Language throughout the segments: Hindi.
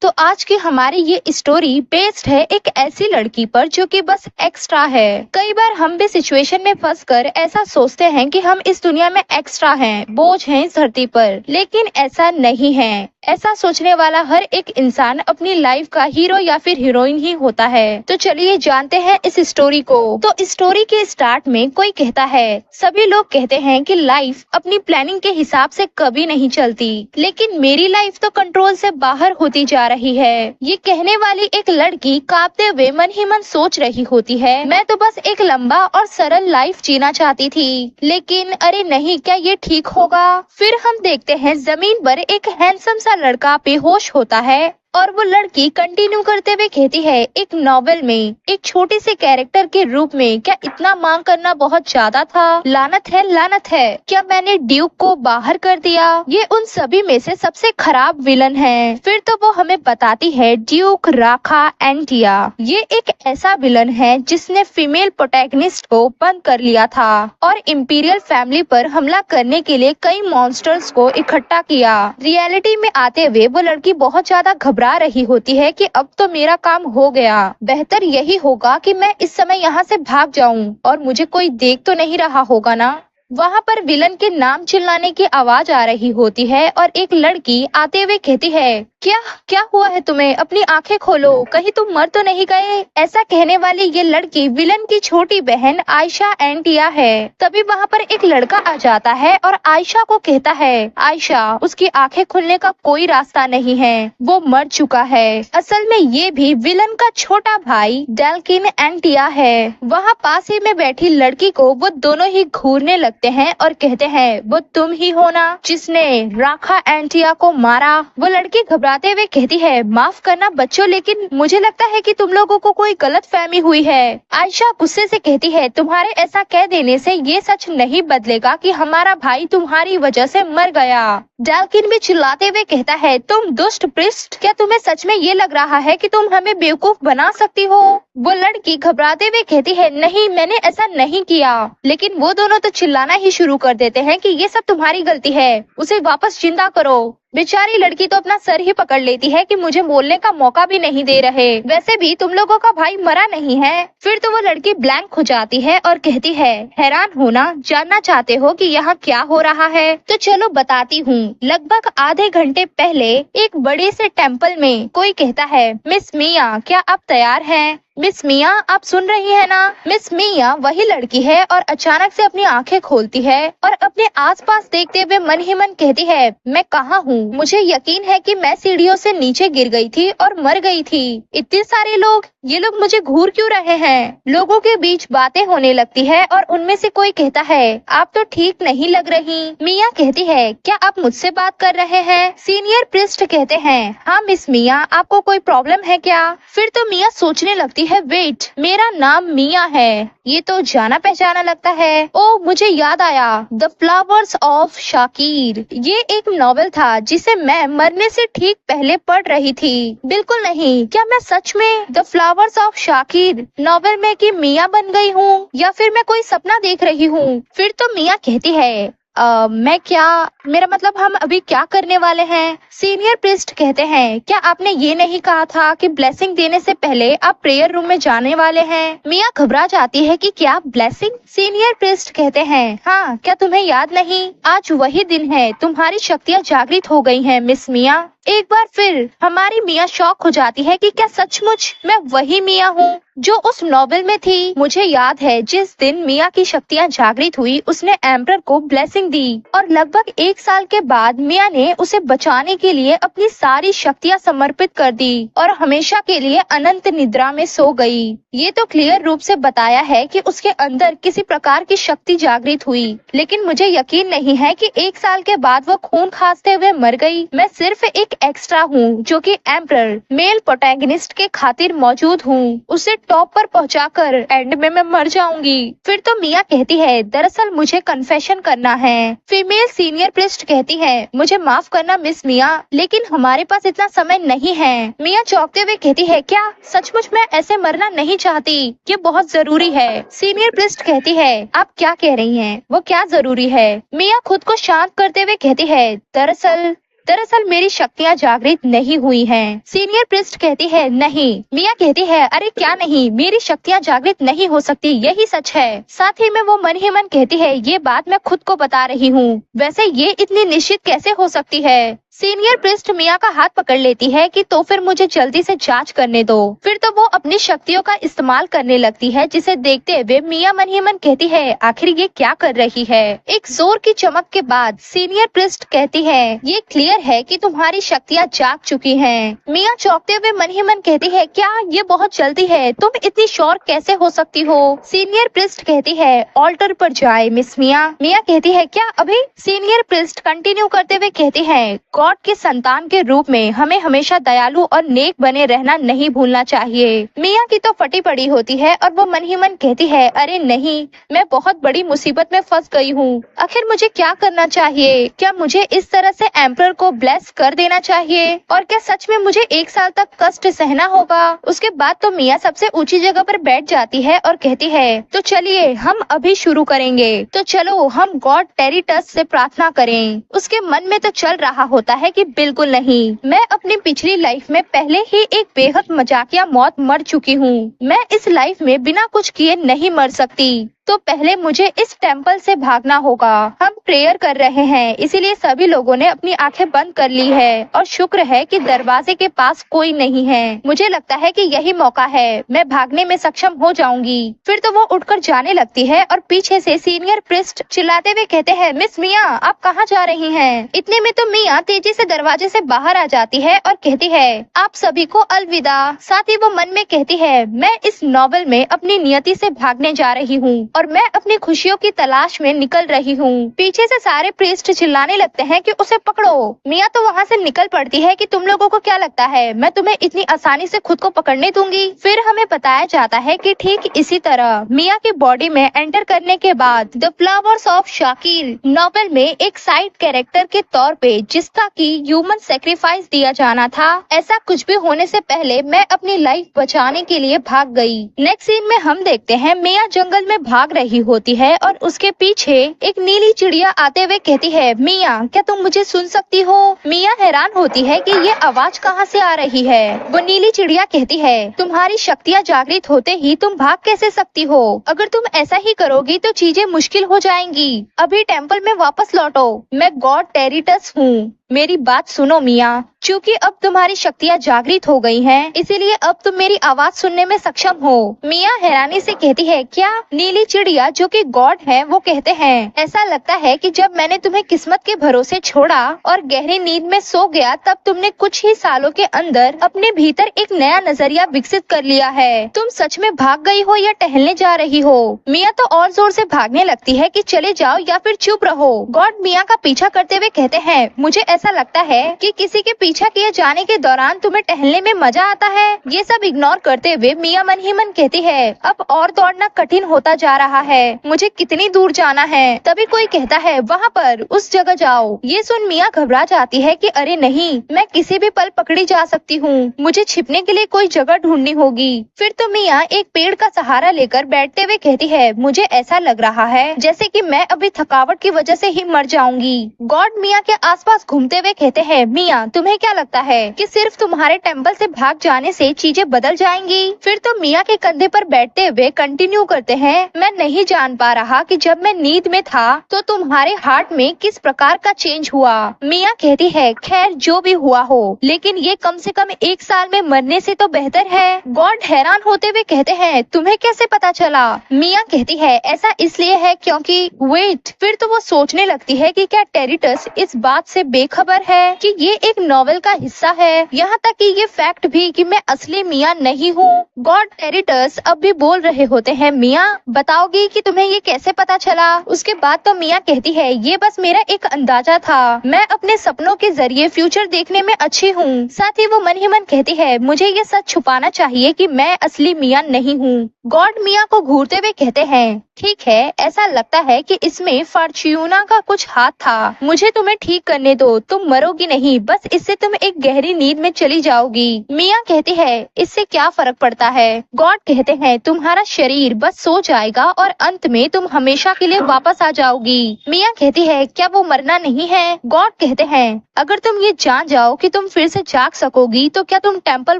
तो आज की हमारी ये स्टोरी बेस्ड है एक ऐसी लड़की पर जो कि बस एक्स्ट्रा है। कई बार हम भी सिचुएशन में फंसकर ऐसा सोचते हैं कि हम इस दुनिया में एक्स्ट्रा हैं, बोझ हैं इस धरती पर, लेकिन ऐसा नहीं है। ऐसा सोचने वाला हर एक इंसान अपनी लाइफ का हीरो या फिर हीरोइन ही होता है। तो चलिए जानते हैं इस स्टोरी को। तो स्टोरी के स्टार्ट में कोई कहता है, सभी लोग कहते हैं कि लाइफ अपनी प्लानिंग के हिसाब से कभी नहीं चलती, लेकिन मेरी लाइफ तो कंट्रोल से बाहर होती जा रही है। ये कहने वाली एक लड़की कांपते हुए मन ही मन सोच रही होती है, मैं तो बस एक लंबा और सरल लाइफ जीना चाहती थी, लेकिन अरे नहीं, क्या ये ठीक होगा? फिर हम देखते हैं जमीन पर एक हैंडसम सा लड़का बेहोश होता है और वो लड़की कंटिन्यू करते हुए कहती है, एक नॉवेल में एक छोटे से कैरेक्टर के रूप में क्या इतना मांग करना बहुत ज्यादा था? लानत है, लानत है, क्या मैंने ड्यूक को बाहर कर दिया? ये उन सभी में से सबसे खराब विलन है। फिर तो वो हमें बताती है ड्यूक राखा एंटिया। ये एक ऐसा विलन है जिसने फीमेल प्रोटैगनिस्ट को बंद कर लिया था और इम्पीरियल फैमिली पर हमला करने के लिए कई मॉन्स्टर्स को इकट्ठा किया। रियलिटी में आते हुए वो लड़की बहुत ज्यादा घबरा रही होती है कि अब तो मेरा काम हो गया, बेहतर यही होगा कि मैं इस समय यहाँ से भाग जाऊं और मुझे कोई देख तो नहीं रहा होगा ना। वहाँ पर विलन के नाम चिल्लाने की आवाज आ रही होती है और एक लड़की आते हुए कहती है, क्या क्या हुआ है तुम्हें? अपनी आंखें खोलो, कहीं तुम मर तो नहीं गए? ऐसा कहने वाली ये लड़की विलन की छोटी बहन आयशा एंटिया है। तभी वहाँ पर एक लड़का आ जाता है और आयशा को कहता है, आयशा, उसकी आंखें खुलने का कोई रास्ता नहीं है, वो मर चुका है। असल में ये भी विलन का छोटा भाई डेल्किन एंटिया है। वहाँ पास ही में बैठी लड़की को वो दोनों ही घूरने लगते हैं और कहते हैं, वो तुम ही हो ना जिसने राखा एंटिया को मारा? वो लड़की घबराते हुए कहती है, माफ करना बच्चों, लेकिन मुझे लगता है कि तुम लोगों को कोई गलत फहमी हुई है। आयशा गुस्से से कहती है, तुम्हारे ऐसा कह देने से ये सच नहीं बदलेगा कि हमारा भाई तुम्हारी वजह से मर गया। डेल्किन भी चिल्लाते हुए कहता है, तुम दुष्ट पृष्ठ, क्या तुम्हें सच में ये लग रहा है कि तुम हमें बेवकूफ बना सकती हो? वो लड़की घबराते हुए कहती है, नहीं, मैंने ऐसा नहीं किया। लेकिन वो दोनों तो चिल्लाना ही शुरू कर देते हैं कि ये सब तुम्हारी गलती है, उसे वापस जिंदा करो। बेचारी लड़की तो अपना सर ही पकड़ लेती है कि मुझे बोलने का मौका भी नहीं दे रहे, वैसे भी तुम लोगों का भाई मरा नहीं है। फिर तो वो लड़की ब्लैंक हो जाती है और कहती है, हैरान हो ना? जानना चाहते हो कि यहाँ क्या हो रहा है? तो चलो बताती हूँ। लगभग आधे घंटे पहले एक बड़े से टेम्पल में कोई कहता है, मिस मिया, क्या आप तैयार हैं? मिस मिया, आप सुन रही है ना? मिस मिया वही लड़की है और अचानक से अपनी आंखें खोलती है और अपने आसपास देखते हुए मन ही मन कहती है, मैं कहाँ हूँ? मुझे यकीन है कि मैं सीढ़ियों से नीचे गिर गई थी और मर गई थी। इतने सारे लोग, ये लोग मुझे घूर क्यों रहे हैं? लोगों के बीच बातें होने लगती है और उनमें से कोई कहता है, आप तो ठीक नहीं लग रही। मिया कहती है, क्या आप मुझसे बात कर रहे हैं? सीनियर प्रिस्ट कहते हैं, हाँ मिस मिया, आपको कोई प्रॉब्लम है क्या? फिर तो मिया सोचने लगती है, वेट, मेरा नाम मिया है, ये तो जाना पहचाना लगता है। ओ, मुझे याद आया, द फ्लावर्स ऑफ शाकिर। ये एक नॉवेल था जिसे मैं मरने से ठीक पहले पढ़ रही थी। बिल्कुल नहीं, क्या मैं सच में the flowers of Shakir novel में की मिया बन गई हूँ या फिर मैं कोई सपना देख रही हूँ? फिर तो मिया कहती है, मैं क्या, मेरा मतलब हम अभी क्या करने वाले हैं? सीनियर प्रिस्ट कहते हैं, क्या आपने ये नहीं कहा था कि ब्लेसिंग देने से पहले आप प्रेयर रूम में जाने वाले हैं? मिया घबरा जाती है कि क्या ब्लेसिंग? सीनियर प्रिस्ट कहते हैं, हाँ, क्या तुम्हें याद नहीं? आज वही दिन है, तुम्हारी शक्तियाँ जागृत हो गई हैं मिस मिया। एक बार फिर हमारी मिया शॉक हो जाती है कि क्या सचमुच मैं वही मिया हूँ जो उस नॉवेल में थी? मुझे याद है जिस दिन मिया की शक्तियाँ जागृत हुई, उसने एम्परर को ब्लेसिंग दी और लगभग 1 साल के बाद मिया ने उसे बचाने के लिए अपनी सारी शक्तियाँ समर्पित कर दी और हमेशा के लिए अनंत निद्रा में सो गई। ये तो क्लियर रूप से बताया है कि उसके अंदर किसी प्रकार की शक्ति जागृत हुई, लेकिन मुझे यकीन नहीं है कि 1 साल के बाद वो खून खांसते हुए मर गई। मैं सिर्फ एक एक्स्ट्रा हूँ जो कि एम्परर मेल प्रोटैगनिस्ट के खातिर मौजूद हूँ। उसे टॉप पर पहुंचाकर एंड में मैं मर जाऊंगी। फिर तो मिया कहती है, दरअसल मुझे कन्फेशन करना है। फीमेल सीनियर प्रिस्ट कहती है, मुझे माफ करना मिस मिया, लेकिन हमारे पास इतना समय नहीं है। मिया चौंकते हुए कहती है, क्या सचमुच मैं ऐसे मरना नहीं चाहती? ये बहुत जरूरी है। सीनियर प्रिस्ट कहती है, आप क्या कह रही हैं? वो क्या जरूरी है? मिया खुद को शांत करते हुए कहती है, दरअसल दरअसल मेरी शक्तियाँ जागृत नहीं हुई हैं। सीनियर प्रीस्ट कहती है नहीं। मिया कहती है अरे क्या नहीं, मेरी शक्तियाँ जागृत नहीं हो सकती, यही सच है। साथ ही में वो मन ही मन कहती है ये बात मैं खुद को बता रही हूँ, वैसे ये इतनी निश्चित कैसे हो सकती है। सीनियर प्रीस्ट मिया का हाथ पकड़ लेती है कि तो फिर मुझे जल्दी से जांच करने दो। फिर तो वो अपनी शक्तियों का इस्तेमाल करने लगती है, जिसे देखते हुए मिया मन ही मन कहती है आखिर ये क्या कर रही है। एक जोर की चमक के बाद सीनियर प्रीस्ट कहती है ये क्लियर है कि तुम्हारी शक्तियाँ जाग चुकी हैं। मिया चौंकते हुए मन ही मन कहती है क्या ये बहुत जल्दी है, तुम इतनी श्योर कैसे हो सकती हो। सीनियर प्रीस्ट कहती है ऑल्टर पर जाए मिस मिया। मिया कहती है क्या अभी। सीनियर प्रीस्ट कंटिन्यू करते हुए कहती है गॉड के संतान के रूप में हमें हमेशा दयालु और नेक बने रहना नहीं भूलना चाहिए। मिया की तो फटी पड़ी होती है और वो मन ही मन कहती है अरे नहीं, मैं बहुत बड़ी मुसीबत में फंस गई हूँ, आखिर मुझे क्या करना चाहिए। क्या मुझे इस तरह से एम्परर को ब्लेस कर देना चाहिए और क्या सच में मुझे 1 साल तक कष्ट सहना होगा। उसके बाद तो मिया सबसे ऊंची जगह पर बैठ जाती है और कहती है तो चलिए हम अभी शुरू करेंगे, तो चलो हम गॉड टेरिटस से प्रार्थना करें। उसके मन में तो चल रहा होता है कि बिल्कुल नहीं, मैं अपनी पिछली लाइफ में पहले ही एक बेहद मजाकिया मौत मर चुकी हूँ, मैं इस लाइफ में बिना कुछ किए नहीं मर सकती, तो पहले मुझे इस टेम्पल से भागना होगा। हम प्रेयर कर रहे हैं, इसीलिए सभी लोगों ने अपनी आंखें बंद कर ली है और शुक्र है कि दरवाजे के पास कोई नहीं है। मुझे लगता है कि यही मौका है, मैं भागने में सक्षम हो जाऊंगी। फिर तो वो उठकर जाने लगती है और पीछे से सीनियर प्रीस्ट चिल्लाते हुए कहते हैं मिस मिया आप कहाँ जा रही हैं। इतने में तो मिया तेजी से दरवाजे से बाहर आ जाती है और कहती है आप सभी को अलविदा। साथ ही वो मन में कहती है मैं इस नॉवेल में अपनी नियति से भागने जा रही हूँ और मैं अपनी खुशियों की तलाश में निकल रही हूँ। पीछे से सारे प्रीस्ट चिल्लाने लगते हैं कि उसे पकड़ो। मिया तो वहाँ से निकल पड़ती है कि तुम लोगों को क्या लगता है मैं तुम्हें इतनी आसानी से खुद को पकड़ने दूंगी। फिर हमें बताया जाता है कि ठीक इसी तरह मिया की बॉडी में एंटर करने के बाद the flowers of Shakir novel में एक साइड कैरेक्टर के तौर पे जिसका की ह्यूमन सेक्रीफाइस दिया जाना था, ऐसा कुछ भी होने से पहले मैं अपनी लाइफ बचाने के लिए भाग गई। नेक्स्ट सीन में हम देखते हैं मिया जंगल में भाग रही होती है और उसके पीछे एक नीली चिड़िया आते हुए कहती है मिया क्या तुम मुझे सुन सकती हो। मिया हैरान होती है कि ये आवाज कहाँ से आ रही है। वो नीली चिड़िया कहती है तुम्हारी शक्तियाँ जागृत होते ही तुम भाग कैसे सकती हो, अगर तुम ऐसा ही करोगी तो चीजें मुश्किल हो जाएंगी। अभी टेम्पल में वापस लौटो, मैं गॉड टेरिटस हूँ। मेरी बात सुनो मिया, क्योंकि अब तुम्हारी शक्तियाँ जागृत हो गई हैं, इसीलिए अब तुम मेरी आवाज सुनने में सक्षम हो। मिया हैरानी से कहती है क्या। नीली चिड़िया जो कि गॉड है वो कहते हैं ऐसा लगता है कि जब मैंने तुम्हें किस्मत के भरोसे छोड़ा और गहरी नींद में सो गया तब तुमने कुछ ही सालों के अंदर अपने भीतर एक नया नजरिया विकसित कर लिया है। तुम सच में भाग गई हो या टहलने जा रही हो। मिया तो और जोर से भागने लगती है कि चले जाओ या फिर चुप रहो। गॉड मिया का पीछा करते हुए कहते हैं मुझे ऐसा लगता है कि किसी के पीछा किए जाने के दौरान तुम्हें टहलने में मजा आता है। ये सब इग्नोर करते हुए मिया मन ही मन कहती है अब और दौड़ना कठिन होता जा रहा है, मुझे कितनी दूर जाना है। तभी कोई कहता है वहाँ पर उस जगह जाओ। ये सुन मिया घबरा जाती है कि अरे नहीं, मैं किसी भी पल पकड़ी जा सकती हूँ, मुझे छिपने के लिए कोई जगह ढूंढनी होगी। फिर तो मिया एक पेड़ का सहारा लेकर बैठते हुए कहती है मुझे ऐसा लग रहा है जैसे कि मैं अभी थकावट की वजह से ही मर जाऊंगी। गॉड मिया के आसपास घूमते हुए कहते हैं मिया तुम्हें क्या लगता है कि सिर्फ तुम्हारे टेम्पल से भाग जाने से चीजें बदल जाएंगी। फिर तो मिया के कंधे पर बैठते हुए कंटिन्यू करते हैं मैं नहीं जान पा रहा कि जब मैं नींद में था तो तुम्हारे हार्ट में किस प्रकार का चेंज हुआ। मिया कहती है खैर जो भी हुआ हो, लेकिन ये कम से कम 1 साल में मरने से तो बेहतर है। गॉड हैरान होते हुए कहते हैं तुम्हें कैसे पता चला। मिया कहती है ऐसा इसलिए है क्योंकि वेट। फिर तो वो सोचने लगती है कि क्या टेरिटस इस बात से बेखबर है कि ये एक नॉवेल का हिस्सा है, यहाँ तक कि ये फैक्ट भी कि मैं असली मिया नहीं हूँ। गॉड टेरिटस अब भी बोल रहे होते हैं मिया बताओगी कि तुम्हें ये कैसे पता चला। उसके बाद तो मिया कहती है ये बस मेरा एक अंदाजा था, मैं अपने सपनों के जरिए फ्यूचर देखने में अच्छी हूँ। साथ ही वो मन ही मन कहती है मुझे ये सच छुपाना चाहिए कि मैं असली मिया नहीं हूँ। गॉड मिया को घूरते हुए कहते हैं ठीक है, ऐसा लगता है कि इसमें फॉर्च्यूना का कुछ हाथ था, मुझे तुम्हें ठीक करने दो, तुम मरोगी नहीं, बस इससे तुम एक गहरी नींद में चली जाओगी। मिया कहती है इससे क्या फर्क पड़ता है। गॉड कहते हैं तुम्हारा शरीर बस सो जाएगा और अंत में तुम हमेशा के लिए वापस आ जाओगी। मिया कहती है क्या वो मरना नहीं है। गॉड कहते हैं अगर तुम ये जान जाओ कि तुम फिर से जाग सकोगी तो क्या तुम टेम्पल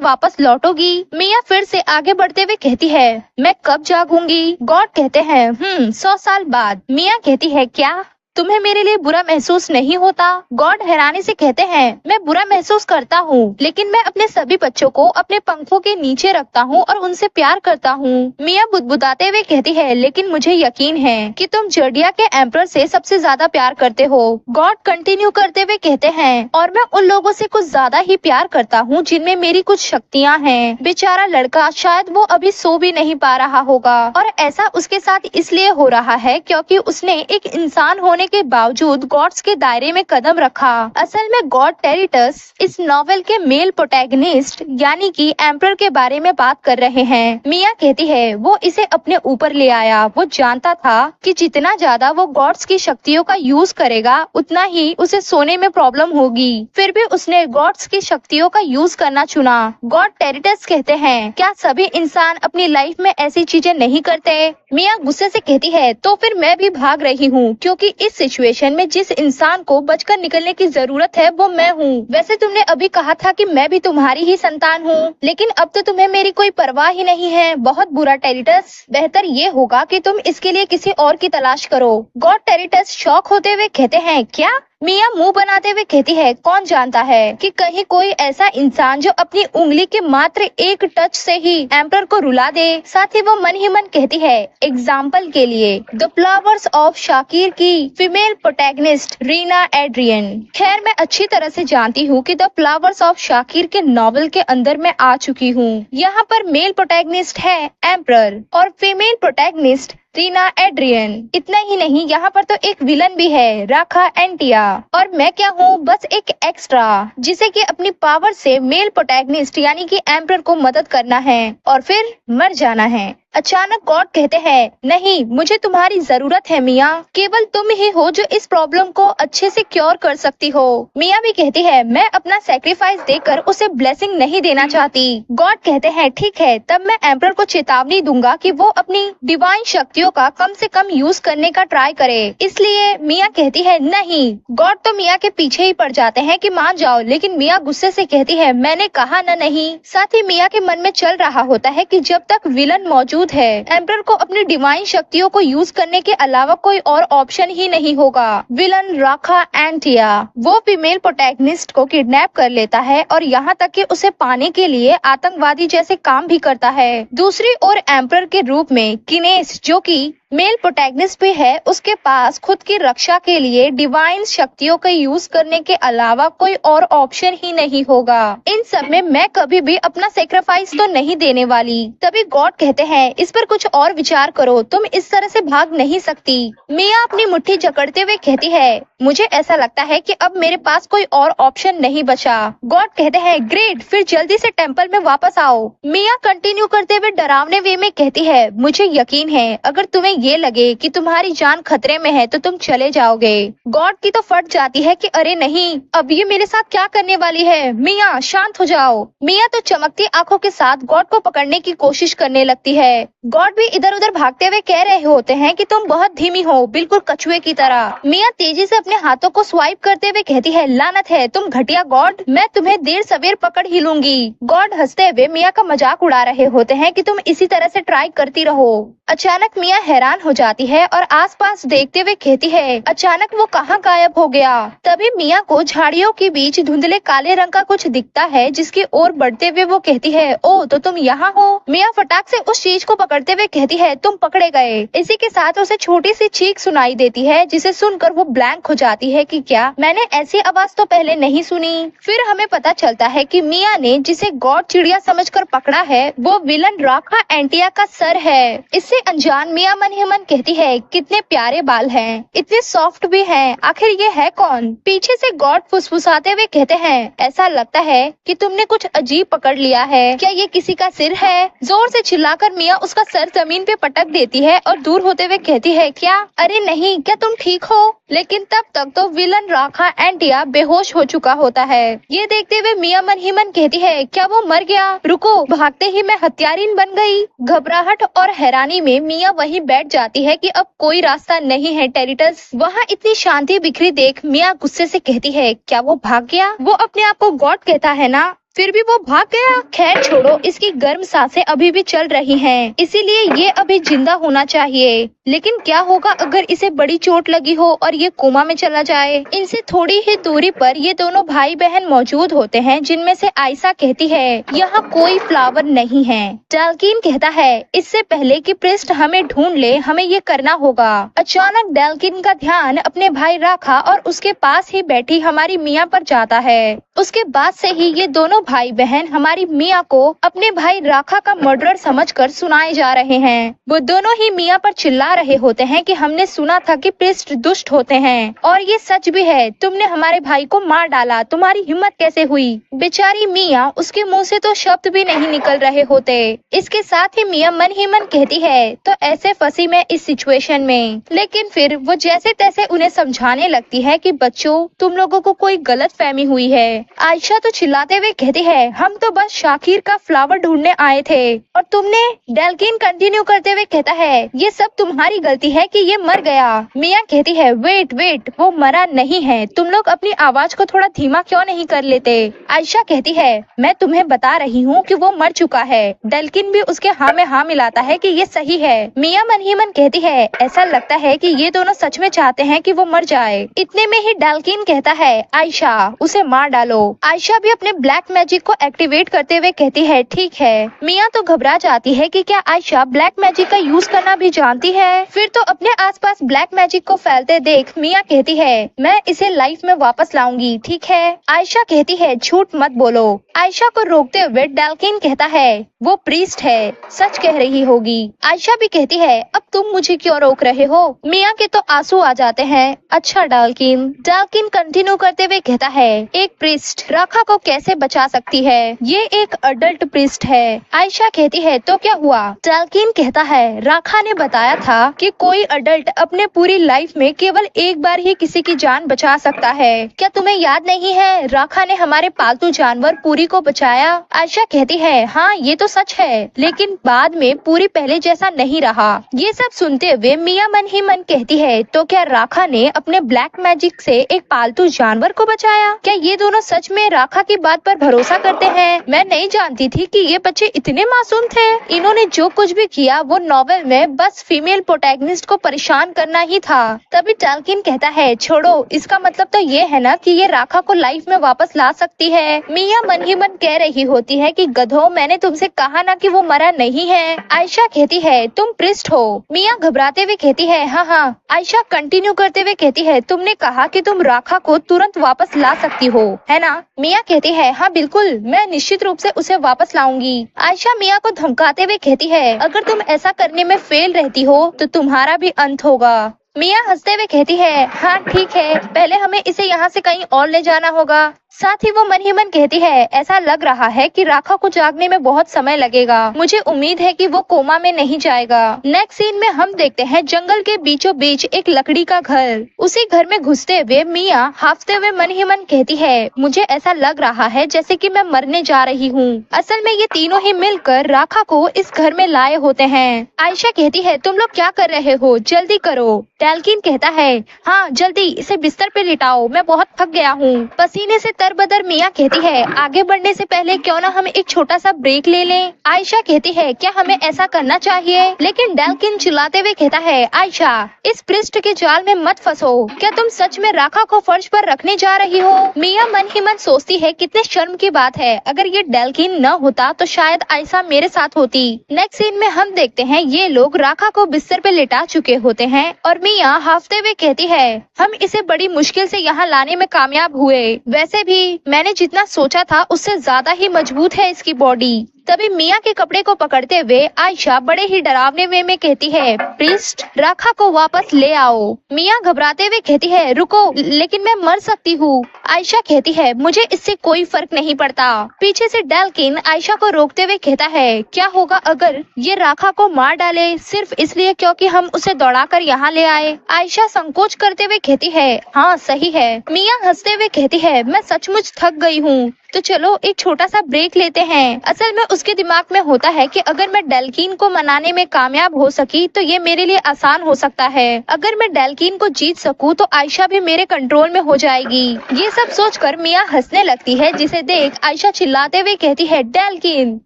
वापस लौटोगी। मिया फिर से आगे बढ़ते हुए कहती है मैं कब जागूंगी। गॉड कहते हैं 100 साल बाद। मिया कहती है क्या तुम्हें मेरे लिए बुरा महसूस नहीं होता। गॉड हैरानी से कहते हैं मैं बुरा महसूस करता हूँ, लेकिन मैं अपने सभी बच्चों को अपने पंखों के नीचे रखता हूँ और उनसे प्यार करता हूँ। मिया बुदबुदाते हुए कहती है लेकिन मुझे यकीन है कि तुम जर्डिया के एम्परर से सबसे ज्यादा प्यार करते हो। गॉड कंटिन्यू करते हुए कहते हैं और मैं उन लोगों से कुछ ज्यादा ही प्यार करता हूँ जिनमें मेरी कुछ शक्तियाँ हैं। बेचारा लड़का शायद वो अभी सो भी नहीं पा रहा होगा और ऐसा उसके साथ इसलिए हो रहा है क्योंकि उसने एक इंसान होने के बावजूद गॉड्स के दायरे में कदम रखा। असल में गॉड टेरिटस इस नॉवेल के मेल प्रोटैगनिस्ट यानी कि एम्परर के बारे में बात कर रहे हैं। मिया कहती है वो इसे अपने ऊपर ले आया। वो जानता था कि जितना ज्यादा वो गॉड्स की शक्तियों का यूज करेगा उतना ही उसे सोने में प्रॉब्लम होगी। फिर भी उसने गॉड्स की शक्तियों का यूज करना चुना। गॉड टेरिटस कहते हैं क्या सभी इंसान अपनी लाइफ में ऐसी चीजें नहीं करते। मिया गुस्से से कहती है तो फिर मैं भी भाग रही हूँ क्योंकि इस सिचुएशन में जिस इंसान को बचकर निकलने की जरूरत है वो मैं हूँ। वैसे तुमने अभी कहा था कि मैं भी तुम्हारी ही संतान हूँ, लेकिन अब तो तुम्हें मेरी कोई परवाह ही नहीं है। बहुत बुरा टेरिटस, बेहतर ये होगा कि तुम इसके लिए किसी और की तलाश करो। गॉड टेरिटस शॉक होते हुए कहते हैं क्या। मिया मुंह बनाते हुए कहती है कौन जानता है कि कहीं कोई ऐसा इंसान जो अपनी उंगली के मात्र एक टच से ही एम्परर को रुला दे। साथ ही वो मन ही मन कहती है एग्जाम्पल के लिए द फ्लावर्स ऑफ शाकिर की फीमेल प्रोटैगनिस्ट रीना एड्रियन। खैर मैं अच्छी तरह से जानती हूँ कि द फ्लावर्स ऑफ शाकिर के नॉवल के अंदर मैं आ चुकी हूँ। यहाँ पर मेल प्रोटैगनिस्ट है एम्परर और फीमेल प्रोटैगनिस्ट रीना एड्रियन। इतना ही नहीं यहाँ पर तो एक विलन भी है राखा एंटिया। और मैं क्या हूँ बस एक एक्स्ट्रा जिसे कि अपनी पावर से मेल प्रोटैगनिस्ट यानी कि एम्परर को मदद करना है और फिर मर जाना है। अचानक गॉड कहते हैं नहीं मुझे तुम्हारी जरूरत है मिया, केवल तुम ही हो जो इस प्रॉब्लम को अच्छे से क्योर कर सकती हो। मिया भी कहती है मैं अपना सैक्रिफाइस देकर उसे ब्लेसिंग नहीं देना चाहती। गॉड कहते हैं ठीक है तब मैं एम्परर को चेतावनी दूंगा कि वो अपनी डिवाइन शक्तियों का कम से कम यूज करने का ट्राई करे। इसलिए मिया कहती है नहीं। गॉड तो मिया के पीछे ही पड़ जाते हैं कि मान जाओ, लेकिन मिया गुस्से से कहती है मैंने कहा न नहीं। साथ ही मिया के मन में चल रहा होता है कि जब तक विलन मौजूद है एम्परर को अपनी डिवाइन शक्तियों को यूज करने के अलावा कोई और ऑप्शन ही नहीं होगा। विलन राखा एंटिया वो फीमेल प्रोटैगनिस्ट को किडनैप कर लेता है और यहाँ तक कि उसे पाने के लिए आतंकवादी जैसे काम भी करता है। दूसरी ओर एम्परर के रूप में किनेस जो कि मेल प्रोटैगनिस्ट भी है उसके पास खुद की रक्षा के लिए डिवाइन शक्तियों का यूज करने के अलावा कोई और ऑप्शन ही नहीं होगा। इन सब में मैं कभी भी अपना सेक्रीफाइस तो नहीं देने वाली। तभी गॉड कहते हैं इस पर कुछ और विचार करो, तुम इस तरह से भाग नहीं सकती। मिया अपनी मुट्ठी जकड़ते हुए कहती है मुझे ऐसा लगता है कि अब मेरे पास कोई और ऑप्शन नहीं बचा। गॉड कहते हैं ग्रेट, फिर जल्दी से टेम्पल में वापस आओ। मिया कंटिन्यू करते हुए डरावने वे में कहती है मुझे यकीन है अगर तुम्हें ये लगे कि तुम्हारी जान खतरे में है तो तुम चले जाओगे। गॉड की तो फट जाती है कि अरे नहीं अब ये मेरे साथ क्या करने वाली है। मिया शांत हो जाओ। मिया तो चमकती आंखों के साथ गॉड को पकड़ने की कोशिश करने लगती है। गॉड भी इधर उधर भागते हुए कह रहे होते हैं कि तुम बहुत धीमी हो, बिल्कुल कछुए की तरह। मिया तेजी से अपने हाथों को स्वाइप करते हुए कहती है लानत है तुम घटिया गॉड, मैं तुम्हें देर सवेर पकड़ ही लूंगी। गॉड हंसते हुए मिया का मजाक उड़ा रहे होते हैं कि तुम इसी तरह से ट्राई करती रहो। अचानक मिया हैरान हो जाती है और आसपास देखते हुए कहती है अचानक वो कहाँ गायब हो गया। तभी मिया को झाड़ियों के बीच धुंधले काले रंग का कुछ दिखता है जिसकी ओर बढ़ते हुए वो कहती है ओ तो तुम यहाँ हो। मिया फटाक से उस चीज को पकड़ते हुए कहती है तुम पकड़े गए। इसी के साथ उसे छोटी सी चीख सुनाई देती है जिसे सुनकर वो ब्लैंक हो जाती है कि क्या मैंने ऐसी आवाज तो पहले नहीं सुनी। फिर हमें पता चलता है कि मिया ने जिसे गॉड चिड़िया समझकर पकड़ा है वो विलन राखा एंटिया का सर है। इससे अनजान मिया मन ही मन कहती है कितने प्यारे बाल हैं, इतने सॉफ्ट भी हैं, आखिर ये है कौन। पीछे से गॉड फुसफुसाते हुए कहते हैं ऐसा लगता है कि तुमने कुछ अजीब पकड़ लिया है, क्या ये किसी का सिर है। जोर से चिल्लाकर मिया उसका सर जमीन पे पटक देती है और दूर होते हुए कहती है क्या, अरे नहीं, क्या तुम ठीक हो। लेकिन तब तक तो विलन राखा एंटिया बेहोश हो चुका होता है। ये देखते हुए मिया मन ही मन कहती है क्या वो मर गया, रुको, भागते ही मैं हत्यारिन बन गई। घबराहट और हैरानी में मिया वहीं बैठ जाती है कि अब कोई रास्ता नहीं है टेरिटस। वहाँ इतनी शांति बिखरी देख मिया गुस्से से कहती है क्या वो भाग गया, वो अपने आप को गॉड कहता है ना, फिर भी वो भाग गया। खैर छोड़ो, इसकी गर्म सांसें अभी भी चल रही हैं, इसीलिए ये अभी जिंदा होना चाहिए। लेकिन क्या होगा अगर इसे बड़ी चोट लगी हो और ये कोमा में चला जाए। इनसे थोड़ी ही दूरी पर ये दोनों भाई बहन मौजूद होते हैं, जिनमें से आयशा कहती है यहाँ कोई फ्लावर नहीं है। डेल्किन कहता है इससे पहले कि प्रिस्ट हमें ढूंढ ले हमें ये करना होगा। अचानक डेल्किन का ध्यान अपने भाई राखा और उसके पास ही बैठी हमारी मिया पर जाता है। उसके बाद से ही ये दोनों भाई बहन हमारी मिया को अपने भाई राखा का मर्डरर समझकर सुनाए जा रहे हैं। वो दोनों ही मिया पर चिल्ला रहे होते हैं कि हमने सुना था कि प्रिस्ट दुष्ट होते हैं और ये सच भी है, तुमने हमारे भाई को मार डाला, तुम्हारी हिम्मत कैसे हुई। बेचारी मिया, उसके मुंह से तो शब्द भी नहीं निकल रहे होते। इसके साथ ही मिया मन ही मन कहती है तो ऐसे फंसी मैं इस सिचुएशन में। लेकिन फिर वो जैसे तैसे उन्हें समझाने लगती है कि बच्चों तुम लोगों को कोई गलत फहमी हुई है। आयशा तो चिल्लाते हुए कहती है हम तो बस शाकिर का फ्लावर ढूंढने आए थे और तुमने। डेल्किन कंटिन्यू करते हुए कहता है ये सब तुम्हारी गलती है कि ये मर गया। मिया कहती है वेट वेट, वो मरा नहीं है, तुम लोग अपनी आवाज को थोड़ा धीमा क्यों नहीं कर लेते। आयशा कहती है मैं तुम्हें बता रही हूँ कि वो मर चुका है। डेल्किन भी उसके हाँ में हाँ मिलाता है कि ये सही है। मिया मन ही मन कहती है ऐसा लगता है कि ये दोनों सच में चाहते हैं कि वो मर जाए। इतने में ही डेल्किन कहता है आयशा उसे मार डालो। आयशा भी अपने ब्लैक मैजिक को एक्टिवेट करते हुए कहती है ठीक है। मिया तो घबरा जाती है कि क्या आयशा ब्लैक मैजिक का यूज करना भी जानती है। फिर तो अपने आसपास ब्लैक मैजिक को फैलते देख मिया कहती है मैं इसे लाइफ में वापस लाऊंगी, ठीक है। आयशा कहती है झूठ मत बोलो। आयशा को रोकते हुए डेल्किन कहता है वो प्रीस्ट है, सच कह रही होगी। आयशा भी कहती है अब तुम मुझे क्यों रोक रहे हो। मिया के तो आंसू आ जाते हैं। अच्छा डेल्किन कंटिन्यू करते हुए कहता है एक प्रीस्ट राखा को कैसे बचा सकती है, ये एक अडल्ट प्रीस्ट है। आयशा कहती है तो क्या हुआ। डेल्किन कहता है राखा ने बताया था कि कोई अडल्ट अपने पूरी लाइफ में केवल एक बार ही किसी की जान बचा सकता है। क्या तुम्हें याद नहीं है राखा ने हमारे पालतू जानवर पूरी को बचाया। आयशा कहती है हाँ ये तो सच है, लेकिन बाद में पूरी पहले जैसा नहीं रहा। ये सब सुनते हुए मिया मन ही मन कहती है तो क्या राखा ने अपने ब्लैक मैजिक से एक पालतू जानवर को बचाया। क्या ये दोनों सच में राखा की बात पर भरोसा करते हैं। मैं नहीं जानती थी कि ये बच्चे इतने मासूम थे। इन्होंने जो कुछ भी किया वो नॉवेल में बस फीमेल प्रोटैगनिस्ट को परेशान करना ही था। तभी डेल्किन कहता है छोड़ो, इसका मतलब तो ये है ना कि ये राखा को लाइफ में वापस ला सकती है। मिया मन ही मन कह रही होती है कि गधों, मैंने तुमसे कहा ना कि वो मरा नहीं है। आयशा कहती है तुम प्रिस्ट हो। मिया घबराते हुए कहती है हाँ हाँ। आयशा कंटिन्यू करते हुए कहती है तुमने कहा कि तुम राखा को तुरंत वापस ला सकती हो, है ना। मिया कहती है हाँ बिल्कुल, मैं निश्चित रूप से उसे वापस लाऊंगी। आयशा मिया को धमकाते हुए कहती है अगर तुम ऐसा करने में फेल रहती हो तो तुम्हारा भी अंत होगा। मिया हंसते हुए कहती है हाँ ठीक है, पहले हमें इसे यहाँ से कहीं और ले जाना होगा। साथ ही वो मन ही मन कहती है ऐसा लग रहा है कि राखा को जागने में बहुत समय लगेगा, मुझे उम्मीद है कि वो कोमा में नहीं जाएगा। नेक्स्ट सीन में हम देखते हैं जंगल के बीचों बीच एक लकड़ी का घर। उसी घर में घुसते हुए मिया हाफते हुए मन ही मन कहती है मुझे ऐसा लग रहा है जैसे कि मैं मरने जा रही हूँ। असल में ये तीनों ही मिलकर राखा को इस घर में लाए होते हैं। आयशा कहती है तुम लोग क्या कर रहे हो, जल्दी करो। डेल्किन कहता है हाँ जल्दी इसे बिस्तर पे लिटाओ, मैं बहुत थक गया हूँ। पसीने से तरबदर मिया कहती है आगे बढ़ने से पहले क्यों ना हम एक छोटा सा ब्रेक ले लें। आयशा कहती है क्या हमें ऐसा करना चाहिए, लेकिन डेल्किन चिल्लाते हुए कहता है आयशा इस पृष्ठ के जाल में मत फंसो। क्या तुम सच में राखा को फर्श पर रखने जा रही हो। मिया मन ही मन सोचती है कितने शर्म की बात है, अगर ये डेल्किन न होता तो शायद आयशा मेरे साथ होती। नेक्स्ट सीन में हम देखते हैं ये लोग राखा को बिस्तर पे लिटा चुके होते हैं और मिया हाफते हुए कहती है हम इसे बड़ी मुश्किल से यहाँ लाने में कामयाब हुए। वैसे भी मैंने जितना सोचा था उससे ज्यादा ही मजबूत है इसकी बॉडी। तभी मिया के कपड़े को पकड़ते हुए आयशा बड़े ही डरावने वे में कहती है, प्रीस्ट, राखा को वापस ले आओ। मिया घबराते हुए कहती है, रुको, लेकिन मैं मर सकती हूँ। आयशा कहती है, मुझे इससे कोई फर्क नहीं पड़ता। पीछे से डेल्किन आयशा को रोकते हुए कहता है, क्या होगा अगर ये राखा को मार डाले सिर्फ इसलिए क्योंकि हम उसे दौड़ाकर यहाँ ले आए। आयशा संकोच करते हुए कहती है, हाँ सही है। मिया हंसते हुए कहती है, मैं सचमुच थक गई हूँ, तो चलो एक छोटा सा ब्रेक लेते हैं। असल में उसके दिमाग में होता है कि अगर मैं डेल्किन को मनाने में कामयाब हो सकी तो ये मेरे लिए आसान हो सकता है। अगर मैं डेल्किन को जीत सकूं तो आयशा भी मेरे कंट्रोल में हो जाएगी। ये सब सोचकर मिया हंसने लगती है, जिसे देख आयशा चिल्लाते हुए कहती है, डेल्किन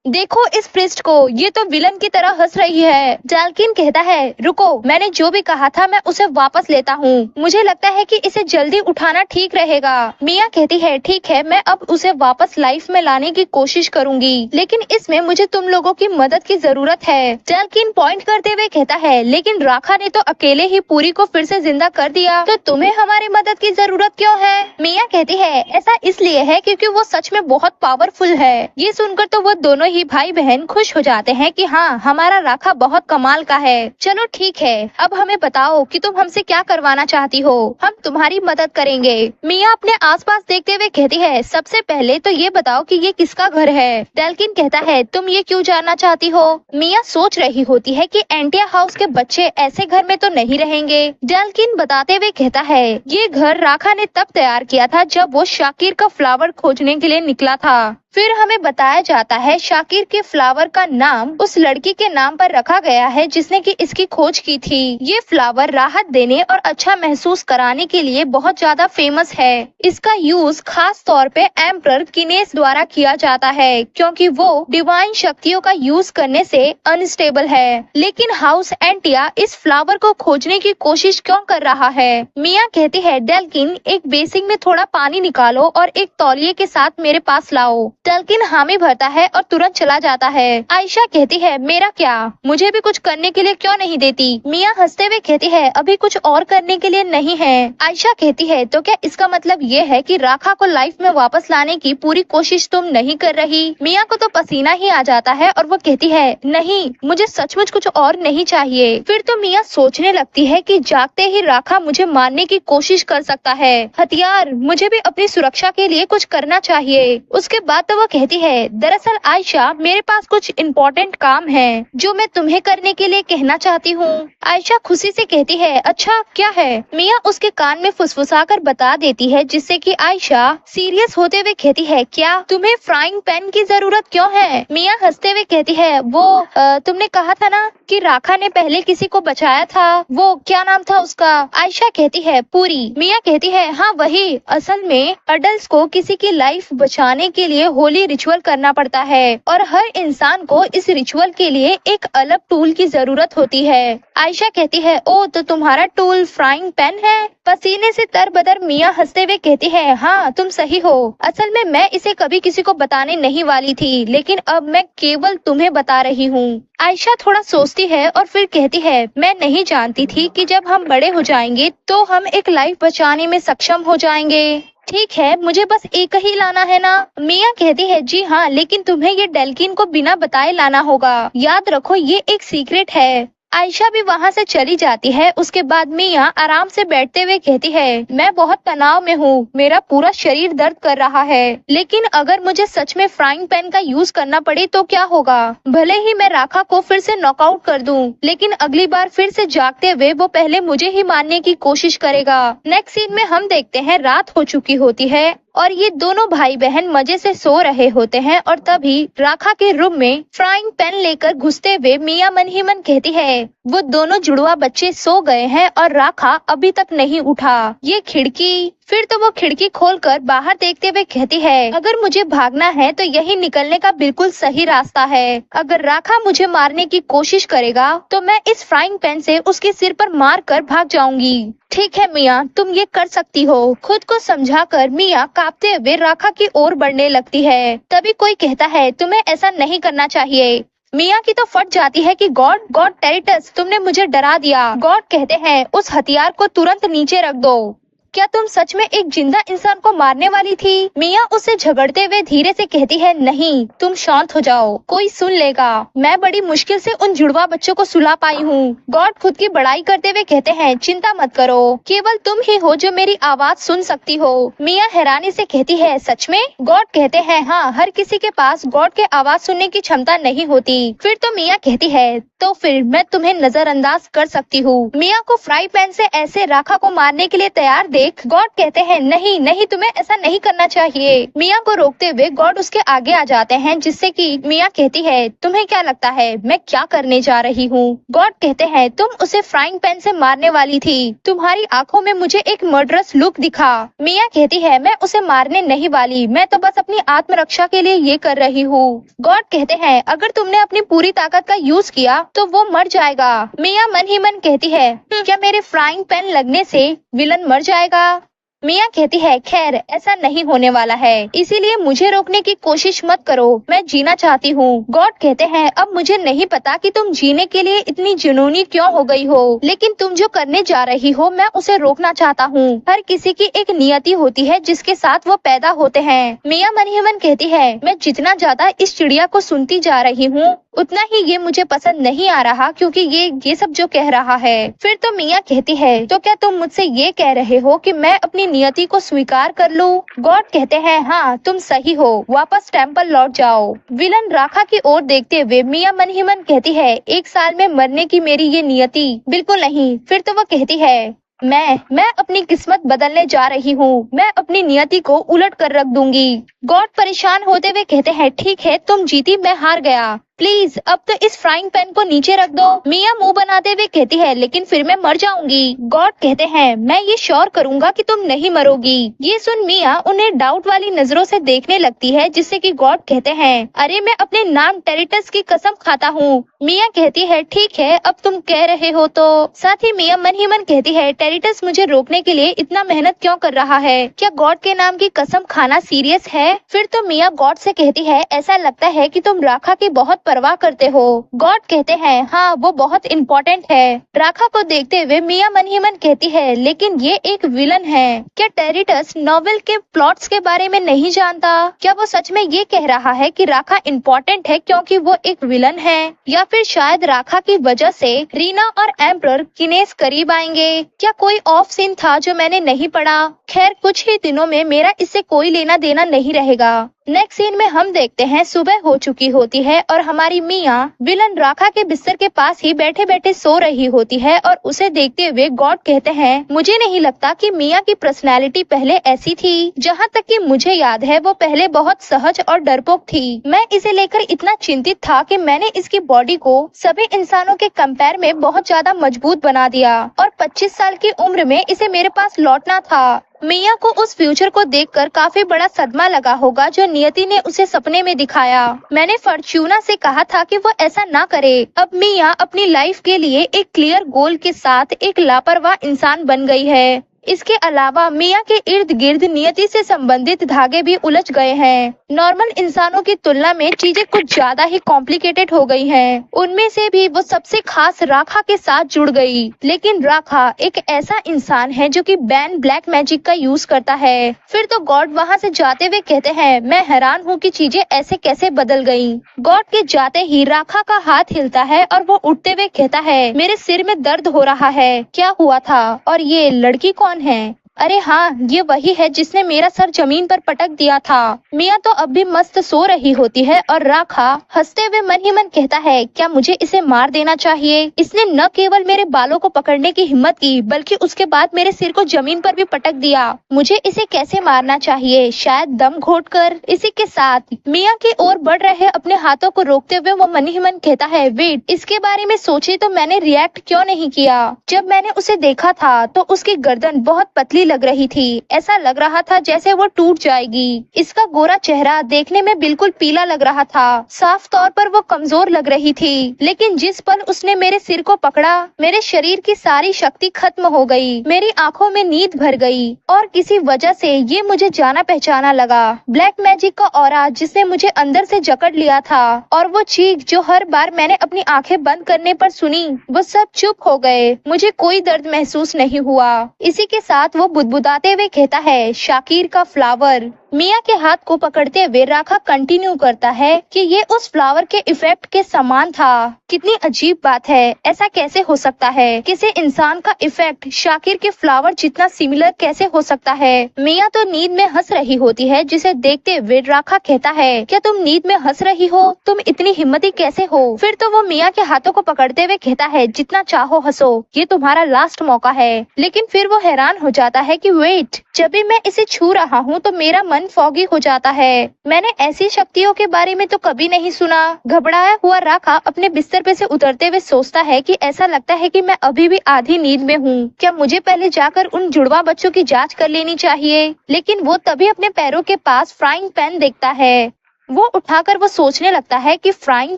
देखो इस प्रिस्ट को, ये तो विलन की तरह हंस रही है। डेल्किन कहता है, रुको, मैंने जो भी कहा था मैं उसे वापस लेता हूँ। मुझे लगता है कि इसे जल्दी उठाना ठीक रहेगा। मिया कहती है, ठीक है, मैं अब उसे वापस लाइफ में लाने की कोशिश करूंगी, लेकिन इसमें मुझे तुम लोगों की मदद की जरूरत है। डेल्किन पॉइंट करते हुए कहता है, लेकिन राखा ने तो अकेले ही पूरी को फिर से जिंदा कर दिया, तो तुम्हें हमारी मदद की जरूरत क्यों है? मिया कहती है, ऐसा इसलिए है क्योंकि वो सच में बहुत पावरफुल है। ये सुनकर तो वो दोनों ही भाई बहन खुश हो जाते हैं कि हाँ, हमारा राखा बहुत कमाल का है। चलो ठीक है, अब हमें बताओ कि तुम हमसे क्या करवाना चाहती हो, हम तुम्हारी मदद करेंगे। मिया अपने आसपास देखते हुए कहती है, सबसे पहले तो ये बताओ कि ये किसका घर है? डेल्किन कहता है, तुम ये क्यों जानना चाहती हो? मिया सोच रही होती है कि एंटिया हाउस के बच्चे ऐसे घर में तो नहीं रहेंगे। डेल्किन बताते हुए कहता है, ये घर राखा ने तब तैयार किया था जब वो शाकिर का फ्लावर खोजने के लिए निकला था। फिर हमें बताया जाता है शाकिर के फ्लावर का नाम उस लड़की के नाम पर रखा गया है जिसने कि इसकी खोज की थी। ये फ्लावर राहत देने और अच्छा महसूस कराने के लिए बहुत ज्यादा फेमस है। इसका यूज खास तौर पे एम्परर किनेस द्वारा किया जाता है क्योंकि वो डिवाइन शक्तियों का यूज करने से अनस्टेबल है। लेकिन हाउस एंटिया इस फ्लावर को खोजने की कोशिश क्यों कर रहा है? मिया कहती है, डेल्किन एक बेसिन में थोड़ा पानी निकालो और एक तौलिए के साथ मेरे पास लाओ। डेल्किन हामी भरता है और तुरंत चला जाता है। आयशा कहती है, मेरा क्या, मुझे भी कुछ करने के लिए क्यों नहीं देती? मिया हंसते हुए कहती है, अभी कुछ और करने के लिए नहीं है। आयशा कहती है, तो क्या इसका मतलब ये है कि राखा को लाइफ में वापस लाने की पूरी कोशिश तुम नहीं कर रही? मिया को तो पसीना ही आ जाता है और वो कहती है, नहीं, मुझे सचमुच कुछ और नहीं चाहिए। फिर तो मिया सोचने लगती है कि जागते ही राखा मुझे मारने की कोशिश कर सकता है। हथियार, मुझे भी अपनी सुरक्षा के लिए कुछ करना चाहिए। उसके बाद तो वो कहती है, दरअसल आयशा, मेरे पास कुछ इम्पोर्टेंट काम है जो मैं तुम्हें करने के लिए कहना चाहती हूँ। आयशा खुशी से कहती है, अच्छा क्या है? मिया उसके कान में फुसफुसाकर बता देती है, जिससे कि आयशा सीरियस होते हुए कहती है, क्या तुम्हें फ्राइंग पैन की जरूरत क्यों है? मिया हंसते हुए कहती है, वो तुमने कहा था ना कि राखा ने पहले किसी को बचाया था, वो क्या नाम था उसका? आयशा कहती है, पूरी। मिया कहती है, हाँ वही। असल में अडल्ट को किसी की लाइफ बचाने के लिए होली रिचुअल करना पड़ता है और हर इंसान को इस रिचुअल के लिए एक अलग टूल की जरूरत होती है। आयशा कहती है, ओ तो तुम्हारा टूल फ्राइंग पैन है? पसीने से तरबतर मिया हंसते हुए कहती है, हाँ तुम सही हो। असल में मैं इसे कभी किसी को बताने नहीं वाली थी, लेकिन अब मैं केवल तुम्हें बता रही हूँ। आयशा थोड़ा सोचती है और फिर कहती है, मैं नहीं जानती थी कि जब हम बड़े हो जाएंगे तो हम एक लाइफ बचाने में सक्षम हो जाएंगे। ठीक है, मुझे बस एक ही लाना है ना? मिया कहती है, जी हाँ, लेकिन तुम्हें ये डेल्किन को बिना बताए लाना होगा। याद रखो, ये एक सीक्रेट है। आयशा भी वहाँ से चली जाती है। उसके बाद मिया आराम से बैठते हुए कहती है, मैं बहुत तनाव में हूँ, मेरा पूरा शरीर दर्द कर रहा है, लेकिन अगर मुझे सच में फ्राइंग पैन का यूज करना पड़े तो क्या होगा? भले ही मैं राखा को फिर से नॉकआउट कर दूं, लेकिन अगली बार फिर से जागते हुए वो पहले मुझे ही मारने की कोशिश करेगा। नेक्स्ट सीन में हम देखते हैं रात हो चुकी होती है और ये दोनों भाई बहन मजे से सो रहे होते हैं और तभी राखा के रूम में फ्राइंग पैन लेकर घुसते हुए मिया मन ही मन कहती है, वो दोनों जुड़वा बच्चे सो गए हैं और राखा अभी तक नहीं उठा। ये खिड़की। फिर तो वो खिड़की खोलकर बाहर देखते हुए कहती है, अगर मुझे भागना है तो यही निकलने का बिल्कुल सही रास्ता है। अगर राखा मुझे मारने की कोशिश करेगा तो मैं इस फ्राइंग पैन से उसके सिर पर मार कर भाग जाऊंगी। ठीक है मिया, तुम ये कर सकती हो। खुद को समझाकर मिया कांपते हुए राखा की ओर बढ़ने लगती है। तभी कोई कहता है, तुम्हें ऐसा नहीं करना चाहिए। मिया की तो फट जाती है कि गॉड टेरिटस, तुमने मुझे डरा दिया। गॉड कहते हैं, उस हथियार को तुरंत नीचे रख दो। क्या तुम सच में एक जिंदा इंसान को मारने वाली थी? मिया उससे झगड़ते हुए धीरे से कहती है, नहीं, तुम शांत हो जाओ, कोई सुन लेगा। मैं बड़ी मुश्किल से उन जुड़वा बच्चों को सुला पाई हूँ। गॉड खुद की बड़ाई करते हुए कहते हैं, चिंता मत करो, केवल तुम ही हो जो मेरी आवाज सुन सकती हो। मिया हैरानी से कहती है, सच में? गॉड कहते हैं, हाँ, हर किसी के पास गॉड के आवाज सुनने की क्षमता नहीं होती। फिर तो मिया कहती है, तो फिर मैं तुम्हें नजरअंदाज कर सकती हूँ। मिया को फ्राई पैन से ऐसे राखा को मारने के लिए तैयार देख गॉड कहते हैं, नहीं नहीं, तुम्हें ऐसा नहीं करना चाहिए। मिया को रोकते हुए गॉड उसके आगे आ जाते हैं, जिससे कि मिया कहती है, तुम्हें क्या लगता है मैं क्या करने जा रही हूँ? गॉड कहते हैं, तुम उसे फ्राइंग पैन से मारने वाली थी, तुम्हारी आंखों में मुझे एक मर्डरस लुक दिखा। मिया कहती है, मैं उसे मारने नहीं वाली, मैं तो बस अपनी आत्मरक्षा के लिए ये कर रही हूँ। गॉड कहते हैं, अगर तुमने अपनी पूरी ताकत का यूज किया तो वो मर जाएगा। मिया मन ही मन कहती है, क्या मेरे फ्राइंग पैन लगने से विलन मर जाएगा? मिया कहती है, खैर ऐसा नहीं होने वाला है, इसीलिए मुझे रोकने की कोशिश मत करो, मैं जीना चाहती हूँ। गॉड कहते हैं, अब मुझे नहीं पता कि तुम जीने के लिए इतनी जुनूनी क्यों हो गई हो, लेकिन तुम जो करने जा रही हो मैं उसे रोकना चाहता हूँ। हर किसी की एक नियति होती है जिसके साथ वो पैदा होते हैं। मिया मन ही मन कहती है, मैं जितना ज्यादा इस चिड़िया को सुनती जा रही हूँ उतना ही ये मुझे पसंद नहीं आ रहा, क्योंकि ये सब जो कह रहा है। फिर तो मिया कहती है, तो क्या तुम मुझसे ये कह रहे हो कि मैं अपनी नियति को स्वीकार कर लूं? गॉड कहते हैं, हाँ तुम सही हो, वापस टेम्पल लौट जाओ। विलन राखा की ओर देखते हुए मिया मन ही मन कहती है, 1 साल में मरने की मेरी ये नियति बिल्कुल नहीं। फिर तो वो कहती है, मैं अपनी किस्मत बदलने जा रही हूँ, मैं अपनी नियति को उलट कर रख दूंगी। गॉड परेशान होते हुए कहते हैं, ठीक है, तुम जीती, मैं हार गया, प्लीज अब तो इस फ्राइंग पैन को नीचे रख दो। मिया मुंह बनाते हुए कहती है, लेकिन फिर मैं मर जाऊंगी। गॉड कहते हैं, मैं ये श्योर करूंगा कि तुम नहीं मरोगी। ये सुन मिया उन्हें डाउट वाली नजरों से देखने लगती है, जिससे कि गॉड कहते हैं, अरे मैं अपने नाम टेरिटस की कसम खाता हूँ। मिया कहती है, ठीक है, अब तुम कह रहे हो तो। साथ ही मिया मन ही मन कहती है, टेरिटस मुझे रोकने के लिए इतना मेहनत क्यों कर रहा है? क्या गॉड के नाम की कसम खाना सीरियस है? फिर तो मिया गॉड से कहती है, ऐसा लगता है कि तुम राखा की बहुत परवाह करते हो। गॉड कहते हैं, हाँ वो बहुत इम्पोर्टेंट है। राखा को देखते हुए मिया मन ही मन कहती है, लेकिन ये एक विलन है। क्या टेरिटस नॉवेल के प्लॉट्स के बारे में नहीं जानता? क्या वो सच में ये कह रहा है कि राखा इम्पोर्टेंट है क्योंकि वो एक विलन है? या फिर शायद राखा की वजह से रीना और एम्परर किनेस करीब आएंगे? क्या कोई ऑफ सीन था जो मैंने नहीं पढ़ा? खैर कुछ ही दिनों में मेरा इससे कोई लेना देना नहीं रहेगा। नेक्स्ट सीन में हम देखते हैं सुबह हो चुकी होती है और हमारी मिया विलन राखा के बिस्तर के पास ही बैठे बैठे सो रही होती है और उसे देखते हुए गॉड कहते हैं, मुझे नहीं लगता कि मिया की पर्सनैलिटी पहले ऐसी थी। जहाँ तक कि मुझे याद है वो पहले बहुत सहज और डरपोक थी। मैं इसे लेकर इतना चिंतित था कि मैंने इसकी बॉडी को सभी इंसानों के कंपेयर में बहुत ज्यादा मजबूत बना दिया और 25 साल की उम्र में इसे मेरे पास लौटना था। मिया को उस फ्यूचर को देखकर काफी बड़ा सदमा लगा होगा जो नियति ने उसे सपने में दिखाया। मैंने फॉर्च्यूना से कहा था कि वो ऐसा ना करे। अब मिया अपनी लाइफ के लिए एक क्लियर गोल के साथ एक लापरवाह इंसान बन गई है। इसके अलावा मिया के इर्द गिर्द नियति से संबंधित धागे भी उलझ गए हैं। नॉर्मल इंसानों की तुलना में चीजें कुछ ज्यादा ही कॉम्प्लिकेटेड हो गई हैं। उनमें से भी वो सबसे खास राखा के साथ जुड़ गई। लेकिन राखा एक ऐसा इंसान है जो कि बैन ब्लैक मैजिक का यूज करता है। फिर तो गॉड वहाँ से जाते हुए कहते हैं, मैं हैरान हूँ कि चीजें ऐसे कैसे बदल गयी। गॉड के जाते ही राखा का हाथ हिलता है और वो उठते हुए कहता है, मेरे सिर में दर्द हो रहा है, क्या हुआ था? और ये लड़की कौन है? अरे हाँ, ये वही है जिसने मेरा सर जमीन पर पटक दिया था। मिया तो अब भी मस्त सो रही होती है और राखा हंसते हुए मन ही मन कहता है, क्या मुझे इसे मार देना चाहिए? इसने न केवल मेरे बालों को पकड़ने की हिम्मत की बल्कि उसके बाद मेरे सिर को जमीन पर भी पटक दिया। मुझे इसे कैसे मारना चाहिए? शायद दम घोटकर। इसी के साथ मिया की ओर बढ़ रहे अपने हाथों को रोकते हुए वो मन ही मन कहता है, वेट, इसके बारे में सोचे तो मैंने रिएक्ट क्यों नहीं किया? जब मैंने उसे देखा था तो उसकी गर्दन बहुत पतली लग रही थी। ऐसा लग रहा था जैसे वो टूट जाएगी। इसका गोरा चेहरा देखने में बिल्कुल पीला लग रहा था। साफ तौर पर वो कमजोर लग रही थी। लेकिन जिस पल उसने मेरे सिर को पकड़ा, मेरे शरीर की सारी शक्ति खत्म हो गई। मेरी आंखों में नींद भर गई और किसी वजह से ये मुझे जाना पहचाना लगा। ब्लैक मैजिक का ऑरा जिसने मुझे अंदर से जकड़ लिया था और वो चीख जो हर बार मैंने अपनी आंखें बंद करने पर सुनी, वो सब चुप हो गए। मुझे कोई दर्द महसूस नहीं हुआ। इसी के साथ वो बुदबुदाते हुए कहता है, शाकिर का फ्लावर। मिया के हाथ को पकड़ते हुए राखा कंटिन्यू करता है कि ये उस फ्लावर के इफेक्ट के समान था। कितनी अजीब बात है, ऐसा कैसे हो सकता है? किसी इंसान का इफेक्ट शाकिर के फ्लावर जितना सिमिलर कैसे हो सकता है? मिया तो नींद में हंस रही होती है, जिसे देखते हुए राखा कहता है, क्या तुम नींद में हंस रही हो? तुम इतनी हिम्मती कैसे हो? फिर तो वो मिया के हाथों को पकड़ते हुए कहता है, जितना चाहो हंसो, ये तुम्हारा लास्ट मौका है। लेकिन फिर वो हैरान हो जाता है कि वेट, जब भी मैं इसे छू रहा हूँ तो मेरा मन फॉगी हो जाता है। मैंने ऐसी शक्तियों के बारे में तो कभी नहीं सुना। घबराया हुआ राखा अपने बिस्तर पे से उतरते हुए सोचता है कि ऐसा लगता है कि मैं अभी भी आधी नींद में हूँ। क्या मुझे पहले जाकर उन जुड़वा बच्चों की जांच कर लेनी चाहिए? लेकिन वो तभी अपने पैरों के पास फ्राइंग पैन देखता है। वो उठाकर वो सोचने लगता है कि फ्राइंग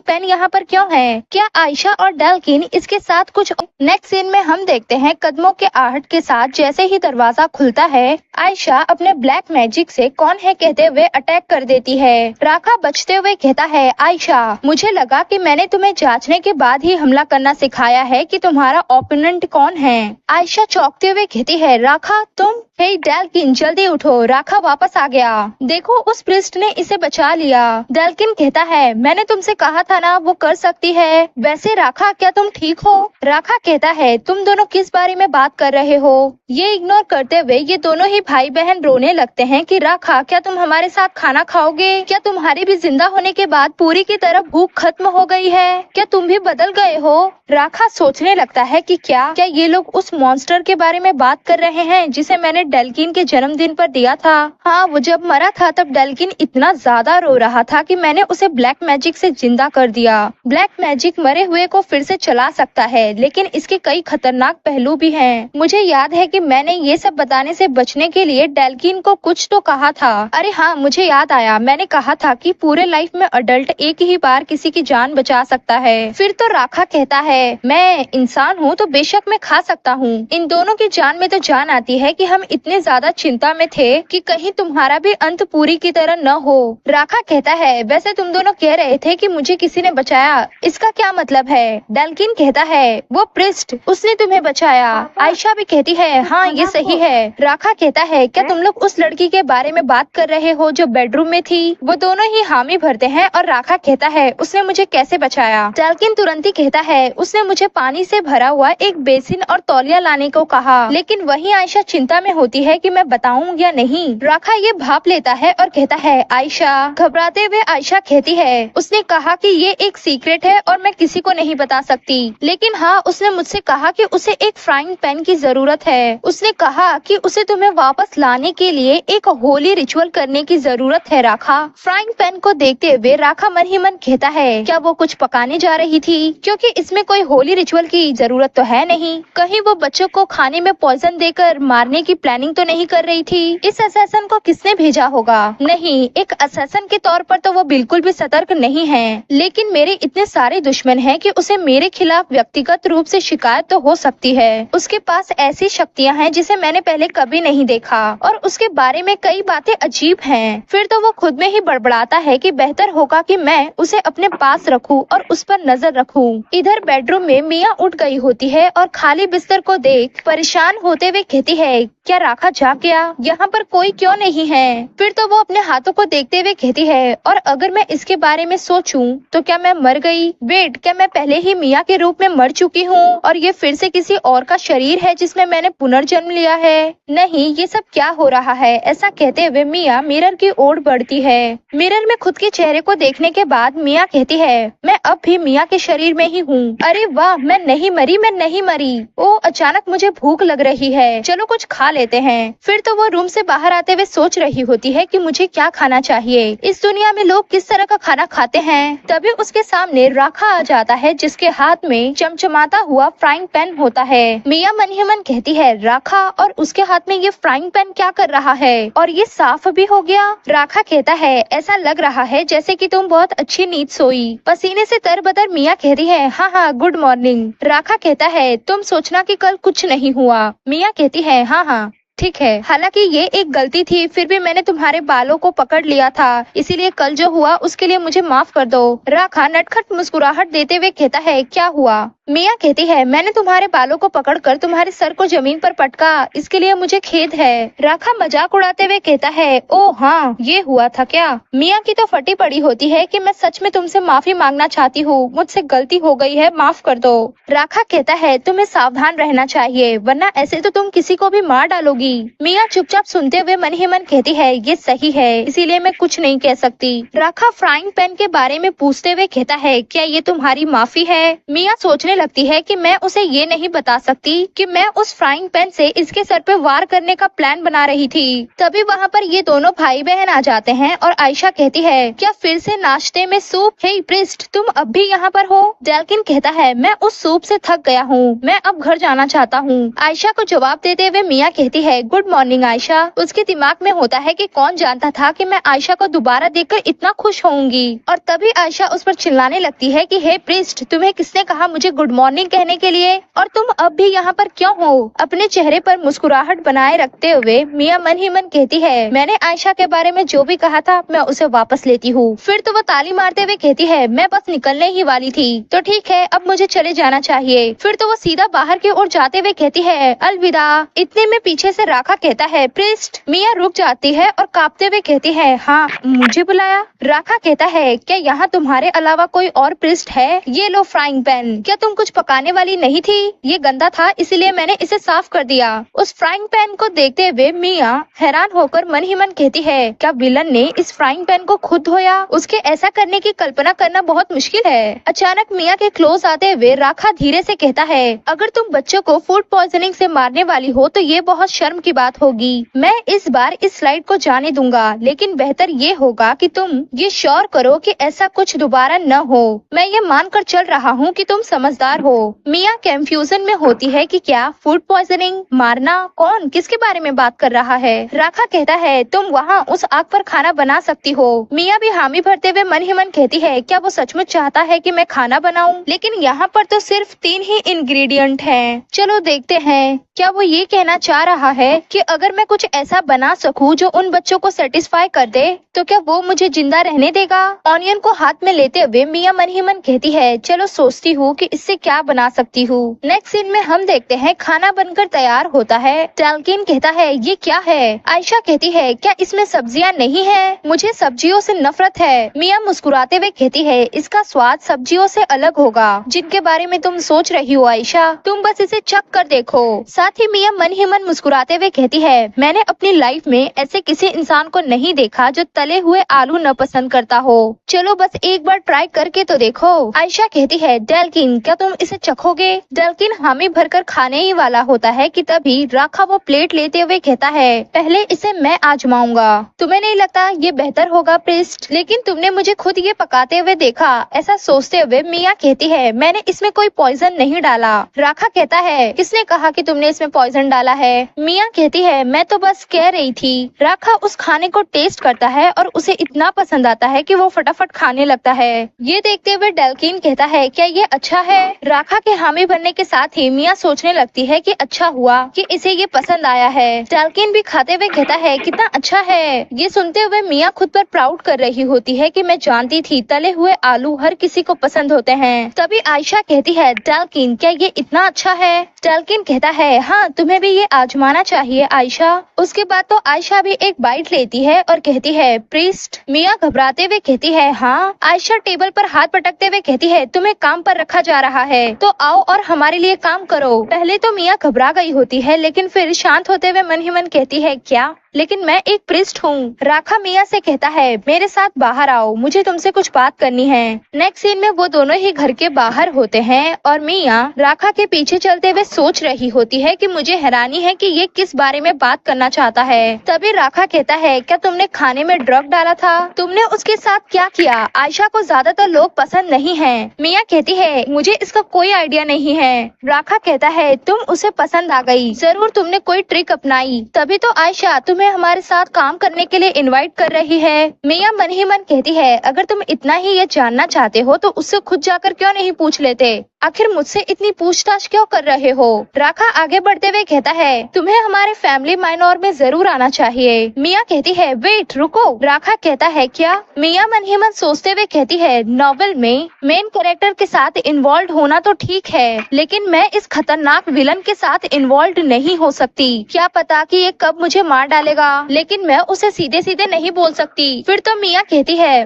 पैन यहाँ पर क्यों है? क्या आयशा और डेल्किन इसके साथ कुछ? नेक्स्ट सीन में हम देखते हैं कदमों के आहट के साथ जैसे ही दरवाजा खुलता है, आयशा अपने ब्लैक मैजिक से कौन है कहते हुए अटैक कर देती है। राखा बचते हुए कहता है, आयशा, मुझे लगा कि मैंने तुम्हें जांचने के बाद ही हमला करना सिखाया है कि तुम्हारा ओपोनेंट कौन है। आयशा चौंकते हुए कहती है, राखा तुम? हे डेल्किन, जल्दी उठो, राखा वापस आ गया। देखो, उस प्रिस्ट ने इसे बचा लिया। डेल्किन कहता है, मैंने तुमसे कहा था ना वो कर सकती है। वैसे राखा, क्या तुम ठीक हो? राखा कहता है, तुम दोनों किस बारे में बात कर रहे हो? ये इग्नोर करते हुए ये दोनों ही भाई बहन रोने लगते हैं कि राखा, क्या तुम हमारे साथ खाना खाओगे? क्या तुम्हारी भी जिंदा होने के बाद पूरी की तरह भूख खत्म हो गई है? क्या तुम भी बदल गए हो? राखा सोचने लगता है कि क्या ये लोग उस मॉन्स्टर के बारे में बात कर रहे हैं जिसे मैंने डेल्किन के जन्मदिन पर दिया था। हाँ, वो जब मरा था तब डेल्किन इतना ज्यादा रो रहा था कि मैंने उसे ब्लैक मैजिक से जिंदा कर दिया। ब्लैक मैजिक मरे हुए को फिर से चला सकता है, लेकिन इसके कई खतरनाक पहलू भी हैं। मुझे याद है कि मैंने ये सब बताने से बचने के लिए डेल्किन को कुछ तो कहा था। अरे हाँ, मुझे याद आया, मैंने कहा था कि पूरे लाइफ में अडल्ट एक ही बार किसी की जान बचा सकता है। फिर तो राखा कहता है, मैं इंसान हूँ तो बेशक मैं खा सकता हूँ। इन दोनों की जान में तो जान आती है कि हम इतने ज्यादा चिंता में थे कि कहीं तुम्हारा भी अंत पूरी की तरह न हो। राखा कहता है, वैसे तुम दोनों कह रहे थे कि मुझे किसी ने बचाया, इसका क्या मतलब है? डेल्किन कहता है, वो प्रिस्ट, उसने तुम्हें बचाया। आयशा भी कहती है, हाँ ये सही है। राखा कहता है, क्या तुम लोग उस लड़की के बारे में बात कर रहे हो जो बेडरूम में थी? वो दोनों ही हामी भरते हैं और राखा कहता है, उसने मुझे कैसे बचाया? डेल्किन तुरंत ही कहता है, उसने मुझे पानी से भरा हुआ एक बेसिन और तौलिया लाने को कहा। लेकिन वहीं आयशा चिंता में होती है कि मैं बताऊं या नहीं। राखा ये भाप लेता है और कहता है, आयशा। घबराते हुए आयशा कहती है, उसने कहा कि ये एक सीक्रेट है और मैं किसी को नहीं बता सकती। लेकिन हाँ, उसने मुझसे कहा कि उसे एक फ्राइंग पैन की जरूरत है। उसने कहा कि उसे तुम्हें वापस लाने के लिए एक होली रिचुअल करने की जरूरत है। राखा फ्राइंग पैन को देखते हुए राखा मन ही मन कहता है, क्या वो कुछ पकाने जा रही थी? क्योंकि इसमें कोई होली रिचुअल की जरूरत तो है नहीं। कहीं वो बच्चों को खाने में पॉइजन देकर मारने की प्लानिंग तो नहीं कर रही थी? इस असैसन को किसने भेजा होगा? नहीं, एक असैसन के तौर पर तो वो बिल्कुल भी सतर्क नहीं है। लेकिन मेरे इतने सारे दुश्मन हैं कि उसे मेरे खिलाफ व्यक्तिगत रूप से शिकायत तो हो सकती है। उसके पास ऐसी शक्तियां हैं जिसे मैंने पहले कभी नहीं देखा और उसके बारे में कई बातें अजीब हैं। फिर तो वो खुद में ही बड़बड़ाता है कि बेहतर होगा कि मैं उसे अपने पास रखूं और उस पर नजर रखूं। इधर बेडरूम में मिया उठ गई होती है और खाली बिस्तर को देख परेशान होते हुए कहती है, क्या राखा जाग गया? यहाँ पर कोई क्यों नहीं है? फिर तो वो अपने हाथों को देखते हुए कहती है, और अगर मैं इसके बारे में सोचूं तो क्या मैं मर गई? वेट, क्या मैं पहले ही मिया के रूप में मर चुकी हूँ और ये फिर से किसी और का शरीर है जिसमें मैंने पुनर्जन्म लिया है? नहीं, ये सब क्या हो रहा है? ऐसा कहते हुए मिया मिरर की ओर बढ़ती है। मिरर में खुद के चेहरे को देखने के बाद मिया कहती है, मैं अब भी मिया के शरीर में ही हूँ। अरे वाह, मैं नहीं मरी, मैं नहीं मरी। ओ, अचानक मुझे भूख लग रही है, चलो कुछ खा लेते हैं। फिर तो वो रूम से बाहर आते हुए सोच रही होती है कि मुझे क्या खाना चाहिए। इस दुनिया में लोग किस तरह का खाना खाते हैं। तभी उसके सामने राखा आ जाता है जिसके हाथ में चमचमाता हुआ फ्राइंग पैन होता है। मिया मन ही मन कहती है, राखा, और उसके हाथ में ये फ्राइंग पैन क्या कर रहा है? और ये साफ भी हो गया। राखा कहता है, ऐसा लग रहा है जैसे कि तुम बहुत अच्छी नींद सोई। पसीने से तरबतर मिया कहती है, हाँ हाँ, गुड मॉर्निंग। राखा कहता है, तुम सोचना कि कल कुछ नहीं हुआ। मिया कहती है, हाँ हाँ, ठीक है, हालांकि ये एक गलती थी, फिर भी मैंने तुम्हारे बालों को पकड़ लिया था, इसीलिए कल जो हुआ उसके लिए मुझे माफ कर दो। राखा नटखट मुस्कुराहट देते हुए कहता है, क्या हुआ? मिया कहती है, मैंने तुम्हारे बालों को पकड़कर तुम्हारे सर को जमीन पर पटका, इसके लिए मुझे खेद है। राखा मजाक उड़ाते हुए कहता है, ओह हाँ, ये हुआ था क्या? मिया की तो फटी पड़ी होती है कि मैं सच में तुमसे माफी मांगना चाहती हूँ, मुझसे गलती हो गई है, माफ कर दो। राखा कहता है, तुम्हें सावधान रहना चाहिए, वरना ऐसे तो तुम किसी को भी मार डालोगी। मिया चुपचाप सुनते हुए मन ही मन कहती है, ये सही है, इसीलिए मैं कुछ नहीं कह सकती। राखा फ्राइंग पैन के बारे में पूछते हुए कहता है, क्या ये तुम्हारी माफी है? मिया सोचने लगती है कि मैं उसे ये नहीं बता सकती कि मैं उस फ्राइंग पैन से इसके सर पे वार करने का प्लान बना रही थी। तभी वहाँ पर ये दोनों भाई बहन आ जाते हैं और आयशा कहती है, क्या फिर से नाश्ते में सूप? हे प्रिस्ट, तुम अब भी यहाँ पर हो? डेल्किन कहता है, मैं उस सूप से थक गया हूँ, मैं अब घर जाना चाहता हूँ। आयशा को जवाब देते हुए मिया कहती है, गुड मॉर्निंग आयशा। उसके दिमाग में होता है कि कौन जानता था कि मैं आयशा को दोबारा देखकर इतना खुश होऊंगी। और तभी आयशा उस पर चिल्लाने लगती है कि हे प्रिस्ट, तुम्हें किसने कहा मुझे गुड मॉर्निंग कहने के लिए, और तुम अब भी यहाँ पर क्यों हो? अपने चेहरे पर मुस्कुराहट बनाए रखते हुए मिया मन ही मन कहती है, मैंने आयशा के बारे में जो भी कहा था मैं उसे वापस लेती हूँ। फिर तो वो ताली मारते हुए कहती है, मैं बस निकलने ही वाली थी, तो ठीक है, अब मुझे चले जाना चाहिए। फिर तो वो सीधा बाहर की ओर जाते हुए कहती है, अलविदा। इतने में पीछे से राखा कहता है, प्रिस्ट। मिया रुक जाती है और कांपते हुए कहती है, हाँ, मुझे बुलाया? राखा कहता है, क्या यहाँ तुम्हारे अलावा कोई और प्रिस्ट है? ये लो फ्राइंग पैन, क्या तुम कुछ पकाने वाली नहीं थी? ये गंदा था, इसलिए मैंने इसे साफ कर दिया। उस फ्राइंग पैन को देखते हुए मिया हैरान होकर मन ही मन कहती है, क्या विलन ने इस फ्राइंग पैन को खुद धोया? उसके ऐसा करने की कल्पना करना बहुत मुश्किल है। अचानक मिया के क्लोज आते हुए राखा धीरे से कहता है, अगर तुम बच्चों को फूड पॉइजनिंग से मारने वाली हो तो ये बहुत शर्म की बात होगी। मैं इस बार इस स्लाइड को जाने दूंगा, लेकिन बेहतर ये होगा कि तुम ये श्योर करो कि ऐसा कुछ दोबारा न हो। मैं ये मानकर चल रहा हूँ कि तुम समझदार हो। मिया कंफ्यूजन में होती है कि क्या फूड पॉइजनिंग, मारना, कौन किसके बारे में बात कर रहा है? राखा कहता है, तुम वहाँ उस आग पर खाना बना सकती हो। मिया भी हामी भरते हुए मन ही मन कहती है, क्या वो सचमुच चाहता है कि मैं खाना बनाऊं? लेकिन यहाँ पर तो सिर्फ 3 ही इंग्रेडिएंट हैं। चलो देखते हैं, क्या वो ये कहना चाह रहा है कि अगर मैं कुछ ऐसा बना सकूं जो उन बच्चों को सेटिस्फाई कर दे तो क्या वो मुझे जिंदा रहने देगा? ऑनियन को हाथ में लेते हुए मिया मन ही मन कहती है, चलो सोचती हूँ कि इससे क्या बना सकती हूँ। नेक्स्ट सीन में हम देखते हैं खाना बनकर तैयार होता है। डेल्किन कहता है, ये क्या है? आयशा कहती है, क्या इसमें सब्जियाँ नहीं है? मुझे सब्जियों से नफरत है। मिया मुस्कुराते हुए कहती है, इसका स्वाद सब्जियों से अलग होगा जिनके बारे में तुम सोच रही हो आयशा, तुम बस इसे चख कर देखो। साथ ही मिया मन ही मन मुस्कुराते हुए कहती है, मैंने अपनी लाइफ में ऐसे किसी इंसान को नहीं देखा जो तले हुए आलू न पसंद करता हो। चलो बस एक बार ट्राई करके तो देखो। आयशा कहती है, डेल्किन, क्या तुम इसे चखोगे? डेल्किन हामी भरकर खाने ही वाला होता है कि तभी राखा वो प्लेट लेते हुए कहता है, पहले इसे मैं आजमाऊंगा। तुम्हें नहीं लगता ये बेहतर होगा प्रिस्ट? लेकिन तुमने मुझे खुद ये पकाते हुए देखा। ऐसा सोचते हुए मिया कहती है, मैंने इसमें कोई पॉइजन नहीं डाला। राखा कहता है, किसने कहा कि तुमने इसमें पॉइजन डाला है? मिया कहती है, मैं तो बस कह रही थी। राखा उस खाने को टेस्ट करता है और उसे इतना पसंद आता है कि वो फटाफट खाने लगता है। ये देखते हुए डेल्किन कहता है, क्या ये अच्छा है? राखा के हामी बनने के साथ ही मिया सोचने लगती है कि अच्छा हुआ कि इसे ये पसंद आया है। डेल्किन भी खाते हुए कहता है, कितना अच्छा है। ये सुनते हुए मिया खुद पर प्राउड कर रही होती है कि मैं जानती थी तले हुए आलू हर किसी को पसंद होते हैं। तभी आयशा कहती है, डेल्किन, क्या ये इतना अच्छा है? डेल्किन कहता है, हाँ, तुम्हें भी ये आजमाना चाहिए आयशा। उसके बाद तो आयशा भी एक बाइट लेती है और कहती है, प्रीस्ट। मिया घबराते हुए कहती है, हाँ। आयशा टेबल पर हाथ पटकते हुए कहती है, तुम्हें काम पर रखा जा रहा है तो आओ और हमारे लिए काम करो। पहले तो मिया घबरा गई होती है, लेकिन फिर शांत होते हुए मन ही मन कहती है, क्या? लेकिन मैं एक प्रिस्ट हूँ। राखा मिया से कहता है, मेरे साथ बाहर आओ, मुझे तुमसे कुछ बात करनी है। नेक्स्ट सीन में वो दोनों ही घर के बाहर होते हैं और मिया राखा के पीछे चलते हुए सोच रही होती है कि मुझे हैरानी है कि ये किस बारे में बात करना चाहता है। तभी राखा कहता है, क्या तुमने खाने में ड्रग डाला था? तुमने उसके साथ क्या किया? आयशा को ज्यादातर लोग पसंद नहीं है। मिया कहती है, मुझे इसका कोई आइडिया नहीं है। राखा कहता है, तुम उसे पसंद आ गई, जरूर तुमने कोई ट्रिक अपनाई, तभी तो आयशा तुम्हें हमारे साथ काम करने के लिए इनवाइट कर रही है। मिया मन ही मन कहती है, अगर तुम इतना ही ये जानना चाहते हो तो उससे खुद जाकर क्यों नहीं पूछ लेते? आखिर मुझसे इतनी पूछताछ क्यों कर रहे हो? राखा आगे बढ़ते हुए कहता है, तुम्हें हमारे फैमिली माइनर में जरूर आना चाहिए। मिया कहती है, वेट रुको। राखा कहता है, क्या? मिया मन ही मन सोचते हुए कहती है, नॉवेल में मेन कैरेक्टर के साथ इन्वॉल्व होना तो ठीक है, लेकिन मैं इस खतरनाक विलन के साथ इन्वॉल्व नहीं हो सकती। क्या पता कि ये कब मुझे मार डालेगा, लेकिन मैं उसे सीधे सीधे नहीं बोल सकती। फिर तो मिया कहती है,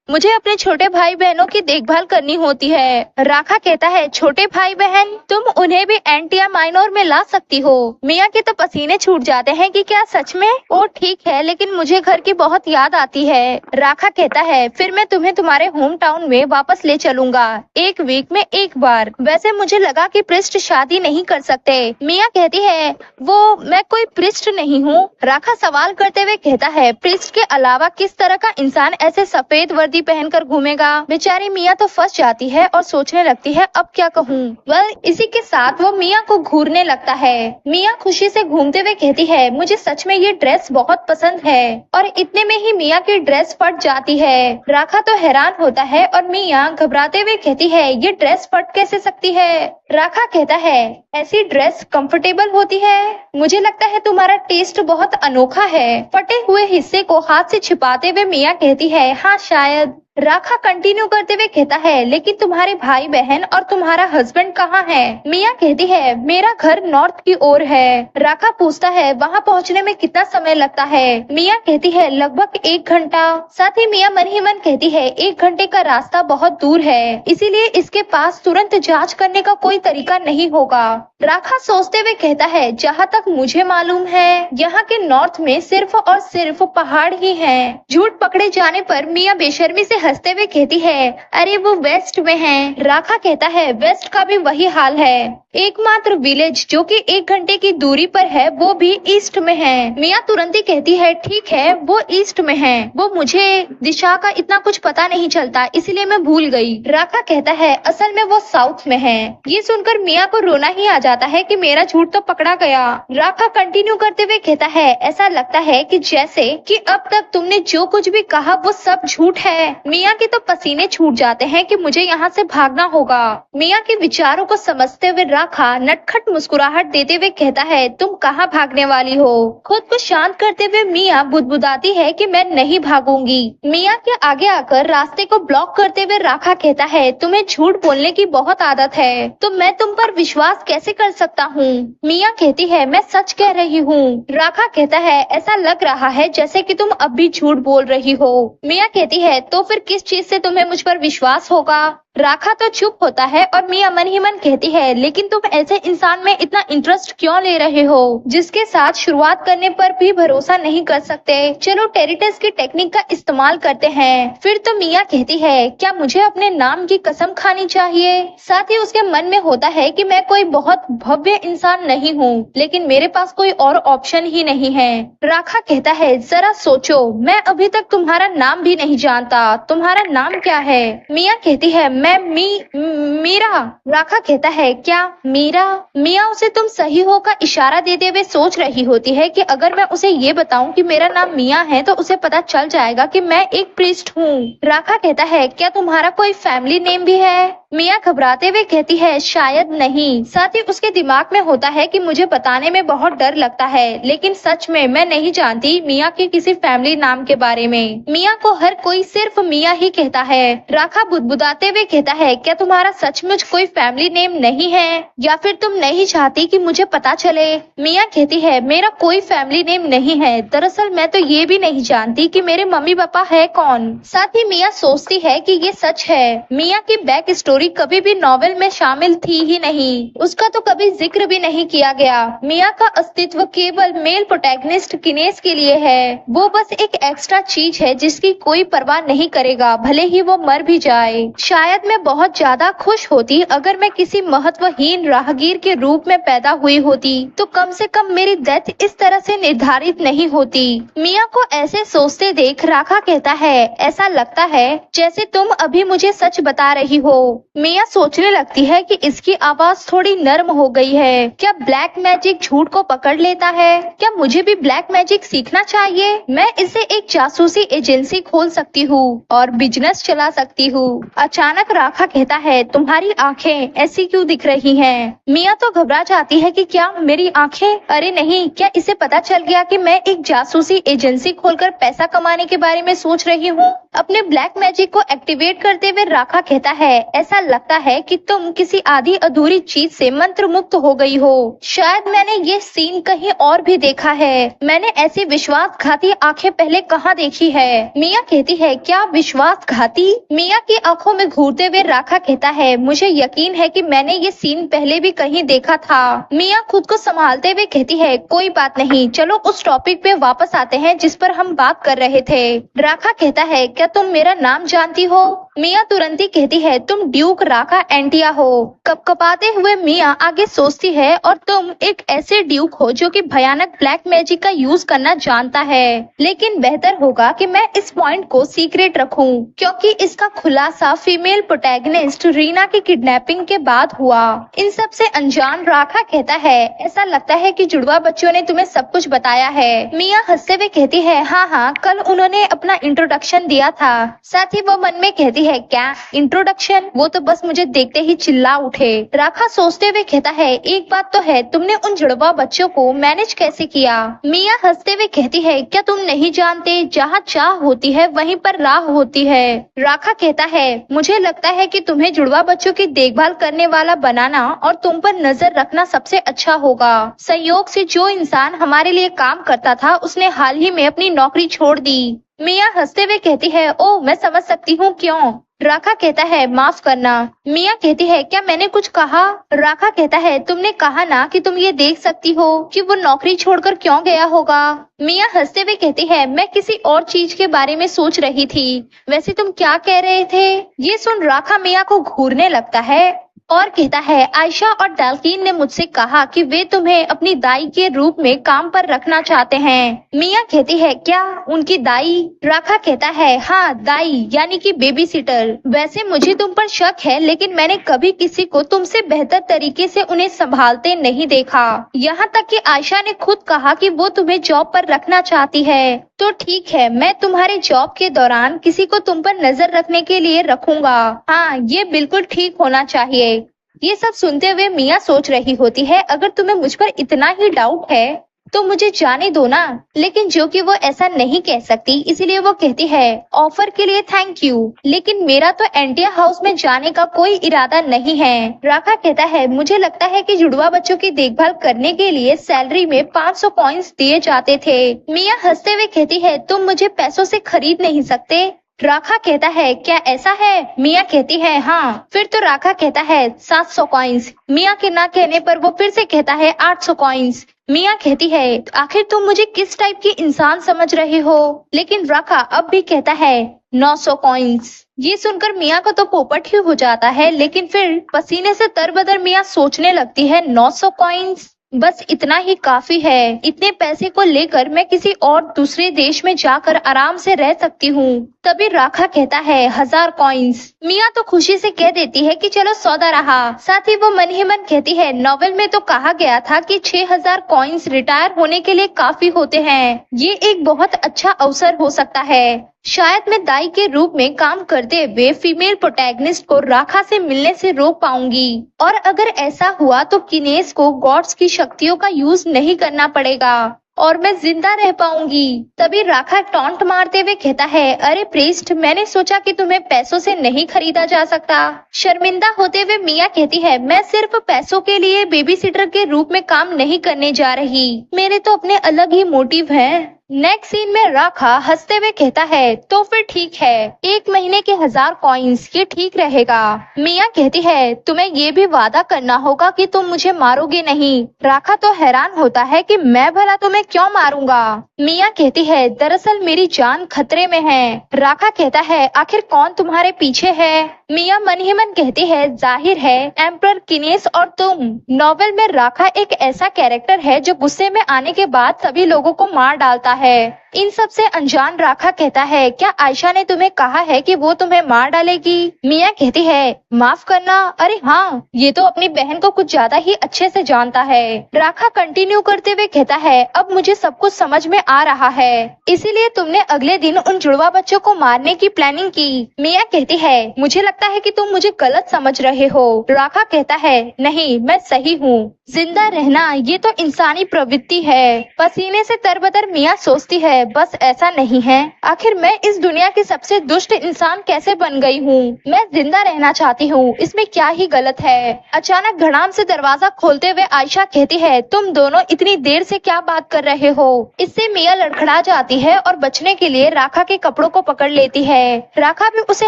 मुझे अपने छोटे भाई बहनों की देखभाल करनी होती है। राखा कहता है, छोटे भाई बहन? तुम उन्हें भी एंटिया माइनर में ला सकती हो। मिया के तो पसीने छूट जाते हैं कि क्या सच में? ओ ठीक है, लेकिन मुझे घर की बहुत याद आती है। राखा कहता है, फिर मैं तुम्हें तुम्हारे होम टाउन में वापस ले चलूंगा, 1 वीक में 1 बार। वैसे मुझे लगा कि प्रिस्ट शादी नहीं कर सकते। मिया कहती है, मैं कोई प्रिस्ट नहीं हूँ। राखा सवाल करते हुए कहता है, प्रिस्ट के अलावा किस तरह का इंसान ऐसे सफेद वर्दी पहनकर घूमेगा? बेचारी मिया तो फंस जाती है और सोचने लगती है, अब क्या कहूँ। इसी के साथ वो मिया को घूरने लगता है। मिया खुशी से घूमते हुए कहती है, मुझे सच में ये ड्रेस बहुत पसंद है। और इतने में ही मिया की ड्रेस फट जाती है। राखा तो हैरान होता है और मिया घबराते हुए कहती है, ये ड्रेस फट कैसे सकती है? राखा कहता है, ऐसी ड्रेस कंफर्टेबल होती है? मुझे लगता है तुम्हारा टेस्ट बहुत अनोखा है। फटे हुए हिस्से को हाथ से छिपाते हुए मिया कहती है, हाँ शायद। राखा कंटिन्यू करते हुए कहता है, लेकिन तुम्हारे भाई बहन और तुम्हारा हस्बैंड कहाँ है? मिया कहती है, मेरा घर नॉर्थ की ओर है। राखा पूछता है, वहाँ पहुँचने में कितना समय लगता है? मिया कहती है, लगभग 1 घंटा। साथ ही मिया मन ही मन कहती है, 1 घंटे का रास्ता बहुत दूर है, इसीलिए इसके पास तुरंत जांच करने का कोई तरीका नहीं होगा। राखा सोचते हुए कहता है, जहाँ तक मुझे मालूम है यहाँ के नॉर्थ में सिर्फ और सिर्फ पहाड़ ही हैं। झूठ पकड़े जाने पर मिया बेशर्मी से हंसते हुए कहती है, अरे वो वेस्ट में है। राखा कहता है, वेस्ट का भी वही हाल है। एकमात्र विलेज जो कि 1 घंटे की दूरी पर है वो भी ईस्ट में है। मिया तुरंत ही कहती है, ठीक है वो ईस्ट में है, वो मुझे दिशा का इतना कुछ पता नहीं चलता इसलिए मैं भूल गई। राखा कहता है, असल में वो साउथ में है। ये सुनकर मिया को रोना ही आ जाता है कि मेरा झूठ तो पकड़ा गया। राखा कंटिन्यू करते हुए कहता है, ऐसा लगता है कि जैसे कि अब तक तुमने जो कुछ भी कहा वो सब झूठ है। मिया के तो पसीने छूट जाते हैं कि मुझे यहाँ से भागना होगा। मिया के विचारों को समझते हुए राखा नटखट मुस्कुराहट देते हुए कहता है, तुम कहाँ भागने वाली हो? खुद को शांत करते हुए मिया बुदबुदाती है कि मैं नहीं भागूंगी। मिया के आगे आकर रास्ते को ब्लॉक करते हुए राखा कहता है, तुम्हें झूठ बोलने की बहुत आदत है, तो मैं तुम पर विश्वास कैसे कर सकता हूँ? मिया कहती है, मैं सच कह रही हूँ। राखा कहता है, ऐसा लग रहा है जैसे कि तुम अब भी झूठ बोल रही हो। मिया कहती है, तो फिर किस चीज से तुम्हें मुझ पर विश्वास होगा? राखा तो चुप होता है और मिया मन ही मन कहती है, लेकिन तुम ऐसे इंसान में इतना इंटरेस्ट क्यों ले रहे हो जिसके साथ शुरुआत करने पर भी भरोसा नहीं कर सकते? चलो टेरिटस की टेक्निक का इस्तेमाल करते हैं। फिर तो मिया कहती है, क्या मुझे अपने नाम की कसम खानी चाहिए? साथ ही उसके मन में होता है कि मैं कोई बहुत भव्य इंसान नहीं हूँ, लेकिन मेरे पास कोई और ऑप्शन ही नहीं है। राखा कहता है, जरा सोचो, मैं अभी तक तुम्हारा नाम भी नहीं जानता, तुम्हारा नाम क्या है? मिया कहती है, मैं मीरा। राखा कहता है, क्या मीरा? मिया उसे तुम सही हो का इशारा देते हुए सोच रही होती है कि अगर मैं उसे ये बताऊं कि मेरा नाम मिया है तो उसे पता चल जाएगा कि मैं एक प्रीस्ट हूँ। राखा कहता है, क्या तुम्हारा कोई फैमिली नेम भी है? मिया घबराते हुए कहती है, शायद नहीं। साथ ही उसके दिमाग में होता है कि मुझे बताने में बहुत डर लगता है, लेकिन सच में मैं नहीं जानती मिया के किसी फैमिली नाम के बारे में। मिया को हर कोई सिर्फ मिया ही कहता है। राखा बुदबुदाते हुए कहता है, क्या तुम्हारा सचमुच कोई फैमिली नेम नहीं है, या फिर तुम नहीं चाहती कि मुझे पता चले? मिया कहती है, मेरा कोई फैमिली नेम नहीं है, दरअसल मैं तो ये भी नहीं जानती कि मेरे मम्मी पापा है कौन। साथ ही मिया सोचती है कि ये सच है। मिया की बैक स्टोरी कभी भी नॉवेल में शामिल थी ही नहीं, उसका तो कभी जिक्र भी नहीं किया गया। मिया का अस्तित्व केवल मेल प्रोटैगनिस्ट किनेस के लिए है। वो बस एक एक्स्ट्रा चीज है जिसकी कोई परवाह नहीं करेगा, भले ही वो मर भी जाए। शायद मैं बहुत ज्यादा खुश होती अगर मैं किसी महत्वहीन राहगीर के रूप में पैदा हुई होती, तो कम से कम मेरी डेथ इस तरह से निर्धारित नहीं होती। मिया को ऐसे सोचते देख राखा कहता है, ऐसा लगता है जैसे तुम अभी मुझे सच बता रही हो। मिया सोचने लगती है कि इसकी आवाज थोड़ी नर्म हो गई है। क्या ब्लैक मैजिक झूठ को पकड़ लेता है? क्या मुझे भी ब्लैक मैजिक सीखना चाहिए? मैं इसे एक जासूसी एजेंसी खोल सकती हूँ और बिजनेस चला सकती हूँ। अचानक राखा कहता है, तुम्हारी आंखें ऐसी क्यों दिख रही हैं? मिया तो घबरा जाती है कि क्या मेरी आंखें? अरे नहीं, क्या इसे पता चल गया कि मैं एक जासूसी एजेंसी खोलकर पैसा कमाने के बारे में सोच रही हूँ? अपने ब्लैक मैजिक को एक्टिवेट करते हुए राखा कहता है, ऐसा लगता है कि तुम किसी आधी अधूरी चीज से मंत्र मुक्त हो गई हो। शायद मैंने ये सीन कहीं और भी देखा है। मैंने ऐसी विश्वासघाती आंखें पहले कहाँ देखी है? मिया कहती है, क्या विश्वासघाती? मिया की आंखों में घूरते हुए राखा कहता है, मुझे यकीन है कि मैंने ये सीन पहले भी कहीं देखा था। मिया खुद को संभालते हुए कहती है, कोई बात नहीं, चलो उस टॉपिक पे वापस आते हैं जिस पर हम बात कर रहे थे। राखा कहता है, क्या तुम मेरा नाम जानती हो? मिया तुरंत ही कहती है, तुम ड्यूक राखा एंटिया हो। कपकपाते हुए मिया आगे सोचती है, और तुम एक ऐसे ड्यूक हो जो कि भयानक ब्लैक मैजिक का यूज करना जानता है। लेकिन बेहतर होगा कि मैं इस पॉइंट को सीक्रेट रखूं, क्योंकि इसका खुलासा फीमेल प्रोटैगनिस्ट रीना की किडनैपिंग के बाद हुआ। इन सब से अनजान राखा कहता है, ऐसा लगता है कि जुड़वा बच्चों ने तुम्हें सब कुछ बताया है। मिया हंसते हुए कहती है, हाँ, कल उन्होंने अपना इंट्रोडक्शन दिया था। साथ ही वो मन में कहती है, क्या इंट्रोडक्शन? वो तो बस मुझे देखते ही चिल्ला उठे। राखा सोचते हुए कहता है, एक बात तो है, तुमने उन जुड़वा बच्चों को मैनेज कैसे किया? मिया हंसते हुए कहती है, क्या तुम नहीं जानते, जहाँ चाह होती है वहीं पर राह होती है। राखा कहता है, मुझे लगता है कि तुम्हें जुड़वा बच्चों की देखभाल करने वाला बनाना और तुम पर नजर रखना सबसे अच्छा होगा। संयोग से जो इंसान हमारे लिए काम करता था उसने हाल ही में अपनी नौकरी छोड़ दी। मिया हंसते हुए कहती है, ओह, मैं समझ सकती हूँ क्यों। राखा कहता है, माफ करना। मिया कहती है, क्या मैंने कुछ कहा? राखा कहता है, तुमने कहा ना कि तुम ये देख सकती हो कि वो नौकरी छोड़कर क्यों गया होगा। मिया हंसते हुए कहती है, मैं किसी और चीज के बारे में सोच रही थी। वैसे तुम क्या कह रहे थे? ये सुन राखा मिया को घूरने लगता है और कहता है, आयशा और डाल्किन ने मुझसे कहा कि वे तुम्हें अपनी दाई के रूप में काम पर रखना चाहते हैं। मिया कहती है, क्या उनकी दाई? राखा कहता है, हाँ, दाई यानी कि बेबी सिटर। वैसे मुझे तुम पर शक है, लेकिन मैंने कभी किसी को तुमसे बेहतर तरीके से उन्हें संभालते नहीं देखा। यहाँ तक कि आयशा ने खुद कहा कि वो तुम्हें जॉब पर रखना चाहती है। तो ठीक है, मैं तुम्हारे जॉब के दौरान किसी को तुम पर नजर रखने के लिए रखूंगा। हाँ, ये बिल्कुल ठीक होना चाहिए। ये सब सुनते हुए मिया सोच रही होती है, अगर तुम्हें मुझ पर इतना ही डाउट है तो मुझे जाने दो ना। लेकिन जो कि वो ऐसा नहीं कह सकती, इसलिए वो कहती है, ऑफर के लिए थैंक यू, लेकिन मेरा तो एंटिया हाउस में जाने का कोई इरादा नहीं है। राखा कहता है, मुझे लगता है कि जुड़वा बच्चों की देखभाल करने के लिए सैलरी में 500 कॉइन्स दिए जाते थे। मिया हंसते हुए कहती है, तुम मुझे पैसों से खरीद नहीं सकते। राखा कहता है, क्या ऐसा है? मिया कहती है, हाँ। फिर तो राखा कहता है, 700 कॉइन्स। मिया के ना कहने पर वो फिर से कहता है, 800 कॉइन्स। मिया कहती है, आखिर तुम मुझे किस टाइप की इंसान समझ रहे हो? लेकिन राखा अब भी कहता है, 900 कॉइन्स। ये सुनकर मिया को तो पोपट ही हो जाता है, लेकिन फिर पसीने से तरबतर मिया सोचने लगती है, 900 कॉइन्स बस इतना ही काफी है। इतने पैसे को लेकर मैं किसी और दूसरे देश में जाकर आराम से रह सकती हूँ। तभी राखा कहता है, 1000 कॉइन्स। मिया तो खुशी से कह देती है कि चलो सौदा रहा। साथ ही वो मन ही मन कहती है, नॉवेल में तो कहा गया था कि 6000 कॉइन्स रिटायर होने के लिए काफी होते हैं। ये एक बहुत अच्छा अवसर हो सकता है। शायद मैं दाई के रूप में काम करते हुए फीमेल प्रोटैगनिस्ट को राखा से मिलने से रोक पाऊंगी, और अगर ऐसा हुआ तो किनेस को गॉड्स की शक्तियों का यूज नहीं करना पड़ेगा और मैं जिंदा रह पाऊंगी। तभी राखा टॉन्ट मारते हुए कहता है, अरे प्रीस्ट, मैंने सोचा कि तुम्हें पैसों से नहीं खरीदा जा सकता। शर्मिंदा होते हुए मिया कहती है, मैं सिर्फ पैसों के लिए बेबी सिटर के रूप में काम नहीं करने जा रही। मेरे तो अपने अलग ही मोटिव हैं। नेक्स्ट सीन में राखा हंसते हुए कहता है, तो फिर ठीक है, 1 महीने के 1000 कॉइन्स, ये ठीक रहेगा। मिया कहती है, तुम्हें ये भी वादा करना होगा कि तुम मुझे मारोगे नहीं। राखा तो हैरान होता है कि मैं भला तुम्हें क्यों मारूंगा। मिया कहती है, दरअसल मेरी जान खतरे में है। राखा कहता है, आखिर कौन तुम्हारे पीछे है? मिया मन ही मन कहती है, जाहिर है एम्परर किनेस और तुम। नॉवेल में राखा एक ऐसा कैरेक्टर है जो गुस्से में आने के बाद सभी लोगों को मार डालता है। इन सब से अनजान राखा कहता है, क्या आयशा ने तुम्हें कहा है कि वो तुम्हें मार डालेगी? मिया कहती है, माफ करना, अरे हाँ, ये तो अपनी बहन को कुछ ज्यादा ही अच्छे से जानता है। राखा कंटिन्यू करते हुए कहता है, अब मुझे सब कुछ समझ में आ रहा है, इसीलिए तुमने अगले दिन उन जुड़वा बच्चों को मारने की प्लानिंग की। मिया कहती है, मुझे लगता है कि तुम मुझे गलत समझ रहे हो। राखा कहता है, नहीं, मैं सही हूँ। जिंदा रहना ये तो इंसानी प्रवृत्ति है। पसीने से तरबतर मिया सोचती है, बस ऐसा नहीं है, आखिर मैं इस दुनिया की सबसे दुष्ट इंसान कैसे बन गई हूँ? मैं जिंदा रहना चाहती हूँ, इसमें क्या ही गलत है? अचानक धड़ाम से दरवाजा खोलते हुए आयशा कहती है, तुम दोनों इतनी देर से क्या बात कर रहे हो? इससे मिया लड़खड़ा जाती है और बचने के लिए राखा के कपड़ों को पकड़ लेती है। राखा भी उसे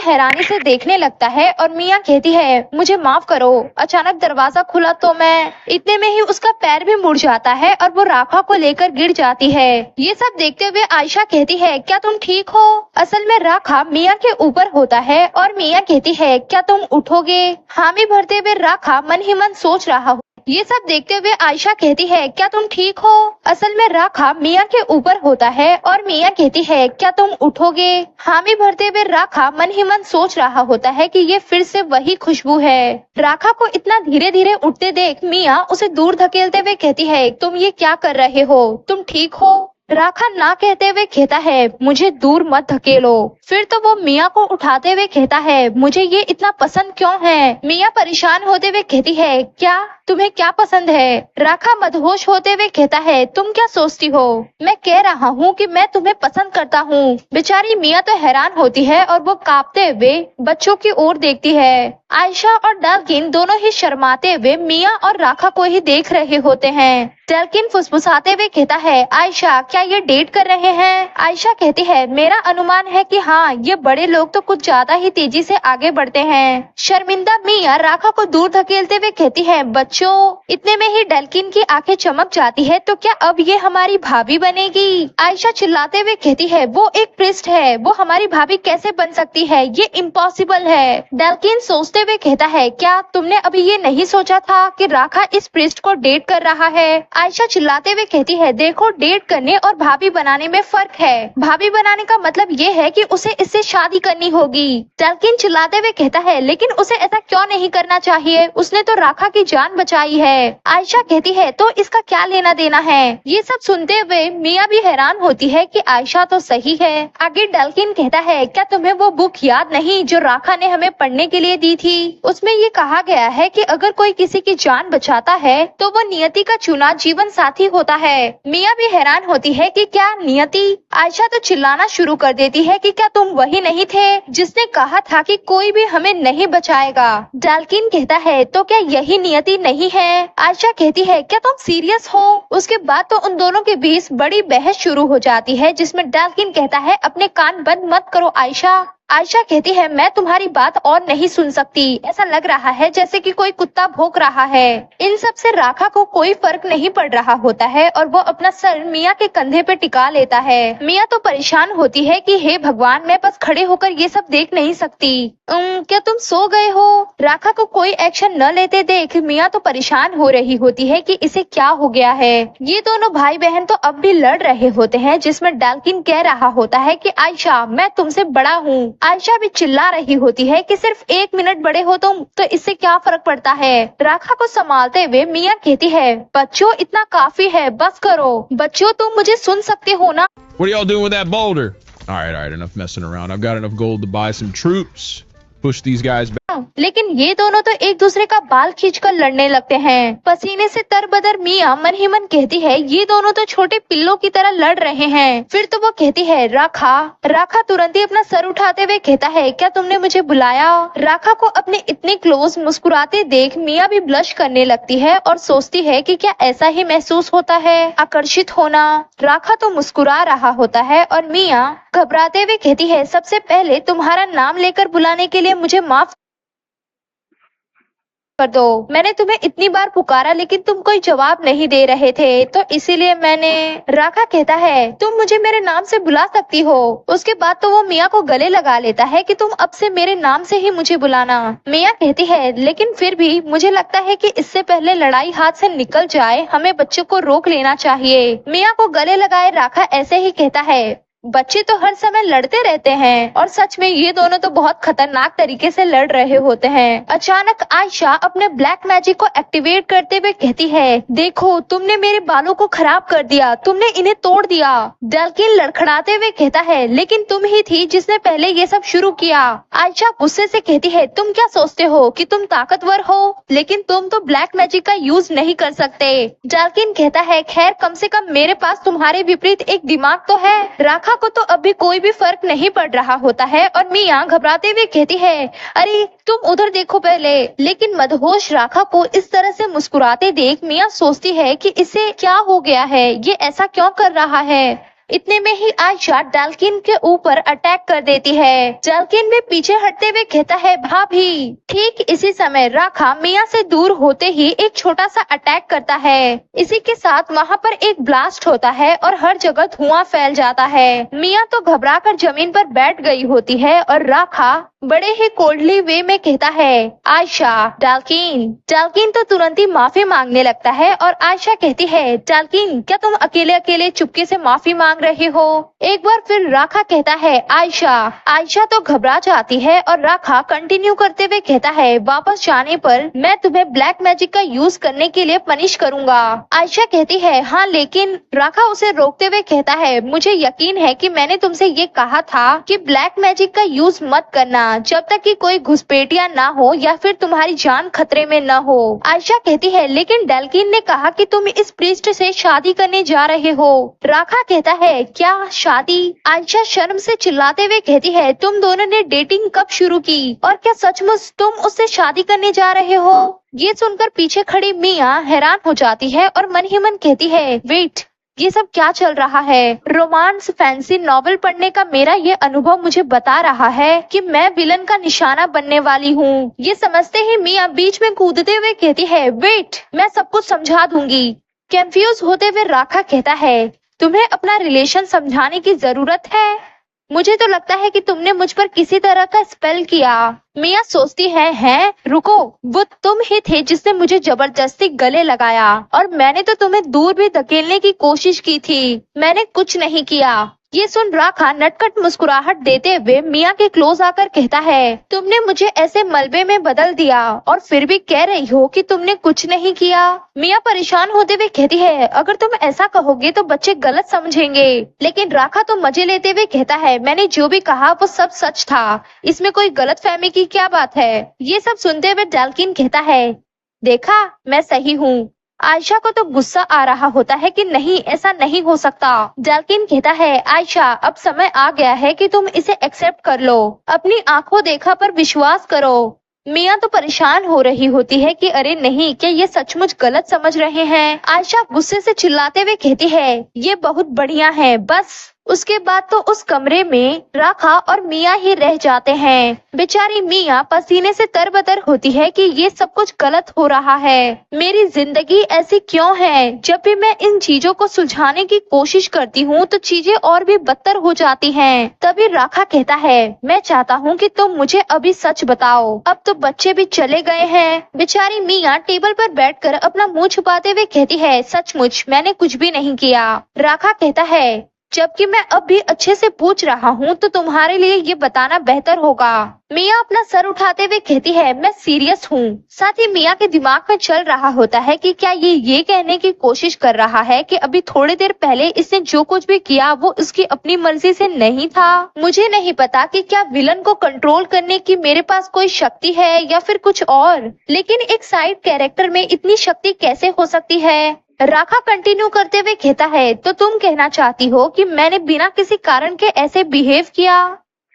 हैरानी से देखने लगता है और मिया कहती है, मुझे माफ करो। अचानक दरवाजा खुला तो मैं, इतने में ही उसका पैर भी मुड़ जाता है और वो राखा को लेकर गिर जाती है। ये सब देखते हुए आयशा कहती है, क्या तुम ठीक हो? असल में राखा मिया के ऊपर होता है और मिया कहती है, क्या तुम उठोगे? हामी भरते हुए राखा मन ही मन सोच रहा हो। ये सब देखते हुए आयशा कहती है, क्या तुम ठीक हो? असल में राखा मिया के ऊपर होता है और मिया कहती है, क्या तुम उठोगे? हामी भरते हुए राखा मन ही मन सोच रहा होता है कि ये फिर से वही खुशबू है। राखा को इतना धीरे धीरे उठते देख मिया उसे दूर धकेलते हुए कहती है, तुम ये क्या कर रहे हो? तुम ठीक हो? राखा ना कहते हुए कहता है, मुझे दूर मत धकेलो। फिर तो वो मिया को उठाते हुए कहता है, मुझे ये इतना पसंद क्यों है? मिया परेशान होते हुए कहती है, क्या तुम्हें क्या पसंद है? राखा मदहोश होते हुए कहता है, तुम क्या सोचती हो? मैं कह रहा हूँ कि मैं तुम्हें पसंद करता हूँ। बेचारी मिया तो हैरान होती है और वो कांपते हुए बच्चों की ओर देखती है। आयशा और डाल्किन दोनों ही शर्माते हुए मिया और राखा को ही देख रहे होते हैं। डाल्किन फुसफुसाते हुए कहता है, आयशा क्या ये डेट कर रहे हैं? आयशा कहती है, मेरा अनुमान है कि हाँ, ये बड़े लोग तो कुछ ज्यादा ही तेजी से आगे बढ़ते हैं। शर्मिंदा मिया राखा को दूर धकेलते हुए कहती है, बच्चों। इतने में ही डाल्किन की आंखें चमक जाती है, तो क्या अब ये हमारी भाभी बनेगी? आयशा चिल्लाते हुए कहती है, वो एक प्रिस्ट है, वो हमारी भाभी कैसे बन सकती है? ये इम्पॉसिबल है। डाल्किन सोचते हुए कहता है, क्या तुमने अभी ये नहीं सोचा था कि राखा इस प्रिस्ट को डेट कर रहा है? आयशा चिल्लाते हुए कहती है, देखो, डेट करने और भाभी बनाने में फर्क है। भाभी बनाने का मतलब ये है कि उसे इससे शादी करनी होगी। डाल्किन चिल्लाते हुए कहता है, लेकिन उसे ऐसा क्यों नहीं करना चाहिए? उसने तो राखा की जान बचाई है। आयशा कहती है, तो इसका क्या लेना देना है? ये सब सुनते हुए मिया भी हैरान होती है कि आयशा तो सही है। आगे डाल्किन कहता है, क्या तुम्हें वो बुक याद नहीं जो राखा ने हमें पढ़ने के लिए दी थी? उसमें ये कहा गया है कि अगर कोई किसी की जान बचाता है तो वो नियति का चुना जीवन साथी होता है। मिया भी हैरान होती है कि क्या नियति? आयशा तो चिल्लाना शुरू कर देती है कि क्या तुम वही नहीं थे जिसने कहा था कि कोई भी हमें नहीं बचाएगा? डाल्किन कहता है, तो क्या यही नियति नहीं है? आयशा कहती है, क्या तुम सीरियस हो? उसके बाद तो उन दोनों के बीच बड़ी बहस शुरू हो जाती है, जिसमें डाल्किन कहता है, अपने कान बंद मत करो आयशा। आयशा कहती है, मैं तुम्हारी बात और नहीं सुन सकती। ऐसा लग रहा है जैसे कि कोई कुत्ता भौंक रहा है। इन सब से राखा को कोई फर्क नहीं पड़ रहा होता है और वो अपना सर मिया के कंधे पे टिका लेता है। मिया तो परेशान होती है कि हे भगवान, मैं बस खड़े होकर ये सब देख नहीं सकती। क्या तुम सो गए हो? राखा को कोई एक्शन न लेते देख मिया तो परेशान हो रही होती है कि इसे क्या हो गया है। ये दोनों भाई बहन तो अब भी लड़ रहे होते हैं, जिसमें डाल्किन कह रहा होता है कि आयशा, मैं तुमसे बड़ा हूँ। आयशा भी चिल्ला रही होती है कि सिर्फ 1 मिनट बड़े हो तुम, तो इससे क्या फर्क पड़ता है? राखा को संभालते हुए मिया कहती है, बच्चों, इतना काफी है, बस करो। बच्चों, तुम मुझे सुन सकते हो ना? What are y'all doing with that boulder? All right, enough messing around. I've got enough gold to buy some troops. Push these guys back. लेकिन ये दोनों तो एक दूसरे का बाल खींचकर लड़ने लगते हैं। पसीने से तरबदर मिया मन ही मन कहती है, ये दोनों तो छोटे पिल्लों की तरह लड़ रहे हैं। फिर तो वो कहती है, राखा। राखा तुरंत ही अपना सर उठाते हुए कहता है, क्या तुमने मुझे बुलाया? राखा को अपने इतने क्लोज मुस्कुराते देख मिया भी ब्लश करने लगती है और सोचती है कि क्या ऐसा ही महसूस होता है, आकर्षित होना? राखा तो मुस्कुरा रहा होता है और मिया घबराते हुए कहती है, सबसे पहले तुम्हारा नाम लेकर बुलाने के लिए मुझे माफ कर दो। मैंने तुम्हें इतनी बार पुकारा लेकिन तुम कोई जवाब नहीं दे रहे थे, तो इसीलिए मैंने। राखा कहता है तुम मुझे मेरे नाम से बुला सकती हो। उसके बाद तो वो मिया को गले लगा लेता है कि तुम अब से मेरे नाम से ही मुझे बुलाना। मिया कहती है लेकिन फिर भी मुझे लगता है कि इससे पहले लड़ाई हाथ से निकल जाए हमें बच्चों को रोक लेना चाहिए। मिया को गले लगाए राखा ऐसे ही कहता है बच्चे तो हर समय लड़ते रहते हैं, और सच में ये दोनों तो बहुत खतरनाक तरीके से लड़ रहे होते हैं। अचानक आयशा अपने ब्लैक मैजिक को एक्टिवेट करते हुए कहती है देखो तुमने मेरे बालों को खराब कर दिया, तुमने इन्हें तोड़ दिया। डेल्किन लड़खड़ाते हुए कहता है लेकिन तुम ही थी जिसने पहले ये सब शुरू किया। आयशा गुस्से से कहती है तुम क्या सोचते हो कि तुम ताकतवर हो, लेकिन तुम तो ब्लैक मैजिक का यूज नहीं कर सकते। डेल्किन कहता है खैर कम से कम मेरे पास तुम्हारे विपरीत एक दिमाग तो है। राखा को तो अभी कोई भी फर्क नहीं पड़ रहा होता है और मिया घबराते हुए कहती है अरे तुम उधर देखो पहले। लेकिन मदहोश राखा को इस तरह से मुस्कुराते देख मिया सोचती है कि इसे क्या हो गया है, ये ऐसा क्यों कर रहा है। इतने में ही आयशा डेल्किन के ऊपर अटैक कर देती है। डेल्किन भी पीछे हटते हुए कहता है भाभी। ठीक इसी समय राखा मिया से दूर होते ही एक छोटा सा अटैक करता है। इसी के साथ वहाँ पर एक ब्लास्ट होता है और हर जगह धुआं फैल जाता है। मिया तो घबराकर जमीन पर बैठ गई होती है और राखा बड़े ही कोल्डली वे में कहता है आयशा डेल्किन। डेल्किन तो तुरंत ही माफी मांगने लगता है और आयशा कहती है डेल्किन क्या तुम अकेले अकेले चुपके से माफी मांग रहे हो। एक बार फिर राखा कहता है आयशा। आयशा तो घबरा जाती है और राखा कंटिन्यू करते हुए कहता है वापस जाने पर मैं तुम्हें ब्लैक मैजिक का यूज करने के लिए पनिश करूंगा। आयशा कहती है हाँ लेकिन। राखा उसे रोकते हुए कहता है मुझे यकीन है कि मैंने तुमसे ये कहा था कि ब्लैक मैजिक का यूज मत करना जब तक कि कोई घुसपैठिया ना हो या फिर तुम्हारी जान खतरे में न हो। आयशा कहती है लेकिन डेल्किन ने कहा कि तुम इस प्रीस्ट से शादी करने जा रहे हो। राखा कहता है क्या शादी। आयशा शर्म से चिल्लाते हुए कहती है तुम दोनों ने डेटिंग कब शुरू की और क्या सचमुच तुम उससे शादी करने जा रहे हो। ये सुनकर पीछे खड़ी मिया हैरान हो जाती है और मन ही मन कहती है वेट ये सब क्या चल रहा है। रोमांस फैंसी नॉवेल पढ़ने का मेरा ये अनुभव मुझे बता रहा है कि मैं विलन का निशाना बनने वाली हूँ। ये समझते ही मिया बीच में कूदते हुए कहती है वेट मैं सब कुछ समझा दूंगी। कंफ्यूज होते हुए राखा कहता है तुम्हें अपना रिलेशन समझाने की जरूरत है। मुझे तो लगता है कि तुमने मुझ पर किसी तरह का स्पेल किया। मिया सोचती है रुको वो तुम ही थे जिसने मुझे जबरदस्ती गले लगाया और मैंने तो तुम्हें दूर भी धकेलने की कोशिश की थी, मैंने कुछ नहीं किया। ये सुन राखा नटखट मुस्कुराहट देते हुए मिया के क्लोज आकर कहता है तुमने मुझे ऐसे मलबे में बदल दिया और फिर भी कह रही हो कि तुमने कुछ नहीं किया। मिया परेशान होते हुए कहती है अगर तुम ऐसा कहोगे तो बच्चे गलत समझेंगे। लेकिन राखा तो मजे लेते हुए कहता है मैंने जो भी कहा वो सब सच था, इसमें कोई गलतफहमी की क्या बात है। ये सब सुनते हुए डेल्किन कहता है देखा मैं सही हूँ। आयशा को तो गुस्सा आ रहा होता है कि नहीं ऐसा नहीं हो सकता। डेल्किन कहता है आयशा अब समय आ गया है कि तुम इसे एक्सेप्ट कर लो, अपनी आंखों देखा पर विश्वास करो। मिया तो परेशान हो रही होती है कि अरे नहीं क्या ये सचमुच गलत समझ रहे हैं। आयशा गुस्से से चिल्लाते हुए कहती है ये बहुत बढ़िया है बस। उसके बाद तो उस कमरे में राखा और मिया ही रह जाते हैं। बेचारी मिया पसीने से तरबतर होती है कि ये सब कुछ गलत हो रहा है। मेरी जिंदगी ऐसी क्यों है, जब भी मैं इन चीजों को सुलझाने की कोशिश करती हूँ तो चीजें और भी बदतर हो जाती हैं। तभी राखा कहता है मैं चाहता हूँ कि तुम मुझे अभी सच बताओ, अब तो बच्चे भी चले गए हैं। बेचारी मिया टेबल पर बैठकर अपना मुंह छुपाते हुए कहती है सचमुच मैंने कुछ भी नहीं किया। राखा कहता है जबकि मैं अब भी अच्छे से पूछ रहा हूँ तो तुम्हारे लिए ये बताना बेहतर होगा। मिया अपना सर उठाते हुए कहती है मैं सीरियस हूँ। साथ ही मिया के दिमाग में चल रहा होता है कि क्या ये कहने की कोशिश कर रहा है कि अभी थोड़ी देर पहले इसने जो कुछ भी किया वो उसकी अपनी मर्जी से नहीं था। मुझे नहीं पता कि क्या विलन को कंट्रोल करने की मेरे पास कोई शक्ति है या फिर कुछ और, लेकिन एक साइड कैरेक्टर में इतनी शक्ति कैसे हो सकती है। राखा कंटिन्यू करते हुए कहता है तो तुम कहना चाहती हो कि मैंने बिना किसी कारण के ऐसे बिहेव किया।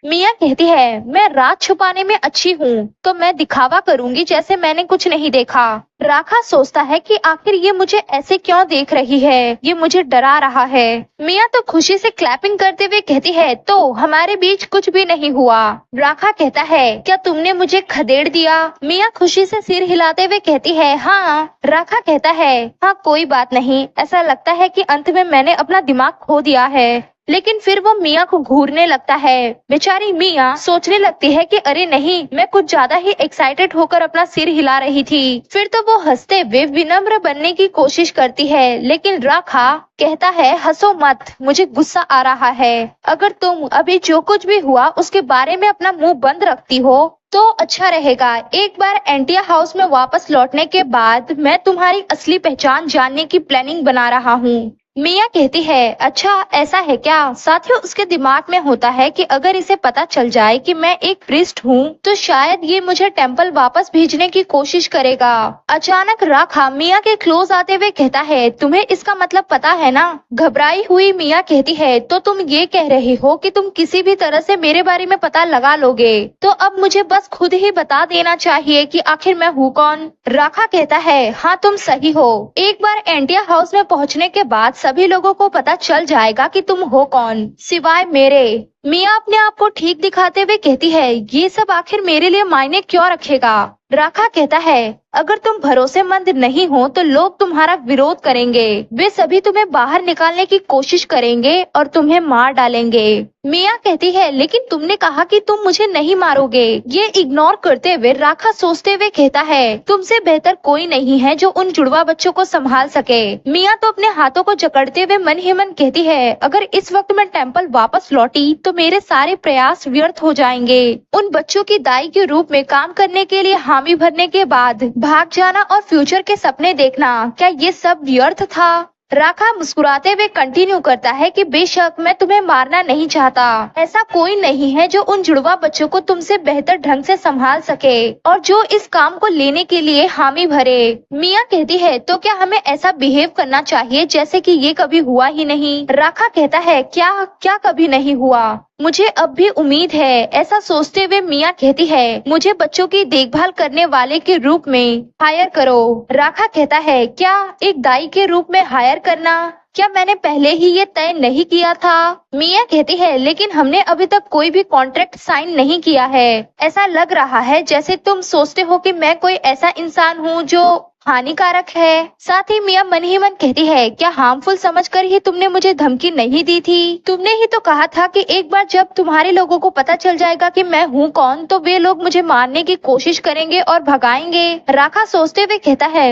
मिया कहती है मैं राज छुपाने में अच्छी हूँ तो मैं दिखावा करूंगी जैसे मैंने कुछ नहीं देखा। राखा सोचता है कि आखिर ये मुझे ऐसे क्यों देख रही है, ये मुझे डरा रहा है। मिया तो खुशी से क्लैपिंग करते हुए कहती है, तो हमारे बीच कुछ भी नहीं हुआ। राखा कहता है, क्या तुमने मुझे खदेड़ दिया? मिया खुशी से सिर हिलाते हुए कहती है, हाँ। राखा कहता है, हाँ कोई बात नहीं, ऐसा लगता है कि अंत में मैंने अपना दिमाग खो दिया है। लेकिन फिर वो मिया को घूरने लगता है। बेचारी मिया सोचने लगती है कि अरे नहीं, मैं कुछ ज्यादा ही एक्साइटेड होकर अपना सिर हिला रही थी। फिर तो वो हंसते हुए विनम्र बनने की कोशिश करती है, लेकिन राखा कहता है, हंसो मत, मुझे गुस्सा आ रहा है। अगर तुम अभी जो कुछ भी हुआ उसके बारे में अपना मुंह बंद रखती हो तो अच्छा रहेगा। एक बार एंटिया हाउस में वापस लौटने के बाद मैं तुम्हारी असली पहचान जानने की प्लानिंग बना रहा हूँ। मिया कहती है, अच्छा ऐसा है क्या? साथियों, उसके दिमाग में होता है कि अगर इसे पता चल जाए कि मैं एक प्रीस्ट हूँ तो शायद ये मुझे टेम्पल वापस भेजने की कोशिश करेगा। अचानक राखा मिया के क्लोज आते हुए कहता है, तुम्हें इसका मतलब पता है ना? घबराई हुई मिया कहती है, तो तुम ये कह रहे हो कि तुम किसी भी तरह से मेरे बारे में पता लगा लोगे? तो अब मुझे बस खुद ही बता देना चाहिए कि आखिर मैं हूँ कौन? राखा कहता है, हाँ तुम सही हो। एक बार एंटिया हाउस में पहुँचने के बाद सभी लोगों को पता चल जाएगा कि तुम हो कौन, सिवाय मेरे। मिया अपने आप को ठीक दिखाते हुए कहती है, ये सब आखिर मेरे लिए मायने क्यों रखेगा? राखा कहता है, अगर तुम भरोसेमंद नहीं हो तो लोग तुम्हारा विरोध करेंगे। वे सभी तुम्हें बाहर निकालने की कोशिश करेंगे और तुम्हें मार डालेंगे। मिया कहती है, लेकिन तुमने कहा कि तुम मुझे नहीं मारोगे। ये इग्नोर करते हुए राखा सोचते हुए कहता है, तुमसे बेहतर कोई नहीं है जो उन जुड़वा बच्चों को संभाल सके। मिया तो अपने हाथों को जकड़ते हुए मन ही मन कहती है, अगर इस वक्त मैं टेम्पल वापस लौटी तो मेरे सारे प्रयास व्यर्थ हो जाएंगे। उन बच्चों की दाई के रूप में काम करने के लिए हामी भरने के बाद भाग जाना और फ्यूचर के सपने देखना, क्या ये सब व्यर्थ था? राखा मुस्कुराते हुए कंटिन्यू करता है कि बेशक मैं तुम्हें मारना नहीं चाहता। ऐसा कोई नहीं है जो उन जुड़वा बच्चों को तुमसे बेहतर ढंग से संभाल सके और जो इस काम को लेने के लिए हामी भरे। मिया कहती है, तो क्या हमें ऐसा बिहेव करना चाहिए जैसे कि ये कभी हुआ ही नहीं? राखा कहता है, क्या कभी नहीं हुआ? मुझे अब भी उम्मीद है। ऐसा सोचते हुए मिया कहती है, मुझे बच्चों की देखभाल करने वाले के रूप में हायर करो। राखा कहता है, क्या एक दाई के रूप में हायर करना? क्या मैंने पहले ही ये तय नहीं किया था? मिया कहती है, लेकिन हमने अभी तक कोई भी कॉन्ट्रैक्ट साइन नहीं किया है। ऐसा लग रहा है जैसे तुम सोचते हो कि मैं कोई ऐसा इंसान हूँ जो हानिकारक है। साथ ही मिया मन ही मन कहती है, क्या हार्मफुल समझकर ही तुमने मुझे धमकी नहीं दी थी? तुमने ही तो कहा था कि एक बार जब तुम्हारे लोगों को पता चल जाएगा कि मैं हूँ कौन तो वे लोग मुझे मारने की कोशिश करेंगे और भगाएंगे। राखा सोचते हुए कहता है,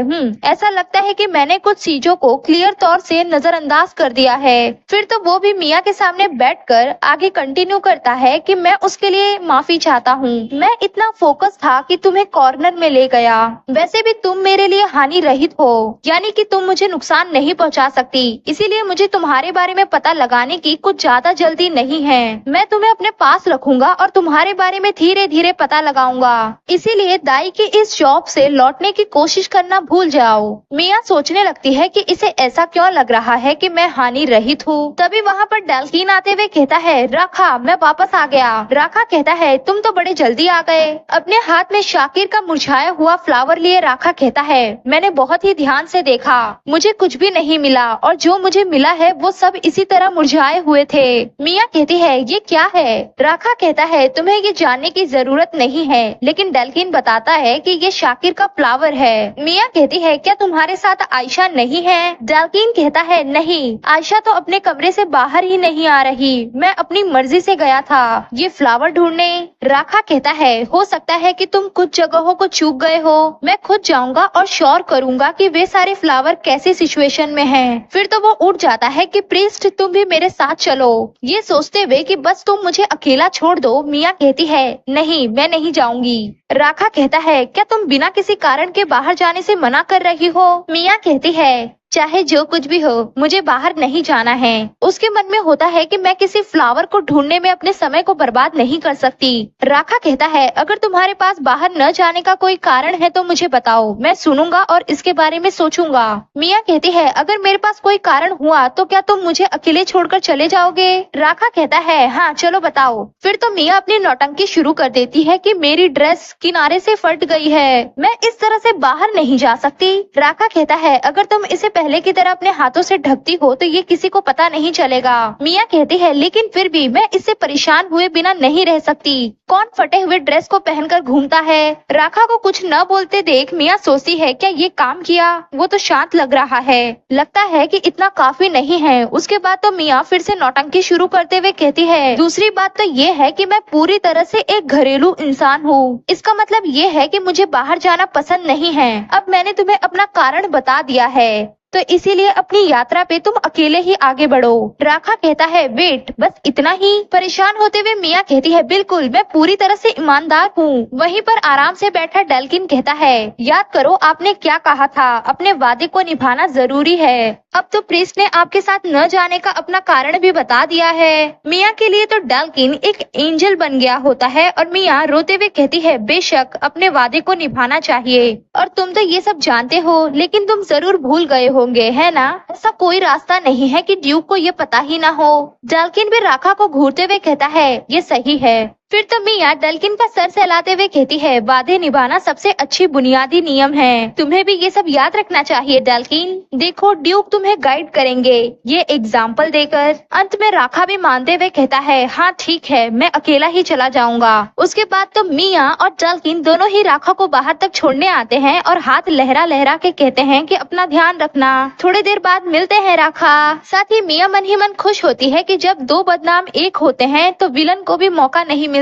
ऐसा लगता है कि मैंने कुछ चीजों को क्लियर तौर से नजरअंदाज कर दिया है। फिर तो वो भी मिया के सामने बैठकर आगे कंटिन्यू करता है कि मैं उसके लिए माफी चाहता हूँ। मैं इतना फोकस था कि तुम्हें कॉर्नर में ले गया। वैसे भी तुम मेरे लिए हानि रहित हो, यानी कि तुम मुझे नुकसान नहीं पहुंचा सकती। इसीलिए मुझे तुम्हारे बारे में पता लगाने की कुछ ज्यादा जल्दी नहीं है। मैं तुम्हें अपने पास रखूंगा और तुम्हारे बारे में धीरे धीरे पता लगाऊंगा। इसीलिए दाई की इस जॉब से लौटने की कोशिश करना भूल जाओ। मिया सोचने लगती है कि इसे ऐसा क्यों लग रहा है कि मैं हानि रहित हूँ। तभी वहाँ पर डेल्फिन आते हुए कहता है, राखा मैं वापस आ गया। राखा कहता है, तुम तो बड़े जल्दी आ गए। अपने हाथ में शाकिर का मुरझाया हुआ फ्लावर लिए राखा कहता है, मैंने बहुत ही ध्यान से देखा, मुझे कुछ भी नहीं मिला और जो मुझे मिला है वो सब इसी तरह मुरझाए हुए थे। मिया कहती है, ये क्या है? राखा कहता है, तुम्हें ये जानने की जरूरत नहीं है, लेकिन डेल्फिन बताता है कि ये शाकिर का फ्लावर है। मिया कहती है, क्या तुम्हारे साथ आयशा नहीं है? डेल्फिन कहता है, नहीं, आयशा तो अपने कमरे से बाहर ही नहीं आ रही, मैं अपनी मर्जी से गया था ये फ्लावर ढूंढने। राखा कहता है, हो सकता है कि तुम कुछ जगहों को चूक गए हो, मैं खुद जाऊंगा और श्योर करूंगा कि वे सारे फ्लावर कैसी सिचुएशन में हैं। फिर तो वो उठ जाता है कि प्रीस्ट तुम भी मेरे साथ चलो। ये सोचते हुए कि बस तुम मुझे अकेला छोड़ दो, मिया कहती है, नहीं मैं नहीं जाऊंगी। राखा कहता है, क्या तुम बिना किसी कारण के बाहर जाने से मना कर रही हो? मिया कहती है, चाहे जो कुछ भी हो, मुझे बाहर नहीं जाना है। उसके मन में होता है कि मैं किसी फ्लावर को ढूंढने में अपने समय को बर्बाद नहीं कर सकती। राखा कहता है, अगर तुम्हारे पास बाहर न जाने का कोई कारण है तो मुझे बताओ, मैं सुनूंगा और इसके बारे में सोचूंगा। मिया कहती है, अगर मेरे पास कोई कारण हुआ तो क्या तुम मुझे अकेले छोड़कर चले जाओगे? राखा कहता है, हाँ चलो बताओ। फिर तो मिया अपनी नौटंकी शुरू कर देती है कि मेरी ड्रेस किनारे से फट गई है, मैं इस तरह से बाहर नहीं जा सकती। राखा कहता है, अगर तुम इसे पहले की तरह अपने हाथों से ढकती हो तो ये किसी को पता नहीं चलेगा। मिया कहती है, लेकिन फिर भी मैं इससे परेशान हुए बिना नहीं रह सकती। कौन फटे हुए ड्रेस को पहनकर घूमता है? राखा को कुछ न बोलते देख मिया सोचती है, क्या ये काम किया? वो तो शांत लग रहा है, लगता है कि इतना काफी नहीं है। उसके बाद तो मिया फिर से नौटंकी शुरू करते हुए कहती है, दूसरी बात तो ये है कि मैं पूरी तरह से एक घरेलू इंसान हूँ। इसका मतलब ये है कि मुझे बाहर जाना पसंद नहीं है। अब मैंने तुम्हें अपना कारण बता दिया है, तो इसीलिए अपनी यात्रा पे तुम अकेले ही आगे बढ़ो। राखा कहता है, वेट, बस इतना ही? परेशान होते हुए मिया कहती है, बिल्कुल, मैं पूरी तरह से ईमानदार हूँ। वहीं पर आराम से बैठा डेल्किन कहता है, याद करो आपने क्या कहा था, अपने वादे को निभाना जरूरी है। अब तो प्रीस्ट ने आपके साथ न जाने का अपना कारण भी बता दिया है। मिया के लिए तो डेल्किन एक एंजल बन गया होता है और मिया रोते हुए कहती है, बेशक अपने वादे को निभाना चाहिए और तुम तो ये सब जानते हो, लेकिन तुम जरूर भूल गए होंगे, है ना? ऐसा कोई रास्ता नहीं है कि ड्यूक को ये पता ही ना हो। डेल्किन भी राखा को घूरते हुए कहता है, ये सही है। फिर तो मिया डेल्किन का सर सहलाते हुए कहती है, वादे निभाना सबसे अच्छी बुनियादी नियम है, तुम्हें भी ये सब याद रखना चाहिए डेल्किन। देखो ड्यूक तुम्हें गाइड करेंगे, ये एग्जाम्पल देकर। अंत में राखा भी मानते हुए कहता है, हाँ ठीक है, मैं अकेला ही चला जाऊंगा। उसके बाद तो मिया और डेल्किन दोनों ही राखा को बाहर तक छोड़ने आते हैं और हाथ लहरा लहरा के कहते हैं कि अपना ध्यान रखना। थोड़ी देर बाद मिलते हैं राखा। साथ ही मिया मन ही मन खुश होती है कि जब दो बदनाम एक होते हैं तो विलन को भी मौका नहीं मिलता।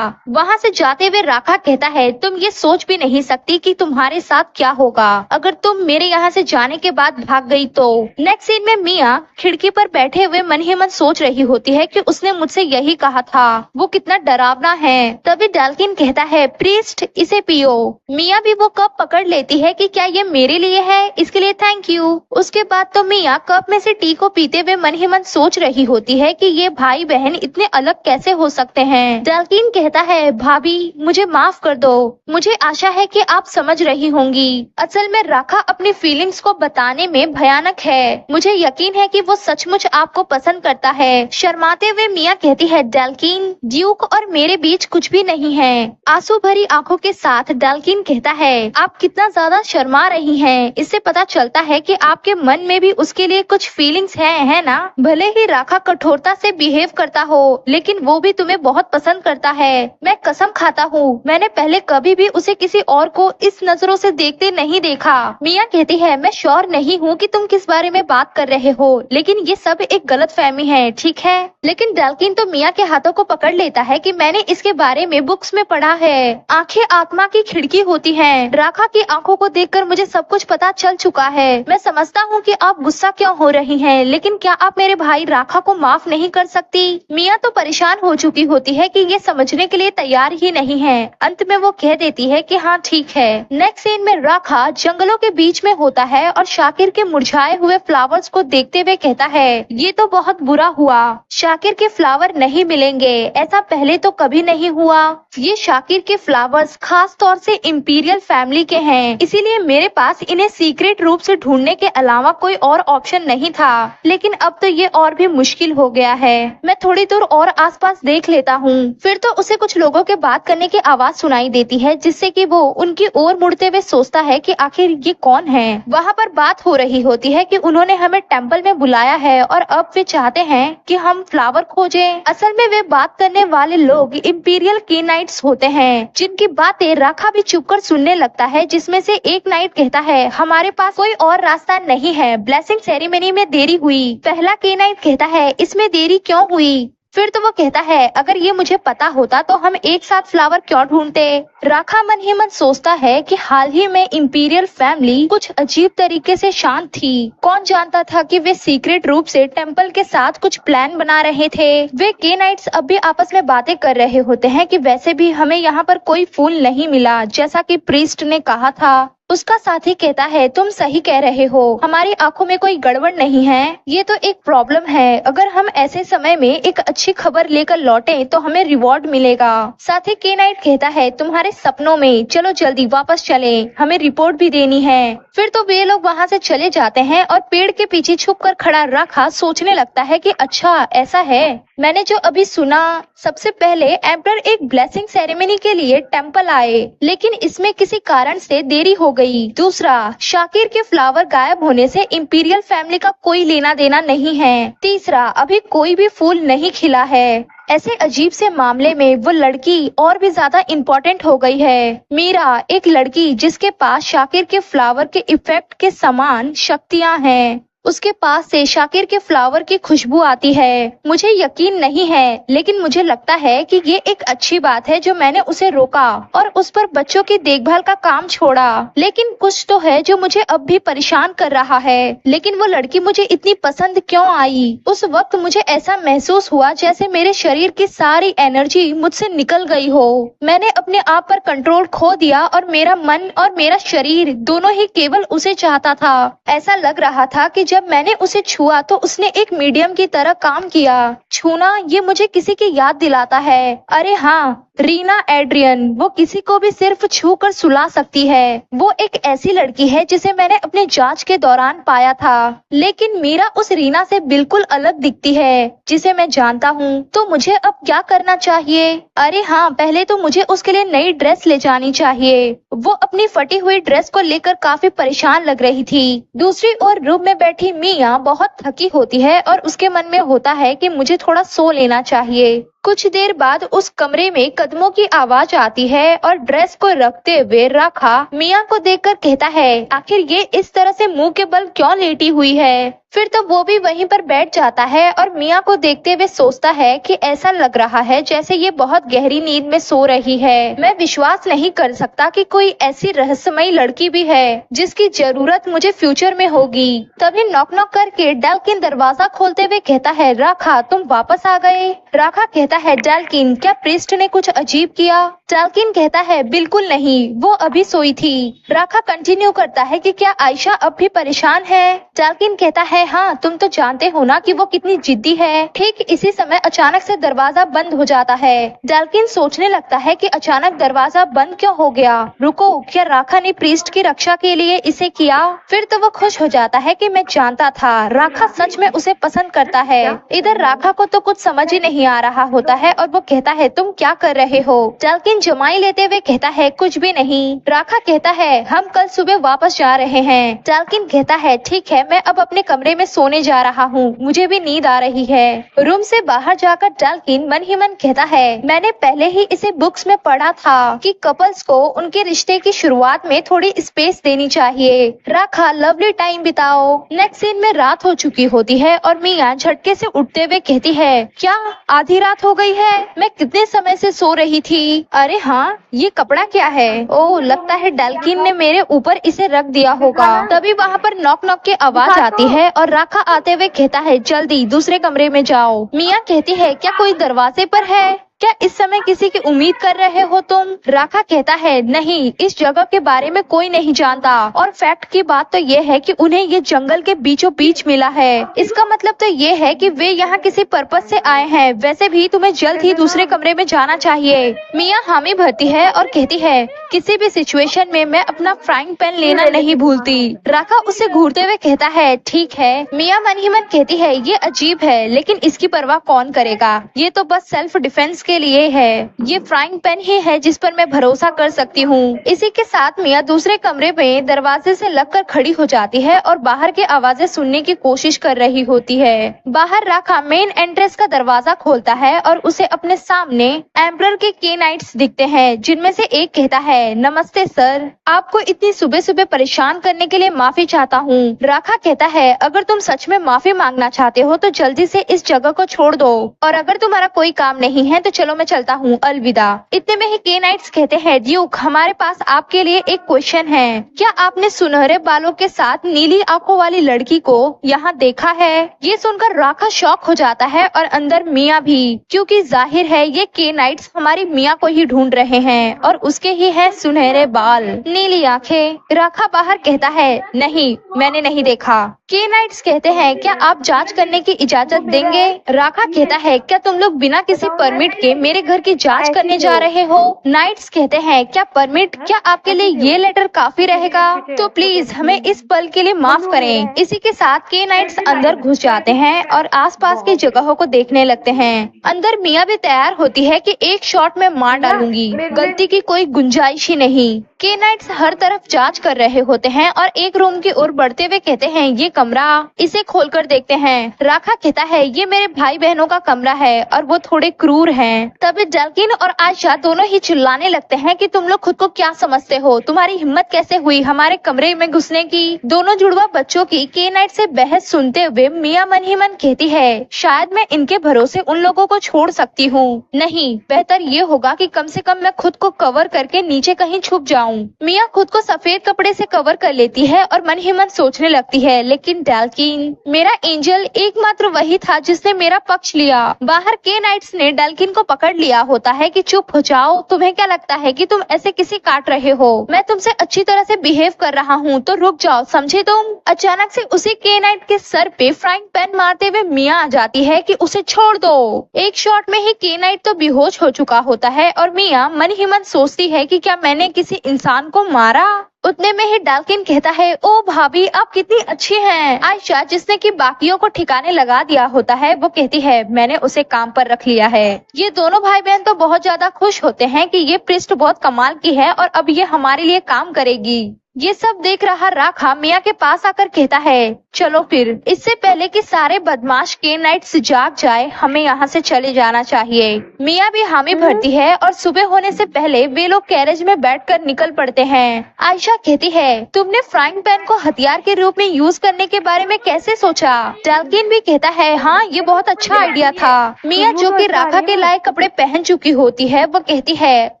वहाँ से जाते हुए राखा कहता है, तुम ये सोच भी नहीं सकती कि तुम्हारे साथ क्या होगा अगर तुम मेरे यहाँ से जाने के बाद भाग गई तो। नेक्स्ट सीन में मिया खिड़की पर बैठे हुए मन ही मन सोच रही होती है कि उसने मुझसे यही कहा था, वो कितना डरावना है। तभी डेल्किन कहता है, प्रीस्ट इसे पियो। मिया भी वो कप पकड़ लेती है कि क्या ये मेरे लिए है, इसके लिए थैंक यू। उसके बाद तो मिया कप में से टी को पीते हुए मन ही मन सोच रही होती है कि ये भाई बहन इतने अलग कैसे हो सकते हैं। डेल्किन कहता है, भाभी मुझे माफ कर दो, मुझे आशा है कि आप समझ रही होंगी। असल में राखा अपनी फीलिंग्स को बताने में भयानक है, मुझे यकीन है कि वो सचमुच आपको पसंद करता है। शर्माते हुए मिया कहती है, डेल्किन ड्यूक और मेरे बीच कुछ भी नहीं है। आंसू भरी आंखों के साथ डेल्किन कहता है, आप कितना ज्यादा शर्मा रही हैं, इससे पता चलता है कि आपके मन में भी उसके लिए कुछ फीलिंग्स है ना? भले ही राखा कठोरता से बिहेव करता हो, लेकिन वो भी तुम्हें बहुत पसंद करता है। मैं कसम खाता हूँ, मैंने पहले कभी भी उसे किसी और को इस नजरों से देखते नहीं देखा। मिया कहती है, मैं श्योर नहीं हूँ कि तुम किस बारे में बात कर रहे हो, लेकिन ये सब एक गलतफहमी है, ठीक है? लेकिन डेल्किन तो मिया के हाथों को पकड़ लेता है कि मैंने इसके बारे में बुक्स में पढ़ा है, आंखें आत्मा की खिड़की होती हैं। राखा की आंखों को देखकर मुझे सब कुछ पता चल चुका है। मैं समझता हूँ कि आप गुस्सा क्यों हो रही हैं, लेकिन क्या आप मेरे भाई राखा को माफ नहीं कर सकती? मिया तो परेशान हो चुकी होती है कि ये समझने के लिए तैयार ही नहीं है। अंत में वो कह देती है कि हाँ ठीक है। नेक्स्ट सीन में राखा जंगलों के बीच में होता है और शाकिर के मुरझाए हुए फ्लावर्स को देखते हुए कहता है, ये तो बहुत बुरा हुआ, शाकिर के फ्लावर नहीं मिलेंगे, ऐसा पहले तो कभी नहीं हुआ। ये शाकिर के फ्लावर्स खास तौर से इंपीरियल फैमिली के हैं, इसीलिए मेरे पास इन्हें सीक्रेट रूप से ढूंढने के अलावा कोई और ऑप्शन नहीं था। लेकिन अब तो ये और भी मुश्किल हो गया है, मैं थोड़ी दूर और आसपास देख लेता हूँ। फिर तो उसे कुछ लोगों के बात करने की आवाज सुनाई देती है, जिससे कि वो उनकी ओर मुड़ते हुए सोचता है कि आखिर ये कौन है। वहाँ पर बात हो रही होती है कि उन्होंने हमें टेम्पल में बुलाया है और अब वे चाहते हैं कि हम फ्लावर खोजें। असल में वे बात करने वाले लोग इंपीरियल केनाइट्स होते हैं, जिनकी बातें राखा भी चुपकर सुनने लगता है, जिसमें से एक नाइट कहता है, हमारे पास कोई और रास्ता नहीं है, ब्लेसिंग सेरेमनी में देरी हुई। पहला केनाइट कहता है, इसमें देरी क्यों हुई? फिर तो वो कहता है, अगर ये मुझे पता होता तो हम एक साथ फ्लावर क्यों ढूंढते। राखा मन ही मन सोचता है कि हाल ही में इंपीरियल फैमिली कुछ अजीब तरीके से शांत थी। कौन जानता था कि वे सीक्रेट रूप से टेम्पल के साथ कुछ प्लान बना रहे थे। वे केनाइट्स अब भी आपस में बातें कर रहे होते हैं कि वैसे भी हमें यहाँ पर कोई फूल नहीं मिला, जैसा कि प्रीस्ट ने कहा था। उसका साथी कहता है तुम सही कह रहे हो, हमारी आंखों में कोई गड़बड़ नहीं है, ये तो एक प्रॉब्लम है। अगर हम ऐसे समय में एक अच्छी खबर लेकर लौटे तो हमें रिवॉर्ड मिलेगा। साथी के नाइट कहता है तुम्हारे सपनों में, चलो जल्दी वापस चले, हमें रिपोर्ट भी देनी है। फिर तो वे लोग वहाँ से चले जाते हैं और पेड़ के पीछे छुपकर खड़ा राखा सोचने लगता है कि अच्छा ऐसा है, मैंने जो अभी सुना। सबसे पहले एम्परर एक ब्लेसिंग सेरेमनी के लिए टेम्पल आए, लेकिन इसमें किसी कारण से देरी हो गई। दूसरा, शाकिर के फ्लावर गायब होने से इंपीरियल फैमिली का कोई लेना देना नहीं है। तीसरा, अभी कोई भी फूल नहीं खिला है। ऐसे अजीब से मामले में वो लड़की और भी ज्यादा इम्पोर्टेंट हो गई है। मीरा एक लड़की जिसके पास शाकिर के फ्लावर के इफेक्ट के समान शक्तियां हैं। उसके पास से शाकिर के फ्लावर की खुशबू आती है। मुझे यकीन नहीं है, लेकिन मुझे लगता है कि ये एक अच्छी बात है जो मैंने उसे रोका और उस पर बच्चों की देखभाल का काम छोड़ा। लेकिन कुछ तो है जो मुझे अब भी परेशान कर रहा है। लेकिन वो लड़की मुझे इतनी पसंद क्यों आई? उस वक्त मुझे ऐसा महसूस हुआ जैसे मेरे शरीर की सारी एनर्जी मुझसे निकल गई हो। मैंने अपने आप पर कंट्रोल खो दिया और मेरा मन और मेरा शरीर दोनों ही केवल उसे चाहता था। ऐसा लग रहा था कि जब मैंने उसे छुआ तो उसने एक मीडियम की तरह काम किया। छूना ये मुझे किसी की याद दिलाता है। अरे हाँ, रीना एड्रियन, वो किसी को भी सिर्फ छू कर सुला सकती है। वो एक ऐसी लड़की है जिसे मैंने अपने जांच के दौरान पाया था। लेकिन मीरा उस रीना से बिल्कुल अलग दिखती है जिसे मैं जानता हूँ। तो मुझे अब क्या करना चाहिए? अरे हाँ, पहले तो मुझे उसके लिए नई ड्रेस ले जानी चाहिए। वो अपनी फटी हुई ड्रेस को लेकर काफी परेशान लग रही थी। दूसरी ओर रूम में बैठी मिया बहुत थकी होती है और उसके मन में होता है कि मुझे थोड़ा सो लेना चाहिए। कुछ देर बाद उस कमरे में कदमों की आवाज आती है और ड्रेस को रखते हुए राखा मिया को देखकर कहता है आखिर ये इस तरह से मुंह के बल क्यों लेटी हुई है? फिर तो वो भी वहीं पर बैठ जाता है और मिया को देखते हुए सोचता है कि ऐसा लग रहा है जैसे ये बहुत गहरी नींद में सो रही है। मैं विश्वास नहीं कर सकता कि कोई ऐसी रहस्यमयी लड़की भी है जिसकी जरूरत मुझे फ्यूचर में होगी। तभी नॉक नॉक करके डैल्किन दरवाजा खोलते हुए कहता है राखा तुम वापस आ गए। राखा कहता है डैल्किन, क्या प्रीस्ट ने कुछ अजीब किया? डैल्किन कहता है बिल्कुल नहीं, वो अभी सोई थी। राखा कंटिन्यू करता है कि क्या आयशा अब भी परेशान है? डैल्किन कहता है हाँ, तुम तो जानते हो ना कि वो कितनी जिद्दी है। ठीक इसी समय अचानक से दरवाजा बंद हो जाता है। डैल्किन सोचने लगता है कि अचानक दरवाजा बंद क्यों हो गया। रुको, क्या राखा ने प्रीस्ट की रक्षा के लिए इसे किया? फिर तो वो खुश हो जाता है कि मैं जानता था, राखा सच में उसे पसंद करता है। इधर राखा को तो कुछ समझ ही नहीं आ रहा होता है और वो कहता है तुम क्या कर रहे हो? डैल्किन जमाई लेते हुए कहता है कुछ भी नहीं। राखा कहता है हम कल सुबह वापस जा रहे हैं। डैल्किन कहता है ठीक है, मैं अब अपने कमरे में सोने जा रहा हूँ, मुझे भी नींद आ रही है। रूम से बाहर जाकर डैल्किन मन ही मन कहता है मैंने पहले ही इसे बुक्स में पढ़ा था कि कपल्स को उनके रिश्ते की शुरुआत में थोड़ी स्पेस देनी चाहिए। राखा लवली टाइम बिताओ। नेक्स्ट सीन में रात हो चुकी होती है और मिया झटके से उठते हुए कहती है क्या आधी रात हो गई है? मैं कितने समय से सो रही थी। अरे हाँ, ये कपड़ा क्या है? ओह, लगता है डैल्किन ने मेरे ऊपर इसे रख दिया होगा। तभी वहाँ पर नॉक नॉक की आवाज आती है और राखा आते हुए कहता है जल्दी दूसरे कमरे में जाओ। मिया कहती है क्या कोई दरवाजे पर है? क्या इस समय किसी की उम्मीद कर रहे हो तुम? राखा कहता है नहीं, इस जगह के बारे में कोई नहीं जानता और फैक्ट की बात तो ये है कि उन्हें ये जंगल के बीचों बीच मिला है। इसका मतलब तो ये है कि वे यहाँ किसी पर्पस से आए हैं। वैसे भी तुम्हें जल्द ही दूसरे कमरे में जाना चाहिए। मिया हामी भरती है और कहती है किसी भी सिचुएशन में मैं अपना फ्राइंग पैन लेना नहीं भूलती। राखा उसे घूरते हुए कहता है ठीक है। मिया मन ही मन कहती है ये अजीब है, लेकिन इसकी परवाह कौन करेगा, ये तो बस सेल्फ डिफेंस के लिए है। ये फ्राइंग पैन ही है जिस पर मैं भरोसा कर सकती हूँ। इसी के साथ मिया दूसरे कमरे में दरवाजे से लगकर खड़ी हो जाती है और बाहर की आवाजें सुनने की कोशिश कर रही होती है। बाहर राखा मेन एंट्रेंस का दरवाजा खोलता है और उसे अपने सामने एम्परर के केनाइट्स दिखते हैं, जिनमें से एक कहता है नमस्ते सर, आपको इतनी सुबह सुबह परेशान करने के लिए माफी चाहता हूँ। राखा कहता है अगर तुम सच में माफी मांगना चाहते हो तो जल्दी से इस जगह को छोड़ दो और अगर तुम्हारा कोई काम नहीं है तो चलो मैं चलता हूँ, अलविदा। इतने में ही के नाइट्स कहते हैं, ड्यूक हमारे पास आपके लिए एक क्वेश्चन है। क्या आपने सुनहरे बालों के साथ नीली आंखों वाली लड़की को यहाँ देखा है? ये सुनकर राखा शॉक हो जाता है और अंदर मिया भी, क्योंकि जाहिर है ये के नाइट्स हमारी मिया को ही ढूंढ रहे हैं और उसके ही है सुनहरे बाल, नीली आंखें। राखा बाहर कहता है, नहीं मैंने नहीं देखा। के नाइट्स कहते हैं, क्या आप जांच करने की इजाजत देंगे? राखा कहता है, क्या तुम लोग बिना किसी परमिट के मेरे घर की जांच करने जा रहे हो? नाइट्स कहते हैं, क्या परमिट? क्या आपके लिए ये लेटर काफी रहेगा? तो प्लीज हमें इस पल के लिए माफ करें। इसी के साथ के नाइट्स अंदर घुस जाते हैं और आसपास की जगहों को देखने लगते हैं। अंदर मिया भी तैयार होती है कि एक शॉट में मार डालूंगी, गलती की कोई गुंजाइश ही नहीं। के नाइट्स हर तरफ जांच कर रहे होते हैं और एक रूम की ओर बढ़ते हुए कहते हैं, ये कमरा, इसे खोलकर देखते हैं। राखा कहता है, ये मेरे भाई बहनों का कमरा है और वो थोड़े क्रूर हैं। तभी डल्किन और आयशा दोनों ही चिल्लाने लगते हैं कि तुम लोग खुद को क्या समझते हो? तुम्हारी हिम्मत कैसे हुई हमारे कमरे में घुसने की? दोनों जुड़वा बच्चों की के नाइट से बहस सुनते हुए मिया मन ही मन कहती है, शायद मैं इनके भरोसे उन लोगों को छोड़ सकती हूँ। नहीं, बेहतर ये होगा कि कम से कम मैं खुद को कवर करके नीचे कहीं छुप जाऊँ। मिया खुद को सफेद कपड़े से कवर कर लेती है और मन ही मन सोचने लगती है, लेकिन डल्किन, मेरा एंजल एकमात्र वही था जिसने मेरा पक्ष लिया। बाहर के नाइट्स ने डल्किन को पकड़ लिया होता है कि चुप हो जाओ, तुम्हें क्या लगता है कि तुम ऐसे किसी काट रहे हो? मैं तुमसे अच्छी तरह से बिहेव कर रहा हूँ, तो रुक जाओ, समझे तुम? अचानक से उसी के नाइट के सर पे फ्राइंग पैन मारते हुए मिया आ जाती है कि उसे छोड़ दो। एक शॉट में ही के नाइट तो बेहोश हो चुका होता है और मिया मन ही मन सोचती है कि क्या मैंने किसी इंसान को मारा? उतने में ही डल्किन कहता है, ओ भाभी आप कितनी अच्छी हैं। आयशा, जिसने कि बाकियों को ठिकाने लगा दिया होता है, वो कहती है, मैंने उसे काम पर रख लिया है। ये दोनों भाई बहन तो बहुत ज्यादा खुश होते हैं कि ये पृष्ठ बहुत कमाल की है और अब ये हमारे लिए काम करेगी। ये सब देख रहा राखा मिया के पास आकर कहता है, चलो फिर, इससे पहले कि सारे बदमाश के नाइट्स जाग जाए, हमें यहाँ से चले जाना चाहिए। मिया भी हामी भरती है और सुबह होने से पहले वे लोग कैरेज में बैठकर निकल पड़ते हैं। आयशा कहती है, तुमने फ्राइंग पैन को हथियार के रूप में यूज करने के बारे में कैसे सोचा? डल्किन भी कहता है, हाँ ये बहुत अच्छा आइडिया था। मिया, जो कि राखा के लायक कपड़े पहन चुकी होती है, वो कहती है,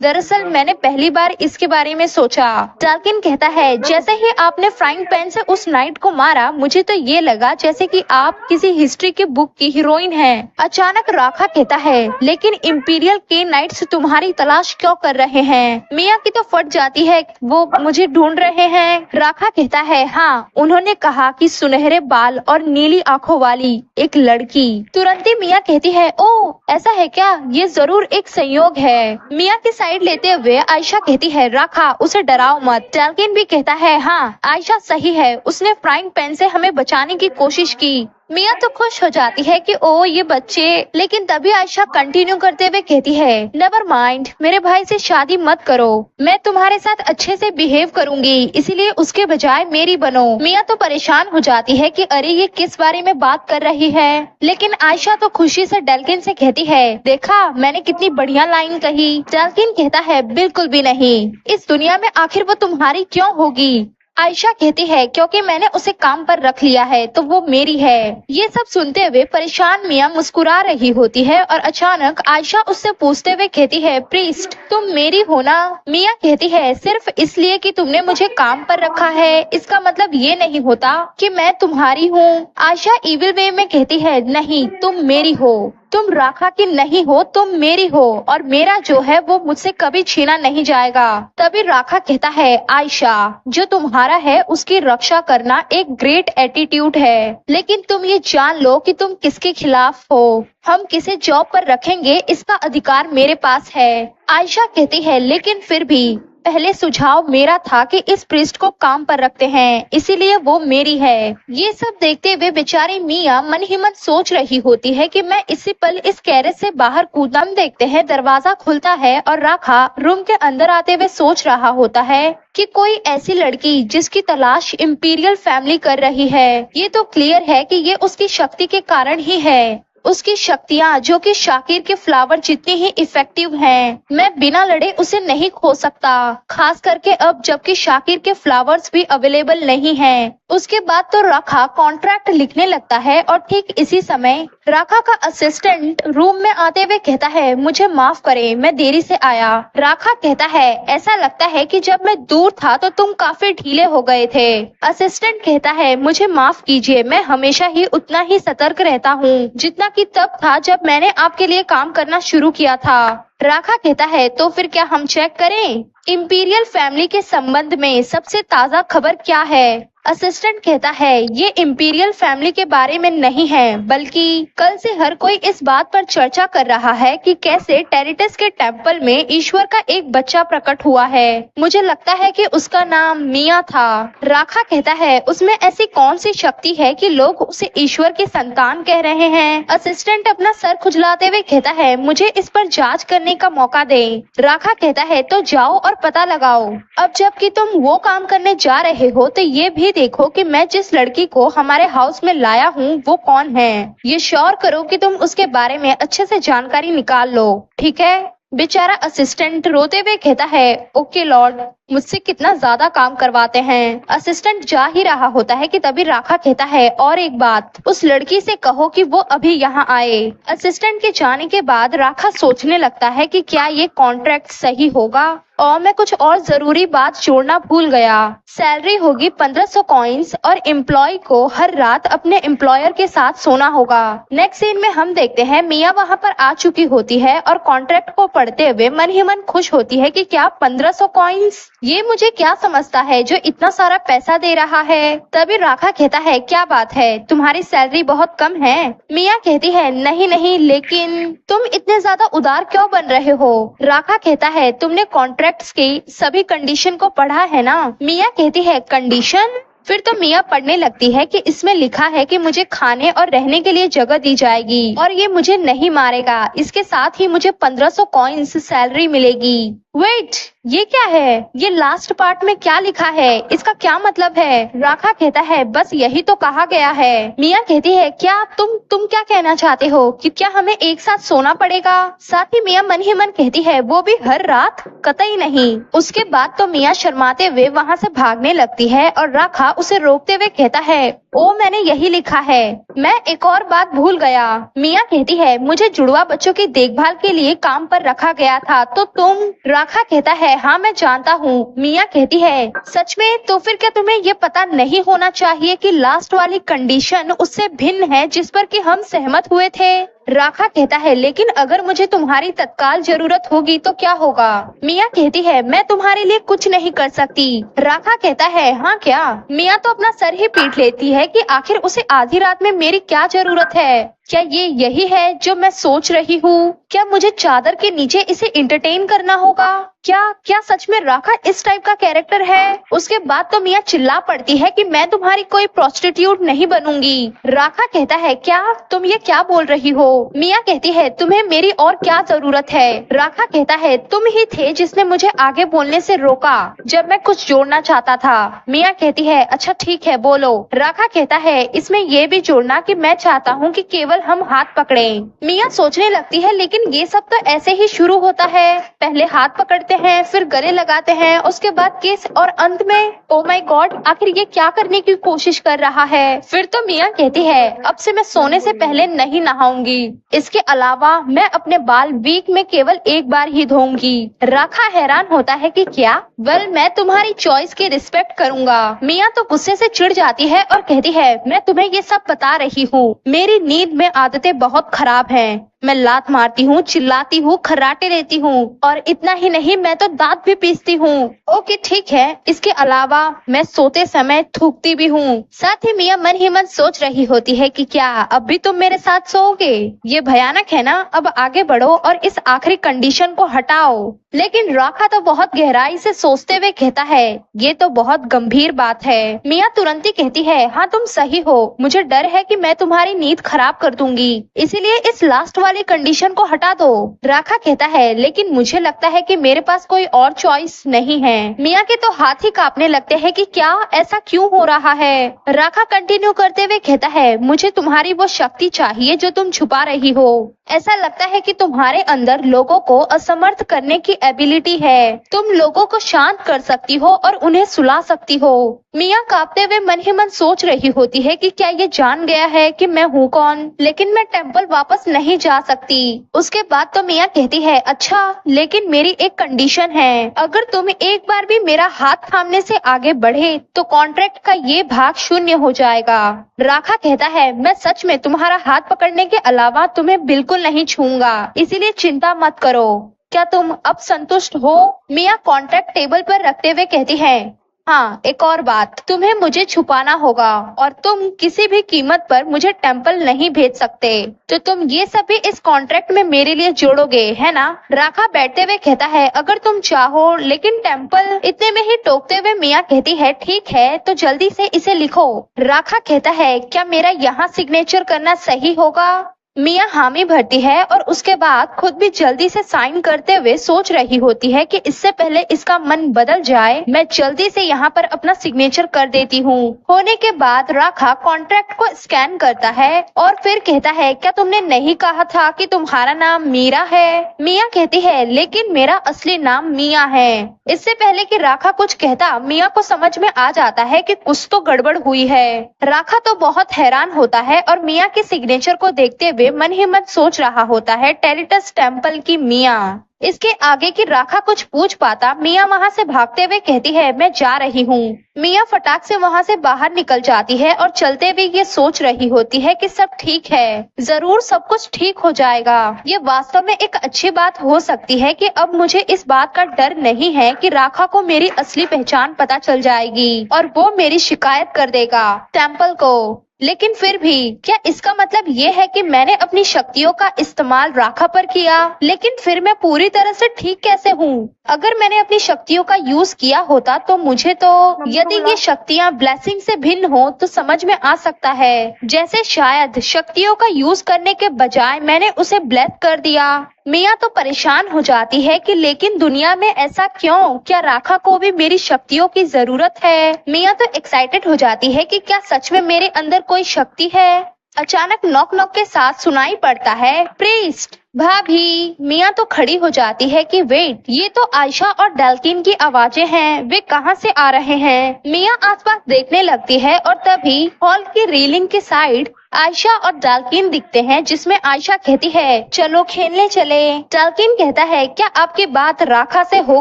दरअसल मैंने पहली बार इसके बारे में सोचा। डल्किन कहता है, जैसे ही आपने फ्राइंग पैन से उस नाइट को मारा, मुझे तो ये लगा जैसे कि आप किसी हिस्ट्री की बुक की हीरोइन हैं। अचानक राखा कहता है, लेकिन इंपीरियल के नाइट्स तुम्हारी तलाश क्यों कर रहे हैं? मिया की तो फट जाती है, वो मुझे ढूंढ रहे हैं। राखा कहता है, हाँ, उन्होंने कहा कि सुनहरे बाल और नीली आंखों वाली एक लड़की। तुरंत ही मिया कहती है, ओ ऐसा है क्या? ये जरूर एक संयोग है। मिया की साइड लेते हुए आयशा कहती है, राखा उसे डराओ मत। डल्किन भी कहता है, हाँ आयशा सही है, उसने फ्राइंग पैन से हमें बचाने की कोशिश की। मिया तो खुश हो जाती है कि ओ ये बच्चे, लेकिन तभी आयशा कंटिन्यू करते हुए कहती है, नेवर माइंड, मेरे भाई से शादी मत करो, मैं तुम्हारे साथ अच्छे से बिहेव करूंगी, इसीलिए उसके बजाय मेरी बनो। मिया तो परेशान हो जाती है कि अरे ये किस बारे में बात कर रही है, लेकिन आयशा तो खुशी से डल्किन से कहती है, देखा मैंने कितनी बढ़िया लाइन कही। डल्किन कहता है, बिल्कुल भी नहीं, इस दुनिया में आखिर वो तुम्हारी क्यों होगी? आयशा कहती है, क्योंकि मैंने उसे काम पर रख लिया है तो वो मेरी है। ये सब सुनते हुए परेशान मिया मुस्कुरा रही होती है और अचानक आयशा उससे पूछते हुए कहती है, प्रीस्ट तुम मेरी हो ना? मिया कहती है, सिर्फ इसलिए कि तुमने मुझे काम पर रखा है इसका मतलब ये नहीं होता कि मैं तुम्हारी हूँ। आयशा इविल वे में कहती है, नहीं तुम मेरी हो, तुम राखा की नहीं हो, तुम मेरी हो और मेरा जो है वो मुझसे कभी छीना नहीं जाएगा। तभी राखा कहता है, आयशा जो तुम्हारा है उसकी रक्षा करना एक ग्रेट एटीट्यूड है, लेकिन तुम ये जान लो कि तुम किसके खिलाफ हो। हम किसे जॉब पर रखेंगे इसका अधिकार मेरे पास है। आयशा कहती है, लेकिन फिर भी पहले सुझाव मेरा था कि इस प्रीस्ट को काम पर रखते हैं, इसीलिए वो मेरी है। ये सब देखते हुए बेचारी मिया मन ही मन सोच रही होती है कि मैं इसी पल इस कैरेज से बाहर कूदा। हम देखते हैं दरवाजा खुलता है और राखा रूम के अंदर आते हुए सोच रहा होता है कि कोई ऐसी लड़की जिसकी तलाश इंपीरियल फैमिली कर रही है। ये तो क्लियर है कि ये उसकी शक्ति के कारण ही है, उसकी शक्तियाँ जो कि शाकिर के फ्लावर जितनी ही इफेक्टिव हैं। मैं बिना लड़े उसे नहीं खो सकता, खास करके अब जबकि शाकिर के फ्लावर्स भी अवेलेबल नहीं हैं। उसके बाद तो राखा कॉन्ट्रैक्ट लिखने लगता है और ठीक इसी समय राखा का असिस्टेंट रूम में आते हुए कहता है, मुझे माफ करें, मैं देरी से आया। राखा कहता है, ऐसा लगता है कि जब मैं दूर था तो तुम काफी ढीले हो गए थे। असिस्टेंट कहता है, मुझे माफ कीजिए, मैं हमेशा ही उतना ही सतर्क रहता हूँ जितना कि तब था जब मैंने आपके लिए काम करना शुरू किया था। राखा कहता है, तो फिर क्या हम चेक करें? इंपीरियल फैमिली के संबंध में सबसे ताज़ा खबर क्या है? असिस्टेंट कहता है, ये इंपीरियल फैमिली के बारे में नहीं है, बल्कि कल से हर कोई इस बात पर चर्चा कर रहा है कि कैसे टेरिटस के टेम्पल में ईश्वर का एक बच्चा प्रकट हुआ है। मुझे लगता है कि उसका नाम मिया था। राखा कहता है, उसमें ऐसी कौन सी शक्ति है कि लोग उसे ईश्वर की संतान कह रहे हैं? असिस्टेंट अपना सर खुजलाते हुए कहता है, मुझे इस पर जाँच करने का मौका दे। राखा कहता है, तो जाओ और पता लगाओ। अब जबकि तुम वो काम करने जा रहे हो तो ये भी देखो कि मैं जिस लड़की को हमारे हाउस में लाया हूँ वो कौन है। ये श्योर करो कि तुम उसके बारे में अच्छे से जानकारी निकाल लो, ठीक है? बेचारा असिस्टेंट रोते हुए कहता है, ओके लॉर्ड, मुझसे कितना ज्यादा काम करवाते हैं। असिस्टेंट जा ही रहा होता है कि तभी राखा कहता है, और एक बात, उस लड़की से कहो कि वो अभी यहाँ आए। असिस्टेंट के जाने के बाद राखा सोचने लगता है कि क्या ये कॉन्ट्रैक्ट सही होगा, और मैं कुछ और जरूरी बात जोड़ना भूल गया। सैलरी होगी 1500 कॉइन्स और एम्प्लॉय को हर रात अपने एम्प्लॉयर के साथ सोना होगा। नेक्स्ट सीन में हम देखते हैं मिया वहाँ पर आ चुकी होती है और कॉन्ट्रैक्ट को पढ़ते हुए मन ही मन खुश होती है कि क्या 1500 कॉइन्स, ये मुझे क्या समझता है जो इतना सारा पैसा दे रहा है। तभी राखा कहता है, क्या बात है, तुम्हारी सैलरी बहुत कम है? मिया कहती है, नहीं नहीं, लेकिन तुम इतने ज्यादा उदार क्यों बन रहे हो? राखा कहता है, तुमने कॉन्ट्रैक्ट्स की सभी कंडीशन को पढ़ा है ना? मिया कहती है, कंडीशन? फिर तो मिया पढ़ने लगती है कि इसमें लिखा है कि मुझे खाने और रहने के लिए जगह दी जाएगी और ये मुझे नहीं मारेगा, इसके साथ ही मुझे 1500 कॉइन्स सैलरी मिलेगी। वेट, ये क्या है? ये लास्ट पार्ट में क्या लिखा है? इसका क्या मतलब है? राखा कहता है, बस यही तो कहा गया है। मिया कहती है, क्या तुम क्या कहना चाहते हो कि क्या हमें एक साथ सोना पड़ेगा? साथ ही मिया मन ही मन कहती है, वो भी हर रात? कतई नहीं। उसके बाद तो मिया शर्माते हुए वहाँ से भागने लगती है और राखा उसे रोकते हुए कहता है, ओ मैंने यही लिखा है, मैं एक और बात भूल गया। मिया कहती है, मुझे जुड़वा बच्चों की देखभाल के लिए काम पर रखा गया था, तो तुम? राखा कहता है, हाँ मैं जानता हूँ। मिया कहती है, सच में? तो फिर क्या तुम्हें ये पता नहीं होना चाहिए कि लास्ट वाली कंडीशन उससे भिन्न है जिस पर कि हम सहमत हुए थे? राखा कहता है, लेकिन अगर मुझे तुम्हारी तत्काल जरूरत होगी तो क्या होगा? मिया कहती है, मैं तुम्हारे लिए कुछ नहीं कर सकती। राखा कहता है, हाँ क्या? मिया तो अपना सर ही पीट लेती है कि आखिर उसे आधी रात में मेरी क्या जरूरत है? क्या ये यही है जो मैं सोच रही हूँ? क्या मुझे चादर के नीचे इसे एंटरटेन करना होगा? क्या सच में राखा इस टाइप का कैरेक्टर है? उसके बाद तो मिया चिल्ला पड़ती है कि मैं तुम्हारी कोई प्रोस्टिट्यूट नहीं बनूंगी। राखा कहता है, क्या तुम ये क्या बोल रही हो? मिया कहती है, तुम्हें मेरी और क्या जरूरत है? राखा कहता है, तुम ही थे जिसने मुझे आगे बोलने से रोका जब मैं कुछ जोड़ना चाहता था। मिया कहती है, अच्छा ठीक है, बोलो। राखा कहता है, इसमें ये भी जोड़ना कि मैं चाहता हूँ कि केवल हम हाथ पकड़ें। मिया सोचने लगती है, लेकिन ये सब तो ऐसे ही शुरू होता है, पहले हाथ पकड़ते हैं, फिर गले लगाते हैं, उसके बाद किस, और अंत में ओ माय गॉड, आखिर ये क्या करने की कोशिश कर रहा है? फिर तो मिया कहती है, अब से मैं सोने से पहले नहीं नहाऊंगी, इसके अलावा मैं अपने बाल वीक में केवल एक बार ही धोऊंगी। राखा हैरान होता है कि क्या? वेल, मैं तुम्हारी चॉइस की रिस्पेक्ट करूंगा। मिया तो गुस्से से चिढ़ जाती है और कहती है, मैं तुम्हें ये सब बता रही हूँ, मेरी नींद में आदतें बहुत खराब हैं, मैं लात मारती हूँ, चिल्लाती हूँ, खर्राटे लेती हूँ, और इतना ही नहीं, मैं तो दांत भी पीसती हूँ। ओके ठीक है, इसके अलावा मैं सोते समय थूकती भी हूँ। साथ ही मिया मन ही मन सोच रही होती है कि क्या अब भी तुम मेरे साथ सोओगे? ये भयानक है ना? अब आगे बढ़ो और इस आखिरी कंडीशन को हटाओ। लेकिन राखा तो बहुत गहराई से सोचते हुए कहता है, ये तो बहुत गंभीर बात है। मिया तुरंत ही कहती है, हाँ तुम सही हो, मुझे डर है कि मैं तुम्हारी नींद खराब कर दूंगी, इसीलिए इस लास्ट वाली कंडीशन को हटा दो। राखा कहता है, लेकिन मुझे लगता है कि मेरे पास कोई और चॉइस नहीं है। मिया के तो हाथ ही कांपने लगते हैं कि क्या ऐसा क्यों हो रहा है? राखा कंटिन्यू करते हुए कहता है, मुझे तुम्हारी वो शक्ति चाहिए जो तुम छुपा रही हो। ऐसा लगता है कि तुम्हारे अंदर लोगों को असमर्थ करने की एबिलिटी है। तुम लोगों को शांत कर सकती हो और उन्हें सुला सकती हो। मिया कांपते हुए मन ही मन सोच रही होती है कि क्या ये जान गया है कि मैं हूँ कौन, लेकिन मैं टेम्पल वापस नहीं जा सकती। उसके बाद तो मिया कहती है, अच्छा लेकिन मेरी एक कंडीशन है, अगर तुम एक बार भी मेरा हाथ थामने से आगे बढ़े तो कॉन्ट्रैक्ट का ये भाग शून्य हो जाएगा। राखा कहता है, मैं सच में तुम्हारा हाथ पकड़ने के अलावा तुम्हें बिल्कुल नहीं छूऊंगा, इसीलिए चिंता मत करो। क्या तुम अब संतुष्ट हो? मिया कॉन्ट्रैक्ट टेबल पर रखते हुए कहती है, हाँ, एक और बात, तुम्हें मुझे छुपाना होगा और तुम किसी भी कीमत पर मुझे टेम्पल नहीं भेज सकते। तो तुम ये सभी इस कॉन्ट्रैक्ट में मेरे लिए जोड़ोगे, है ना? राखा बैठते हुए कहता है, अगर तुम चाहो, लेकिन टेम्पल। इतने में ही टोकते हुए मिया कहती है, ठीक है, तो जल्दी से इसे लिखो। राखा कहता है, क्या मेरा यहाँ सिग्नेचर करना सही होगा? मिया हामी भरती है और उसके बाद खुद भी जल्दी से साइन करते हुए सोच रही होती है कि इससे पहले इसका मन बदल जाए, मैं जल्दी से यहाँ पर अपना सिग्नेचर कर देती हूँ। होने के बाद राखा कॉन्ट्रैक्ट को स्कैन करता है और फिर कहता है, क्या तुमने नहीं कहा था कि तुम्हारा नाम मीरा है? मिया कहती है, लेकिन मेरा असली नाम मिया है। इससे पहले कि राखा कुछ कहता, मिया को समझ में आ जाता है कि कुछ तो गड़बड़ हुई है। राखा तो बहुत हैरान होता है और मिया के सिग्नेचर को देखते हुए मन ही मन सोच रहा होता है, टेरिटस टेम्पल की मिया। इसके आगे की राखा कुछ पूछ पाता, मिया वहाँ से भागते हुए कहती है, मैं जा रही हूँ। मिया फटाक से वहाँ से बाहर निकल जाती है और चलते हुए ये सोच रही होती है कि सब ठीक है, जरूर सब कुछ ठीक हो जाएगा। ये वास्तव में एक अच्छी बात हो सकती है कि अब मुझे इस बात का डर नहीं है कि राखा को मेरी असली पहचान पता चल जाएगी और वो मेरी शिकायत कर देगा टेम्पल को। लेकिन फिर भी क्या इसका मतलब ये है कि मैंने अपनी शक्तियों का इस्तेमाल राखा पर किया? लेकिन फिर मैं पूरी तरह से ठीक कैसे हूँ? अगर मैंने अपनी शक्तियों का यूज किया होता तो मुझे तो, यदि ये शक्तियाँ ब्लेसिंग से भिन्न हो तो समझ में आ सकता है, जैसे शायद शक्तियों का यूज करने के बजाय मैंने उसे ब्लेस कर दिया। मिया तो परेशान हो जाती है कि लेकिन दुनिया में ऐसा क्यों? क्या राखा को भी मेरी शक्तियों की जरूरत है? मिया तो एक्साइटेड हो जाती है कि क्या सच में मेरे अंदर कोई शक्ति है? अचानक नॉक नॉक के साथ सुनाई पड़ता है, प्रीस्ट, भाभी। मिया तो खड़ी हो जाती है कि वेट, ये तो आयशा और डाल्किन की आवाजें हैं, वे कहाँ से आ रहे हैं? मिया आसपास देखने लगती है और तभी हॉल की रेलिंग के साइड आयशा और डाल्किन दिखते हैं, जिसमें आयशा कहती है, चलो खेलने चले। डाल्किन कहता है, क्या आपकी बात राखा से हो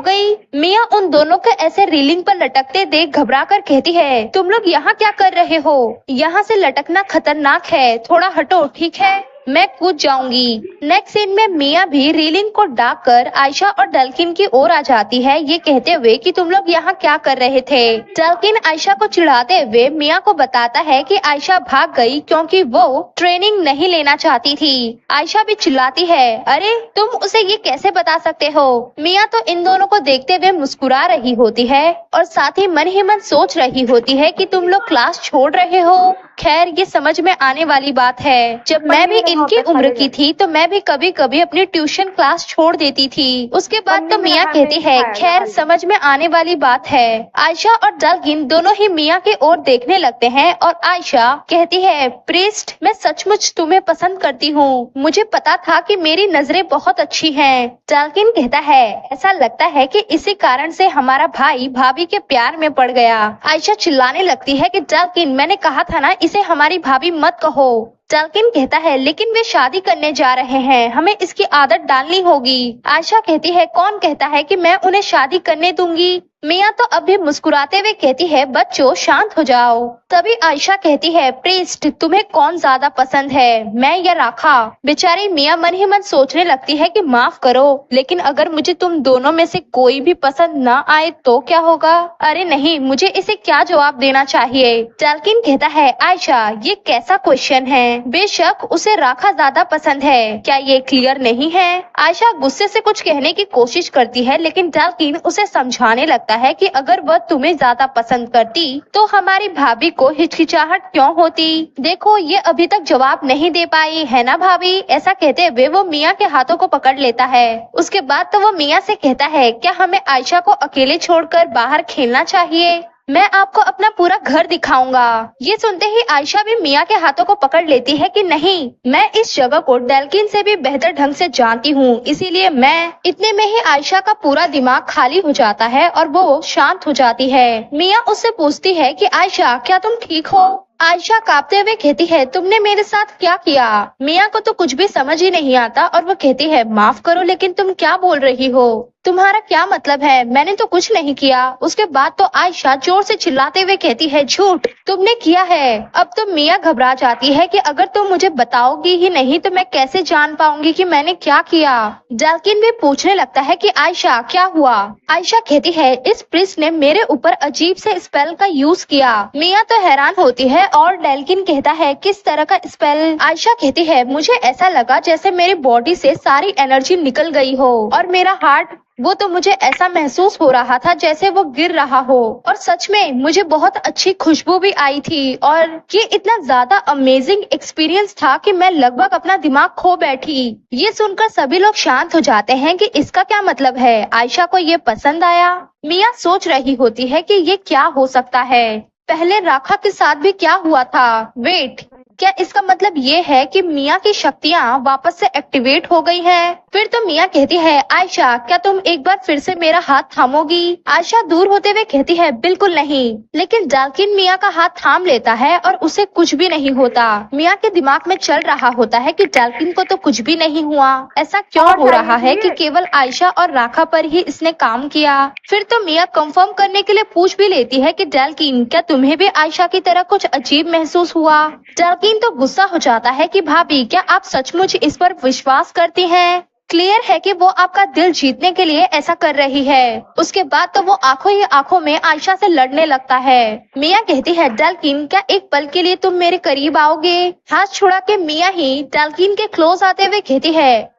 गई? मिया उन दोनों को ऐसे रेलिंग पर लटकते देख घबरा कर कहती है, तुम लोग यहाँ क्या कर रहे हो? यहाँ से लटकना खतरनाक है, थोड़ा हटो, ठीक है? मैं कूद जाऊंगी। नेक्स्ट सीन में मिया भी रीलिंग को डाक कर आयशा और डाल्किन की ओर आ जाती है, ये कहते हुए कि तुम लोग यहाँ क्या कर रहे थे? डाल्किन आयशा को चिढ़ाते हुए मिया को बताता है कि आयशा भाग गई क्योंकि वो ट्रेनिंग नहीं लेना चाहती थी। आयशा भी चिल्लाती है, अरे तुम उसे ये कैसे बता सकते हो? मिया तो इन दोनों को देखते हुए मुस्कुरा रही होती है और साथ ही मन सोच रही होती है कि तुम लोग क्लास छोड़ रहे हो। खैर, ये समझ में आने वाली बात है। जब मैं भी इनकी उम्र की थी तो मैं भी कभी कभी अपनी ट्यूशन क्लास छोड़ देती थी। उसके बाद तो मिया कहती है, खैर समझ में आने वाली बात है। आयशा और डाल्किन दोनों ही मिया की ओर देखने लगते हैं और आयशा कहती है, प्रीस्ट, मैं सचमुच तुम्हें पसंद करती हूँ। मुझे पता था कि मेरी नजरें बहुत अच्छी हैं। डाल्किन कहता है, ऐसा लगता है कि इसी कारण से हमारा भाई भाभी के प्यार में पड़ गया। आयशा चिल्लाने लगती है कि डाल्किन, मैंने कहा था ना, इसे हमारी भाभी मत कहो। डाल्किन कहता है, लेकिन वे शादी करने जा रहे हैं, हमें इसकी आदत डालनी होगी। आयशा कहती है, कौन कहता है कि मैं उन्हें शादी करने दूंगी? मिया तो अभी मुस्कुराते हुए कहती है, बच्चों शांत हो जाओ। तभी आयशा कहती है, प्रीस्ट, तुम्हें कौन ज्यादा पसंद है, मैं या राखा? बेचारी मिया मन ही मन सोचने लगती है कि माफ करो, लेकिन अगर मुझे तुम दोनों में से कोई भी पसंद न आए तो क्या होगा? अरे नहीं, मुझे इसे क्या जवाब देना चाहिए? डाल्किन कहता है, आयशा, ये कैसा क्वेश्चन है? बेशक उसे राखा ज्यादा पसंद है, क्या ये क्लियर नहीं है? आयशा गुस्से से कुछ कहने की कोशिश करती है, लेकिन डाल्किन उसे समझाने लगता है कि अगर वह तुम्हें ज्यादा पसंद करती तो हमारी भाभी को हिचकिचाहट क्यों होती? देखो, ये अभी तक जवाब नहीं दे पाई है ना भाभी? ऐसा कहते हुए वो मिया के हाथों को पकड़ लेता है। उसके बाद तो वो मिया से कहता है, क्या हमें आयशा को अकेले छोड़कर बाहर खेलना चाहिए? मैं आपको अपना पूरा घर दिखाऊंगा। ये सुनते ही आयशा भी मिया के हाथों को पकड़ लेती है कि नहीं, मैं इस जगह को डेल्किन से भी बेहतर ढंग से जानती हूँ, इसीलिए मैं। इतने में ही आयशा का पूरा दिमाग खाली हो जाता है और वो शांत हो जाती है। मिया उससे पूछती है कि आयशा, क्या तुम ठीक हो? आयशा कांपते हुए कहती है, तुमने मेरे साथ क्या किया? मिया को तो कुछ भी समझ ही नहीं आता और वो कहती है, माफ करो लेकिन तुम क्या बोल रही हो? तुम्हारा क्या मतलब है? मैंने तो कुछ नहीं किया। उसके बाद तो आयशा जोर से चिल्लाते हुए कहती है, झूठ, तुमने किया है। अब तो मिया घबरा जाती है कि अगर तुम मुझे बताओगी ही नहीं तो मैं कैसे जान पाऊंगी कि मैंने क्या किया। डेल्किन भी पूछने लगता है कि आयशा क्या हुआ? आयशा कहती है, इस प्रिंस ने मेरे ऊपर अजीब से स्पेल का यूज किया। मिया तो हैरान होती है और डेल्किन कहता है, किस तरह का स्पेल? आयशा कहती है, मुझे ऐसा लगा जैसे मेरी बॉडी से सारी एनर्जी निकल गई हो और मेरा हार्ट, वो तो मुझे ऐसा महसूस हो रहा था जैसे वो गिर रहा हो। और सच में मुझे बहुत अच्छी खुशबू भी आई थी और ये इतना ज्यादा अमेजिंग एक्सपीरियंस था कि मैं लगभग अपना दिमाग खो बैठी। ये सुनकर सभी लोग शांत हो जाते हैं कि इसका क्या मतलब है, आयशा को ये पसंद आया। मिया सोच रही होती है कि ये क्या हो सकता है, पहले राखा के साथ भी क्या हुआ था? वेट, क्या इसका मतलब ये है कि मिया की शक्तियाँ वापस से एक्टिवेट हो गई हैं? फिर तो मिया कहती है, आयशा, क्या तुम एक बार फिर से मेरा हाथ थामोगी? आयशा दूर होते हुए कहती है, बिल्कुल नहीं। लेकिन डेल्किन मिया का हाथ थाम लेता है और उसे कुछ भी नहीं होता। मिया के दिमाग में चल रहा होता है कि डेल्किन को तो कुछ भी नहीं हुआ, ऐसा क्यों हो रहा है कि केवल आयशा और राखा पर ही इसने काम किया। फिर तो मिया कंफर्म करने के लिए पूछ भी लेती है कि डेल्किन, क्या तुम्हें भी आयशा की तरह कुछ अजीब महसूस हुआ? डेल्किन तो गुस्सा हो जाता है कि भाभी, क्या आप सचमुच इस पर विश्वास करती हैं? क्लियर है कि वो आपका दिल जीतने के लिए ऐसा कर रही है। उसके बाद तो वो आंखों ही आंखों में आयशा से लड़ने लगता है। मिया कहती है, डेल्किन, क्या एक पल के लिए तुम मेरे करीब आओगे? हाथ छुड़ा के मिया ही डेल्किन के क्लोज आते हुए कहती है,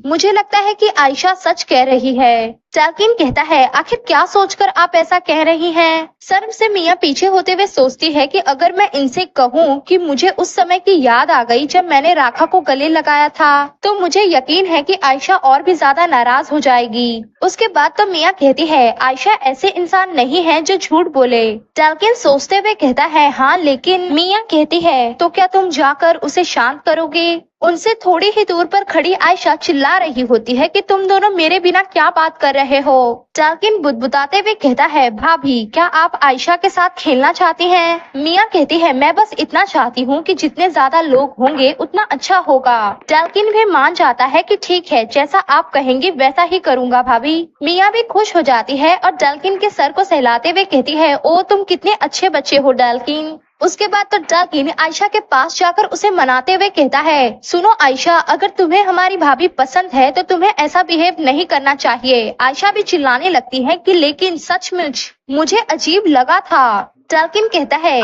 मुझे लगता है कि आयशा सच कह रही है। डेल्किन कहता है, आखिर क्या सोचकर आप ऐसा कह रही हैं? शर्म से मिया पीछे होते हुए सोचती है कि अगर मैं इनसे कहूँ कि मुझे उस समय की याद आ गई जब मैंने राखा को गले लगाया था, तो मुझे यकीन है कि आयशा और भी ज्यादा नाराज हो जाएगी। उसके बाद तो मिया कहती है, आयशा ऐसे इंसान नहीं है जो झूठ बोले। डेल्किन सोचते हुए कहता है, हाँ, लेकिन। मिया कहती है, तो क्या तुम जाकर उसे शांत करोगे? उनसे थोड़ी ही दूर पर खड़ी आयशा चिल्ला रही होती है कि तुम दोनों मेरे बिना क्या बात कर रहे हो? डेल्किन बुदबुदाते हुए कहता है, भाभी, क्या आप आयशा के साथ खेलना चाहती हैं? मिया कहती है, मैं बस इतना चाहती हूँ कि जितने ज्यादा लोग होंगे उतना अच्छा होगा। डेल्किन भी मान जाता है कि ठीक है, जैसा आप कहेंगे वैसा ही करूँगा भाभी। मिया भी खुश हो जाती है और डेल्किन के सर को सहलाते हुए कहती है, ओ तुम कितने अच्छे बच्चे हो डेल्किन। उसके बाद तो डेल्किन आयशा के पास जाकर उसे मनाते हुए कहता है, सुनो आयशा, अगर तुम्हें हमारी भाभी पसंद है तो तुम्हें ऐसा बिहेव नहीं करना चाहिए। आयशा भी चिल्लाने लगती है कि लेकिन सचमुच मुझे अजीब लगा था। डेल्किन कहता है,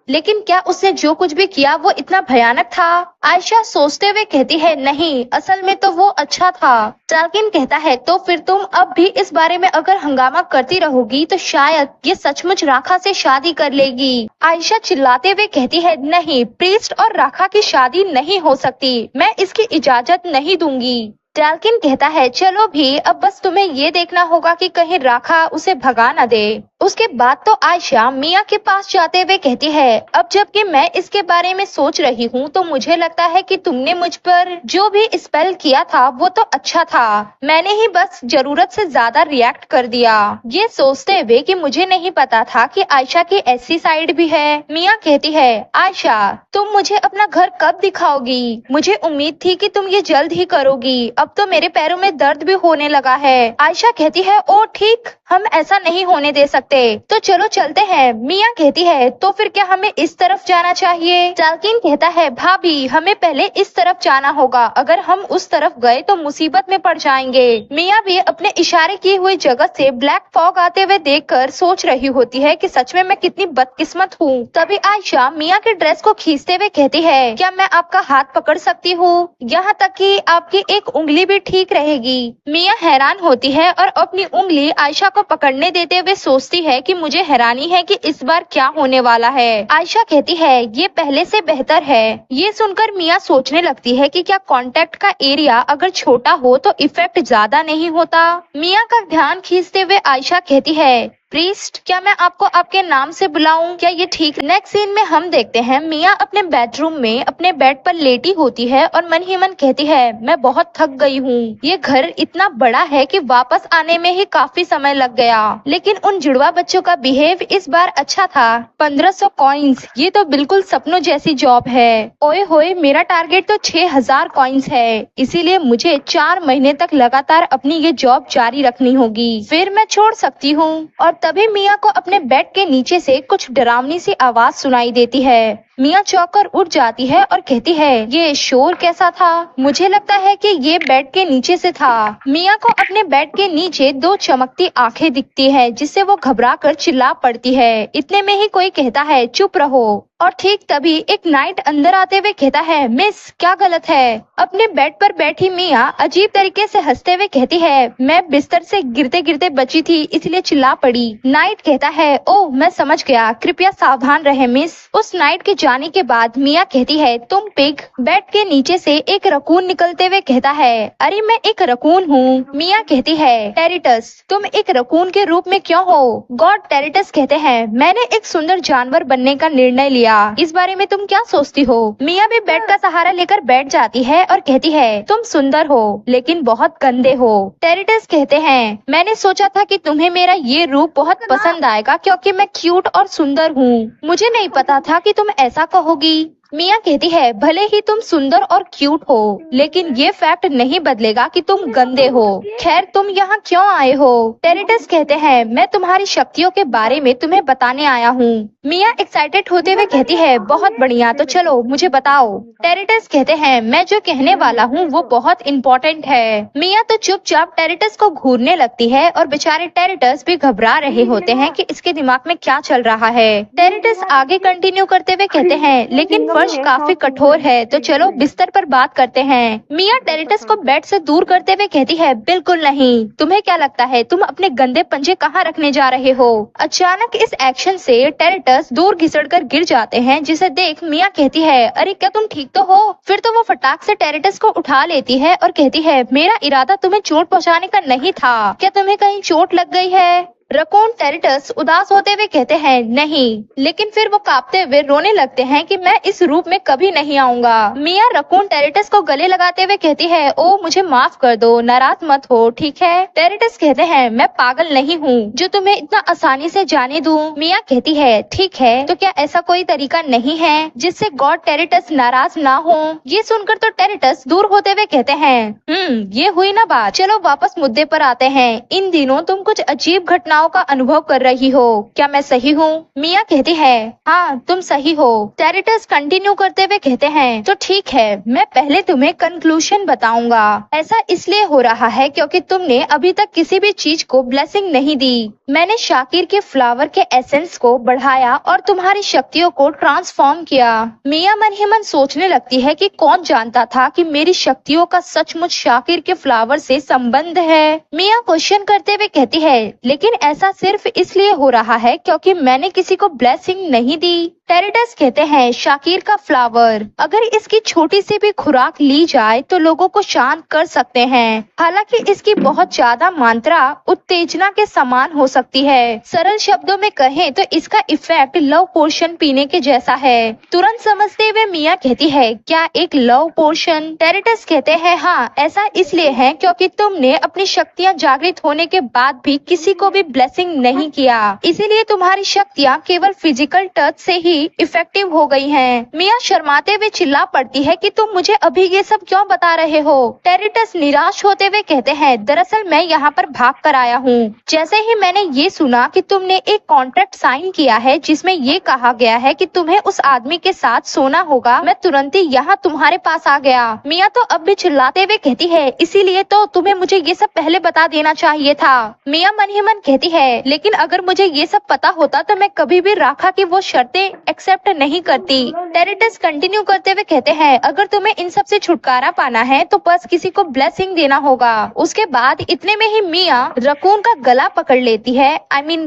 लेकिन क्या उसने जो कुछ भी किया वो इतना भयानक था? आयशा सोचते हुए कहती है, नहीं, असल में तो वो अच्छा था। डेल्किन कहता है, तो फिर तुम अब भी इस बारे में अगर हंगामा करती रहोगी तो शायद ये सचमुच राखा से शादी कर लेगी। आयशा चिल्लाते हुए कहती है, नहीं, प्रीस्ट और राखा की शादी नहीं हो सकती, मैं इसकी इजाजत नहीं दूंगी। डेल्किन कहता है, चलो भी, अब बस तुम्हें ये देखना होगा कि कहीं राखा उसे भगा न दे। उसके बाद तो आयशा मिया के पास जाते हुए कहती है, अब जबकि मैं इसके बारे में सोच रही हूँ तो मुझे लगता है कि तुमने मुझ पर जो भी स्पेल किया था वो तो अच्छा था, मैंने ही बस जरूरत से ज्यादा रिएक्ट कर दिया। ये सोचते हुए कि मुझे नहीं पता था कि आयशा की ऐसी साइड भी है। मिया कहती है, आयशा, तुम मुझे अपना घर कब दिखाओगी? मुझे उम्मीद थी कि तुम ये जल्द ही करोगी, अब तो मेरे पैरों में दर्द भी होने लगा है। आयशा कहती है, ओ ठीक, हम ऐसा नहीं होने दे सकते, तो चलो चलते हैं। मिया कहती है, तो फिर क्या हमें इस तरफ जाना चाहिए? डेल्किन कहता है, भाभी, हमें पहले इस तरफ जाना होगा, अगर हम उस तरफ गए तो मुसीबत में पड़ जाएंगे। मिया भी अपने इशारे की हुई जगह से ब्लैक फॉग आते हुए देखकर सोच रही होती है कि सच में मैं कितनी बदकिस्मत हूँ। तभी आयशा मिया के ड्रेस को खींचते हुए कहती है, क्या मैं आपका हाथ पकड़ सकती हूँ? यहाँ तक कि आपकी एक उंगली भी ठीक रहेगी। मिया हैरान होती है और अपनी उंगली आयशा को पकड़ने देते हुए सोचती है कि मुझे हैरानी है कि इस बार क्या होने वाला है। आयशा कहती है, ये पहले से बेहतर है। ये सुनकर मिया सोचने लगती है कि क्या कांटेक्ट का एरिया अगर छोटा हो तो इफेक्ट ज्यादा नहीं होता। मिया का ध्यान खींचते हुए आयशा कहती है, प्रीस्ट, क्या मैं आपको आपके नाम से बुलाऊं? क्या ये ठीक? नेक्स्ट सीन में हम देखते हैं मिया अपने बेडरूम में अपने बेड पर लेटी होती है और मन ही मन कहती है मैं बहुत थक गई हूँ। ये घर इतना बड़ा है कि वापस आने में ही काफी समय लग गया, लेकिन उन जुड़वा बच्चों का बिहेव इस बार अच्छा था। 1500 कॉइन्स, ये तो बिल्कुल सपनों जैसी जॉब है। ओए होए, मेरा टारगेट तो 6000 कॉइन्स है, इसीलिए मुझे 4 महीने तक लगातार अपनी ये जॉब जारी रखनी होगी, फिर मैं छोड़ सकती हूँ। और तभी मिया को अपने बेड के नीचे से कुछ डरावनी सी आवाज सुनाई देती है। मिया चौंक कर उठ जाती है और कहती है ये शोर कैसा था? मुझे लगता है कि ये बेड के नीचे से था। मिया को अपने बेड के नीचे 2 चमकती आंखें दिखती है, जिससे वो घबरा कर चिल्ला पड़ती है। इतने में ही कोई कहता है चुप रहो, और ठीक तभी एक नाइट अंदर आते हुए कहता है मिस, क्या गलत है? अपने बेड पर बैठी मिया अजीब तरीके से हंसते हुए कहती है मैं बिस्तर से गिरते गिरते बची थी, इसलिए चिल्ला पड़ी। नाइट कहता है ओह मैं समझ गया, कृपया सावधान रहे मिस। उस नाइट के जाने के बाद मिया कहती है तुम पिग। बेड के नीचे से एक रकून निकलते हुए कहता है अरे मैं एक रकून हूँ। मिया कहती है टेरिटस, तुम एक रकून के रूप में क्यों हो? गॉड, टेरिटस कहते हैं मैंने एक सुंदर जानवर बनने का निर्णय लिया, इस बारे में तुम क्या सोचती हो? मिया भी बेड का सहारा लेकर बैठ जाती है और कहती है तुम सुंदर हो लेकिन बहुत गंदे हो। टेरिटस कहते हैं मैंने सोचा था कि तुम्हें मेरा ये रूप बहुत पसंद आएगा क्योंकि मैं क्यूट और सुंदर हूँ। मुझे नहीं पता था कि तुम ऐसा कहोगी। मिया कहती है भले ही तुम सुंदर और क्यूट हो, लेकिन ये फैक्ट नहीं बदलेगा कि तुम गंदे हो। खैर तुम यहाँ क्यों आए हो? टेरिटस कहते हैं मैं तुम्हारी शक्तियों के बारे में तुम्हें बताने आया हूँ। मिया एक्साइटेड होते हुए कहती है बहुत बढ़िया, तो चलो मुझे बताओ। टेरिटस कहते हैं मैं जो कहने वाला हूँ वो बहुत इम्पोर्टेंट है। मिया तो चुपचाप टेरिटस को घूरने लगती है और बेचारे टेरिटस भी घबरा रहे होते हैं कि इसके दिमाग में क्या चल रहा है। टेरिटस आगे कंटिन्यू करते हुए कहते हैं लेकिन फर्श काफी कठोर है, तो चलो बिस्तर पर बात करते हैं। मिया टेरिटस को बेड से दूर करते हुए कहती है बिल्कुल नहीं, तुम्हें क्या लगता है तुम अपने गंदे पंजे कहाँ रखने जा रहे हो? अचानक इस एक्शन से टेरिटस दूर घिसड़कर गिर जाते हैं, जिसे देख मिया कहती है अरे क्या तुम ठीक तो हो? फिर तो वो फटाक से टेरिटस को उठा लेती है और कहती है मेरा इरादा तुम्हें चोट पहुँचाने का नहीं था, क्या तुम्हें कहीं चोट लग गई है? रकून टेरिटस उदास होते हुए कहते हैं नहीं, लेकिन फिर वो कांपते हुए रोने लगते हैं कि मैं इस रूप में कभी नहीं आऊंगा। मिया रकून टेरिटस को गले लगाते हुए कहती है ओ मुझे माफ कर दो, नाराज मत हो, ठीक है? टेरिटस कहते हैं मैं पागल नहीं हूँ जो तुम्हें इतना आसानी से जाने दूं। मिया कहती है ठीक है, तो क्या ऐसा कोई तरीका नहीं है जिससे गॉड टेरिटस नाराज ना हो? ये सुनकर तो टेरिटस दूर होते हुए कहते हैं ये हुई ना बात, चलो वापस मुद्दे पर आते हैं। इन दिनों तुम कुछ अजीब घटना का अनुभव कर रही हो, क्या मैं सही हूँ? मिया कहती है हाँ तुम सही हो। टेरिटस कंटिन्यू करते हुए कहते हैं तो ठीक है, मैं पहले तुम्हें कंक्लूजन बताऊंगा। ऐसा इसलिए हो रहा है क्योंकि तुमने अभी तक किसी भी चीज को ब्लेसिंग नहीं दी। मैंने शाकिर के फ्लावर के एसेंस को बढ़ाया और तुम्हारी शक्तियों को ट्रांसफॉर्म किया। मिया मन ही मन सोचने लगती है कि कौन जानता था कि मेरी शक्तियों का सचमुच शाकिर के फ्लावर से संबंध है। मिया क्वेश्चन करते हुए कहती है लेकिन ऐसा सिर्फ इसलिए हो रहा है क्योंकि मैंने किसी को ब्लेसिंग नहीं दी। टेरिटस कहते हैं शाकिर का फ्लावर, अगर इसकी छोटी सी भी खुराक ली जाए तो लोगों को शांत कर सकते हैं। हालांकि इसकी बहुत ज्यादा मात्रा उत्तेजना के समान हो सकती है। सरल शब्दों में कहें तो इसका इफेक्ट लव पोर्शन पीने के जैसा है। तुरंत समझते हुए मिया कहती है क्या एक लव पोर्शन? टेरिटस कहते हैं हाँ, ऐसा इसलिए है क्योंकि तुमने अपनी शक्तियाँ जागृत होने के बाद भी किसी को भी ब्लेसिंग नहीं किया, इसीलिए तुम्हारी शक्तियाँ केवल फिजिकल टच से ही इफेक्टिव हो गई हैं। मिया शर्माते हुए चिल्ला पड़ती है कि तुम मुझे अभी ये सब क्यों बता रहे हो? टेरिटस निराश होते हुए कहते हैं दरअसल मैं यहाँ पर भाग कर आया हूँ। जैसे ही मैंने ये सुना कि तुमने एक कॉन्ट्रैक्ट साइन किया है जिसमें ये कहा गया है कि तुम्हें उस आदमी के साथ सोना होगा, मैं तुरंत ही यहाँ तुम्हारे पास आ गया। मिया तो अब भी चिल्लाते हुए कहती है इसीलिए तो तुम्हें मुझे ये सब पहले बता देना चाहिए था। मिया मन ही मन कहती है लेकिन अगर मुझे ये सब पता होता तो मैं कभी भी राखा की वो शर्तें एक्सेप्ट नहीं करती। टेरिटस कंटिन्यू करते हुए कहते हैं अगर तुम्हें इन सब से छुटकारा पाना है तो बस किसी को ब्लेसिंग देना होगा। उसके बाद इतने में ही मिया रकून का गला पकड़ लेती है,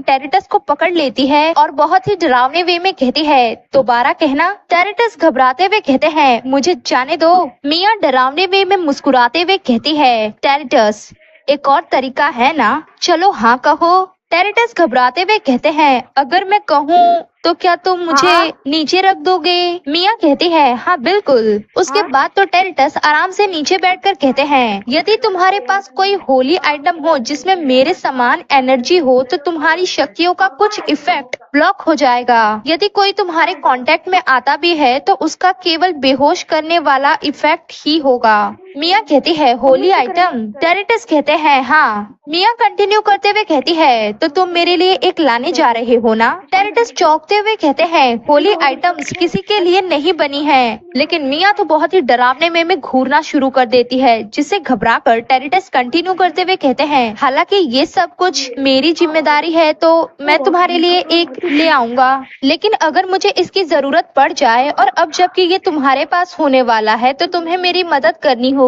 टेरिटस को पकड़ लेती है और बहुत ही डरावने वे में कहती है दोबारा कहना। टेरिटस घबराते हुए कहते हैं मुझे जाने दो। मिया डरावने वे में मुस्कुराते हुए कहती है टेरिटस एक और तरीका है ना, चलो हाँ कहो। टेरिटस घबराते हुए कहते हैं, अगर मैं कहूँ तो क्या तुम मुझे नीचे रख दोगे? मिया कहती है, हाँ बिल्कुल। उसके बाद तो टेरिटस आराम से नीचे बैठकर कहते हैं, यदि तुम्हारे पास कोई होली आइटम हो जिसमें मेरे समान एनर्जी हो तो तुम्हारी शक्तियों का कुछ इफेक्ट ब्लॉक हो जाएगा। यदि कोई तुम्हारे कांटेक्ट में आता भी है तो उसका केवल बेहोश करने वाला इफेक्ट ही होगा। मिया कहती है, होली आइटम? टेरिटस कहते हैं, हाँ। मिया कंटिन्यू करते हुए कहती है, तो तुम मेरे लिए एक लाने जा रहे हो ना? टेरिटस चौंकते हुए कहते हैं, होली आइटम्स किसी के लिए नहीं बनी है। लेकिन मिया तो बहुत ही डरावने में घूरना शुरू कर देती है, जिससे घबराकर टेरिटस कंटिन्यू करते हुए कहते हैं, हालांकि ये सब कुछ मेरी जिम्मेदारी है तो मैं तुम्हारे लिए एक ले आऊंगा, लेकिन अगर मुझे इसकी जरूरत पड़ जाए और अब जबकि ये तुम्हारे पास होने वाला है तो तुम्हें मेरी मदद करनी होगी।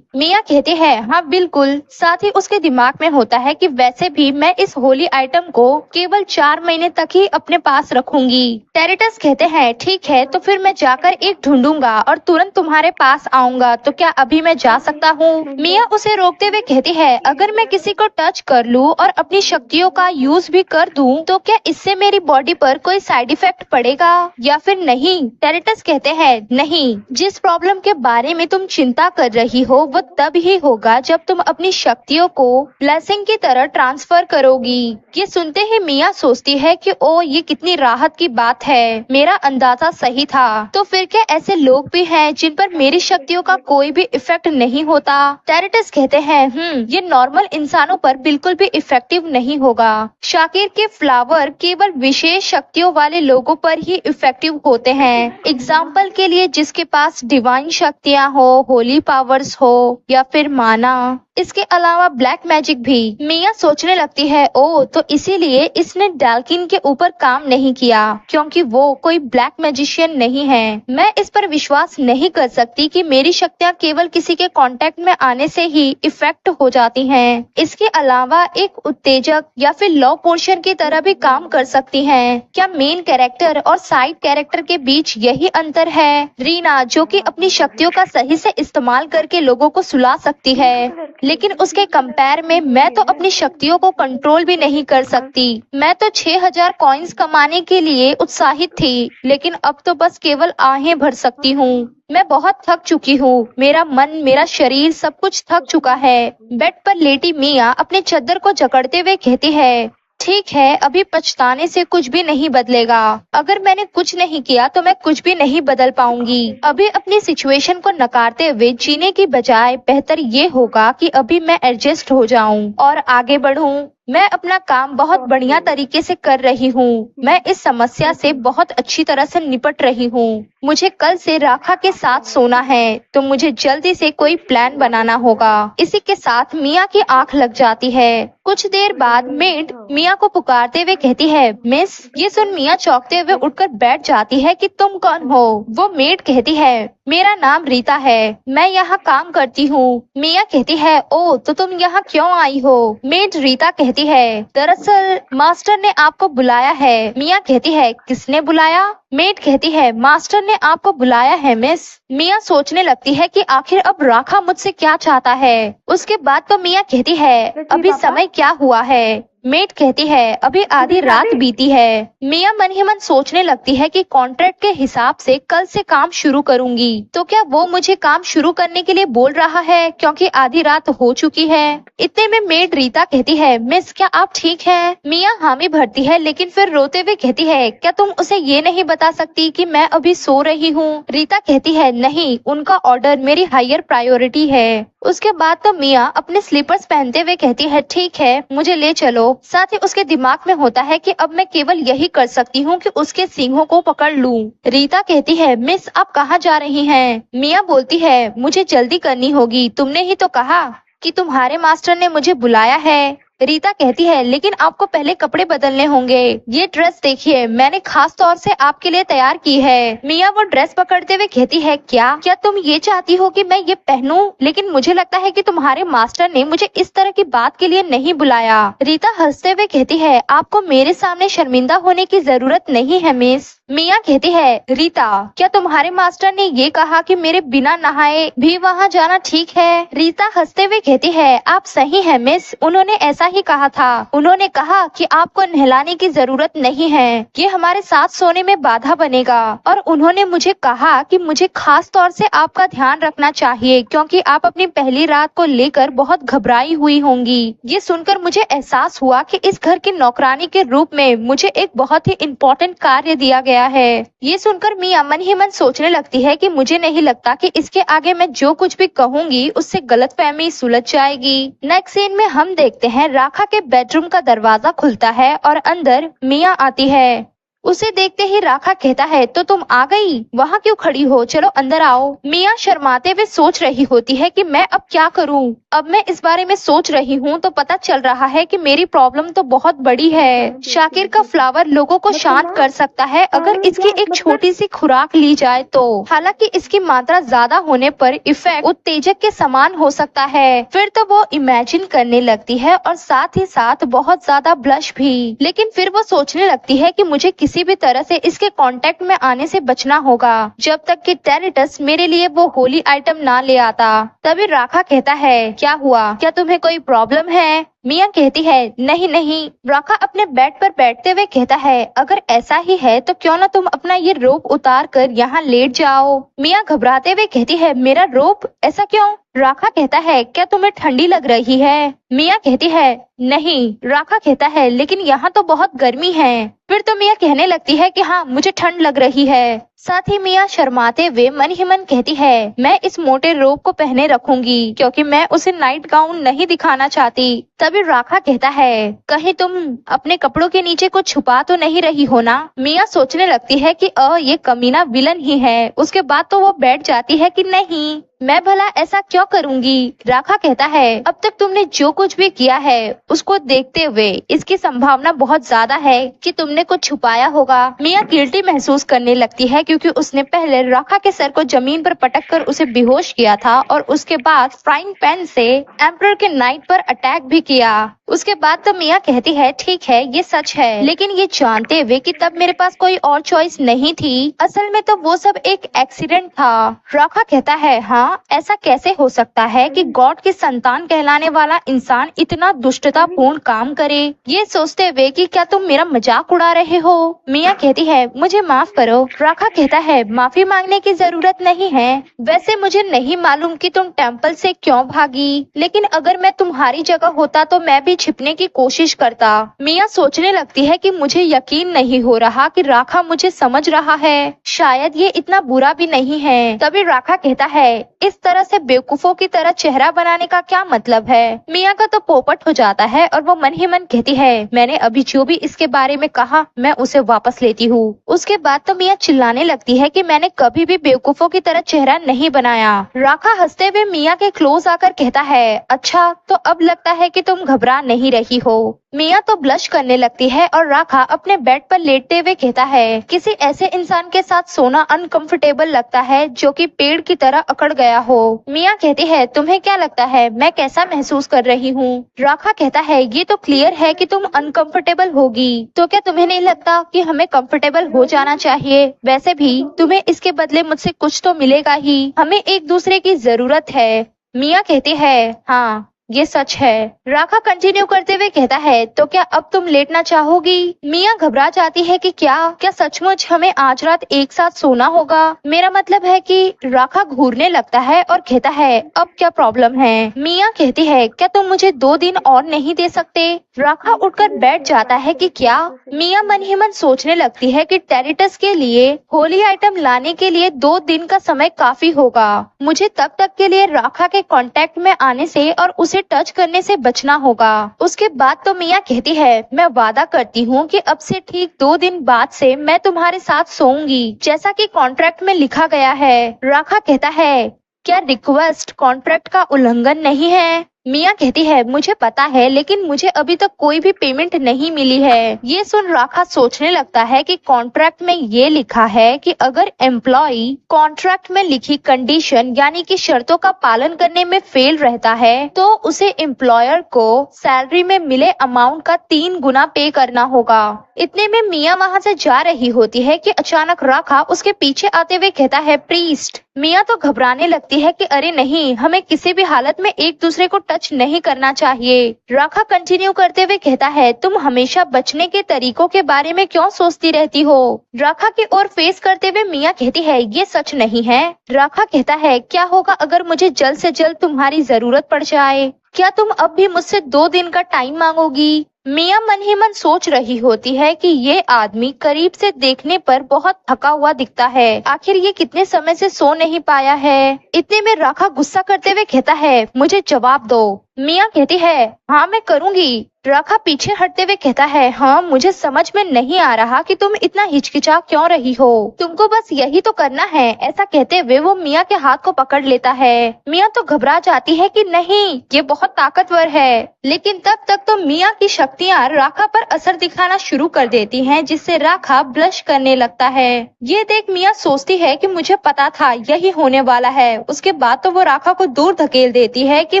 मिया कहती है, हाँ बिल्कुल। साथ ही उसके दिमाग में होता है कि वैसे भी मैं इस होली आइटम को केवल 4 महीने तक ही अपने पास रखूंगी। टेरिटस कहते हैं, ठीक है, तो फिर मैं जाकर एक ढूंढूंगा और तुरंत तुम्हारे पास आऊंगा, तो क्या अभी मैं जा सकता हूँ? मिया उसे रोकते हुए कहती है, अगर मैं किसी को टच कर लूँ और अपनी शक्तियों का यूज भी कर दूं, तो क्या इससे मेरी बॉडी पर कोई साइड इफेक्ट पड़ेगा या फिर नहीं? टेरिटस कहते हैं, नहीं, जिस प्रॉब्लम के बारे में तुम चिंता कर रही हो वो तब ही होगा जब तुम अपनी शक्तियों को ब्लेसिंग की तरह ट्रांसफर करोगी। ये सुनते ही मिया सोचती है कि ओ, ये कितनी राहत की बात है, मेरा अंदाजा सही था। तो फिर क्या ऐसे लोग भी हैं जिन पर मेरी शक्तियों का कोई भी इफेक्ट नहीं होता? टेरिटस कहते हैं, ये नॉर्मल इंसानों पर बिल्कुल भी इफेक्टिव नहीं होगा। शाकिर के फ्लावर केवल विशेष शक्तियों वाले लोगों पर ही इफेक्टिव होते हैं। एग्जाम्पल के लिए जिसके पास डिवाइन शक्तियाँ हो, होली पावर्स हो या फिर माना। इसके अलावा ब्लैक मैजिक भी। मिया सोचने लगती है, ओ, तो इसीलिए इसने डाल्किन के ऊपर काम नहीं किया, क्योंकि वो कोई ब्लैक मैजिशियन नहीं है। मैं इस पर विश्वास नहीं कर सकती कि मेरी शक्तियाँ केवल किसी के कांटेक्ट में आने से ही इफेक्ट हो जाती हैं। इसके अलावा एक उत्तेजक या फिर लॉ पोर्शन की तरह भी काम कर सकती हैं। क्या मेन कैरेक्टर और साइड कैरेक्टर के बीच यही अंतर है? रीना, जो कि अपनी शक्तियों का सही से इस्तेमाल करके लोगों को सुला सकती है, लेकिन उसके कंपेयर में मैं तो अपनी शक्तियों को कंट्रोल भी नहीं कर सकती। मैं तो 6000 कॉइन्स कमाने के लिए उत्साहित थी, लेकिन अब तो बस केवल आहें भर सकती हूँ। मैं बहुत थक चुकी हूँ, मेरा मन, मेरा शरीर सब कुछ थक चुका है। बेड पर लेटी मिया अपने चद्दर को जकड़ते हुए कहती है, ठीक है, अभी पछताने से कुछ भी नहीं बदलेगा। अगर मैंने कुछ नहीं किया तो मैं कुछ भी नहीं बदल पाऊंगी। अभी अपनी सिचुएशन को नकारते हुए जीने की बजाय बेहतर ये होगा कि अभी मैं एडजस्ट हो जाऊं और आगे बढ़ूं। मैं अपना काम बहुत बढ़िया तरीके से कर रही हूँ। मैं इस समस्या से बहुत अच्छी तरह से निपट रही हूँ। मुझे कल से राखा के साथ सोना है, तो मुझे जल्दी से कोई प्लान बनाना होगा। इसी के साथ मिया की आंख लग जाती है। कुछ देर बाद मेड मिया को पुकारते हुए कहती है, मिस। ये सुन मिया चौंकते हुए उठकर बैठ जाती है कि तुम कौन हो? वो मेड कहती है, मेरा नाम रीता है, मैं यहाँ काम करती हूँ। मिया कहती है, ओ, तो तुम यहाँ क्यों आई हो? मेड रीता कहती है, दरअसल मास्टर ने आपको बुलाया है। मिया कहती है, किसने बुलाया? मेड कहती है, मास्टर ने आपको बुलाया है मिस। मिया सोचने लगती है कि आखिर अब राखा मुझसे क्या चाहता है। उसके बाद तो मिया कहती है, अभी समय क्या हुआ है? मेड कहती है, अभी आधी रात बीती है। मिया मन ही मन सोचने लगती है कि कॉन्ट्रैक्ट के हिसाब से कल से काम शुरू करूंगी, तो क्या वो मुझे काम शुरू करने के लिए बोल रहा है क्योंकि आधी रात हो चुकी है? इतने में मेड रीता कहती है, मिस, क्या आप ठीक हैं? मिया हामी भरती है, लेकिन फिर रोते हुए कहती है, क्या तुम उसे ये नहीं बता सकती कि मैं अभी सो रही हूँ? रीता कहती है, नहीं, उनका ऑर्डर मेरी हायर प्रायोरिटी है। उसके बाद तो मिया अपने स्लीपर्स पहनते हुए कहती है, ठीक है, मुझे ले चलो। साथ ही उसके दिमाग में होता है कि अब मैं केवल यही कर सकती हूँ कि उसके सींगों को पकड़ लूं। रीता कहती है, मिस, आप कहाँ जा रही हैं? मिया बोलती है, मुझे जल्दी करनी होगी, तुमने ही तो कहा कि तुम्हारे मास्टर ने मुझे बुलाया है। रीता कहती है, लेकिन आपको पहले कपड़े बदलने होंगे। ये ड्रेस देखिए, मैंने खास तौर से आपके लिए तैयार की है। मिया वो ड्रेस पकड़ते हुए कहती है, क्या तुम ये चाहती हो कि मैं ये पहनूं? लेकिन मुझे लगता है कि तुम्हारे मास्टर ने मुझे इस तरह की बात के लिए नहीं बुलाया। रीता हंसते हुए कहती है, आपको मेरे सामने शर्मिंदा होने की जरूरत नहीं है मिस। मिया कहती है, रीता, क्या तुम्हारे मास्टर ने ये कहा कि मेरे बिना नहाए भी वहाँ जाना ठीक है? रीता हंसते हुए कहती है, आप सही है मिस, उन्होंने ऐसा ऐसा ही कहा था। उन्होंने कहा कि आपको नहलाने की जरूरत नहीं है, ये हमारे साथ सोने में बाधा बनेगा। और उन्होंने मुझे कहा कि मुझे खास तौर से आपका ध्यान रखना चाहिए क्योंकि आप अपनी पहली रात को लेकर बहुत घबराई हुई होंगी। ये सुनकर मुझे एहसास हुआ कि इस घर की नौकरानी के रूप में मुझे एक बहुत ही इम्पोर्टेंट कार्य दिया गया है। ये सुनकर मिया मन ही मन सोचने लगती है कि मुझे नहीं लगता कि इसके आगे मैं जो कुछ भी कहूंगी उससे गलतफहमी सुलझ जाएगी। नेक्स्ट सीन में हम देखते हैं राखा के बेडरूम का दरवाजा खुलता है और अंदर मिया आती है। उसे देखते ही राखा कहता है, तो तुम आ गई, वहाँ क्यों खड़ी हो, चलो अंदर आओ। मिया शर्माते हुए सोच रही होती है कि मैं अब क्या करूँ। अब मैं इस बारे में सोच रही हूँ तो पता चल रहा है कि मेरी प्रॉब्लम तो बहुत बड़ी है। शाकिर का फ्लावर लोगों को शांत कर सकता है अगर इसकी एक छोटी सी खुराक ली जाए तो। हालांकि इसकी मात्रा ज्यादा होने पर इफेक्ट उत्तेजक के समान हो सकता है। फिर तो वो इमेजिन करने लगती है और साथ ही साथ बहुत ज्यादा ब्लश भी। लेकिन फिर वो सोचने लगती है कि मुझे किसी भी तरह से इसके कांटेक्ट में आने से बचना होगा जब तक कि टेरिटस मेरे लिए वो होली आइटम ना ले आता। तभी राखा कहता है, क्या हुआ, क्या तुम्हें कोई प्रॉब्लम है? मिया कहती है, नहीं नहीं। राखा अपने बेड पर बैठते हुए कहता है, अगर ऐसा ही है तो क्यों ना तुम अपना ये रोब उतार कर यहाँ लेट जाओ। मिया घबराते हुए कहती है, मेरा रोब, ऐसा क्यों? राखा कहता है, क्या तुम्हें ठंडी लग रही है? मिया कहती है, नहीं। राखा कहता है, लेकिन यहाँ तो बहुत गर्मी है। फिर तो मिया कहने लगती है कि हाँ, मुझे ठंड लग रही है। साथ ही मिया शर्माते हुए मन ही मन कहती है, मैं इस मोटे रोब को पहने रखूंगी क्योंकि मैं उसे नाइट गाउन नहीं दिखाना चाहती। तभी राखा कहता है, कहीं तुम अपने कपड़ों के नीचे कुछ छुपा तो नहीं रही हो ना? मिया सोचने लगती है कि ये कमीना विलन ही है। उसके बाद तो वो बैठ जाती है कि नहीं, मैं भला ऐसा क्यों करूंगी। राखा कहता है, अब तक तुमने जो कुछ भी किया है उसको देखते हुए इसकी संभावना बहुत ज्यादा है कि तुमने कुछ छुपाया होगा। मिया गिल्टी महसूस करने लगती है क्योंकि उसने पहले राखा के सर को जमीन पर पटक कर उसे बेहोश किया था और उसके बाद फ्राइंग पैन से एम्परर के नाइट पर अटैक भी किया। उसके बाद तो मिया कहती है, ठीक है, ये सच है, लेकिन ये जानते हुए कि तब मेरे पास कोई और चॉइस नहीं थी। असल में तो वो सब एक एक्सीडेंट था। राखा कहता है, हाँ, ऐसा कैसे हो सकता है कि गॉड की संतान कहलाने वाला इंसान इतना दुष्टतापूर्ण काम करे? ये सोचते हुए कि क्या तुम मेरा मजाक उड़ा रहे हो? मिया कहती है, मुझे माफ करो। राखा कहता है, माफी मांगने की जरूरत नहीं है। वैसे मुझे नहीं मालूम कि तुम टेम्पल से क्यों भागी, लेकिन अगर मैं तुम्हारी जगह होता तो मैं भी छिपने की कोशिश करता। मिया सोचने लगती है कि मुझे यकीन नहीं हो रहा कि राखा मुझे समझ रहा है। शायद ये इतना बुरा भी नहीं है। तभी राखा कहता है, इस तरह से बेवकूफों की तरह चेहरा बनाने का क्या मतलब है? मिया का तो पोपट हो जाता है और वो मन ही मन कहती है, मैंने अभी जो भी इसके बारे में कहा मैं उसे वापस लेती हूँ। उसके बाद तो मिया चिल्लाने लगती है कि मैंने कभी भी बेवकूफों की तरह चेहरा नहीं बनाया। राखा हंसते हुए मिया के क्लोज आकर कहता है, अच्छा, तो अब लगता है कि तुम घबरा नहीं रही हो। मिया तो ब्लश करने लगती है और राखा अपने बेड पर लेटते हुए कहता है, किसी ऐसे इंसान के साथ सोना अनकंफर्टेबल लगता है जो कि पेड़ की तरह अकड़ गया हो। मिया कहती है, तुम्हें क्या लगता है मैं कैसा महसूस कर रही हूँ? राखा कहता है, ये तो क्लियर है कि तुम अनकंफर्टेबल होगी, तो क्या तुम्हें नहीं लगता कि हमें कंफर्टेबल हो जाना चाहिए? वैसे भी तुम्हें इसके बदले मुझसे कुछ तो मिलेगा ही, हमें एक दूसरे की जरूरत है। मिया कहती है, हाँ, ये सच है। राखा कंटिन्यू करते हुए कहता है, तो क्या अब तुम लेटना चाहोगी? मिया घबरा जाती है कि क्या सचमुच हमें आज रात एक साथ सोना होगा? मेरा मतलब है कि राखा घूरने लगता है और कहता है, अब क्या प्रॉब्लम है? मिया कहती है, क्या तुम मुझे 2 दिन और नहीं दे सकते? राखा उठकर बैठ जाता है कि क्या? मिया मन ही मन सोचने लगती है कि टेरिटस के लिए होली आइटम लाने के लिए 2 दिन का समय काफी होगा। मुझे तब तक के लिए राखा के कांटेक्ट में आने से और उसे टच करने से बचना होगा। उसके बाद तो मिया कहती है, मैं वादा करती हूँ कि अब से ठीक 2 दिन बाद से मैं तुम्हारे साथ सोऊंगी, जैसा कि कॉन्ट्रैक्ट में लिखा गया है। राखा कहता है, क्या रिक्वेस्ट कॉन्ट्रैक्ट का उल्लंघन नहीं है? मिया कहती है, मुझे पता है, लेकिन मुझे अभी तक कोई भी पेमेंट नहीं मिली है। ये सुन राखा सोचने लगता है कि कॉन्ट्रैक्ट में ये लिखा है कि अगर एम्प्लॉई कॉन्ट्रैक्ट में लिखी कंडीशन यानी कि शर्तों का पालन करने में फेल रहता है तो उसे एम्प्लॉयर को सैलरी में मिले अमाउंट का 3 गुना पे करना होगा। इतने में मिया वहाँ से जा रही होती है कि अचानक राखा उसके पीछे आते हुए कहता है, प्रीस्ट। मिया तो घबराने लगती है कि अरे नहीं, हमें किसी भी हालत में एक दूसरे को टच नहीं करना चाहिए। राखा कंटिन्यू करते हुए कहता है, तुम हमेशा बचने के तरीकों के बारे में क्यों सोचती रहती हो? राखा की ओर फेस करते हुए मिया कहती है, ये सच नहीं है। राखा कहता है, क्या होगा अगर मुझे जल्द से जल्द तुम्हारी जरूरत पड़ जाए? क्या तुम अब भी मुझसे 2 दिन का टाइम मांगोगी? मिया मन ही मन सोच रही होती है कि ये आदमी करीब से देखने पर बहुत थका हुआ दिखता है। आखिर ये कितने समय से सो नहीं पाया है। इतने में राखा गुस्सा करते हुए कहता है, मुझे जवाब दो। मिया कहती है, हाँ मैं करूँगी। राखा पीछे हटते हुए कहता है, हाँ मुझे समझ में नहीं आ रहा कि तुम इतना हिचकिचा क्यों रही हो। तुमको बस यही तो करना है। ऐसा कहते हुए वो मिया के हाथ को पकड़ लेता है। मिया तो घबरा जाती है कि नहीं, ये बहुत ताकतवर है। लेकिन तब तक तो मिया की शक्तियाँ राखा पर असर दिखाना शुरू कर देती हैं, जिससे राखा ब्लश करने लगता है। ये देख मिया सोचती है कि मुझे पता था यही होने वाला है। उसके बाद तो वो राखा को दूर धकेल देती है कि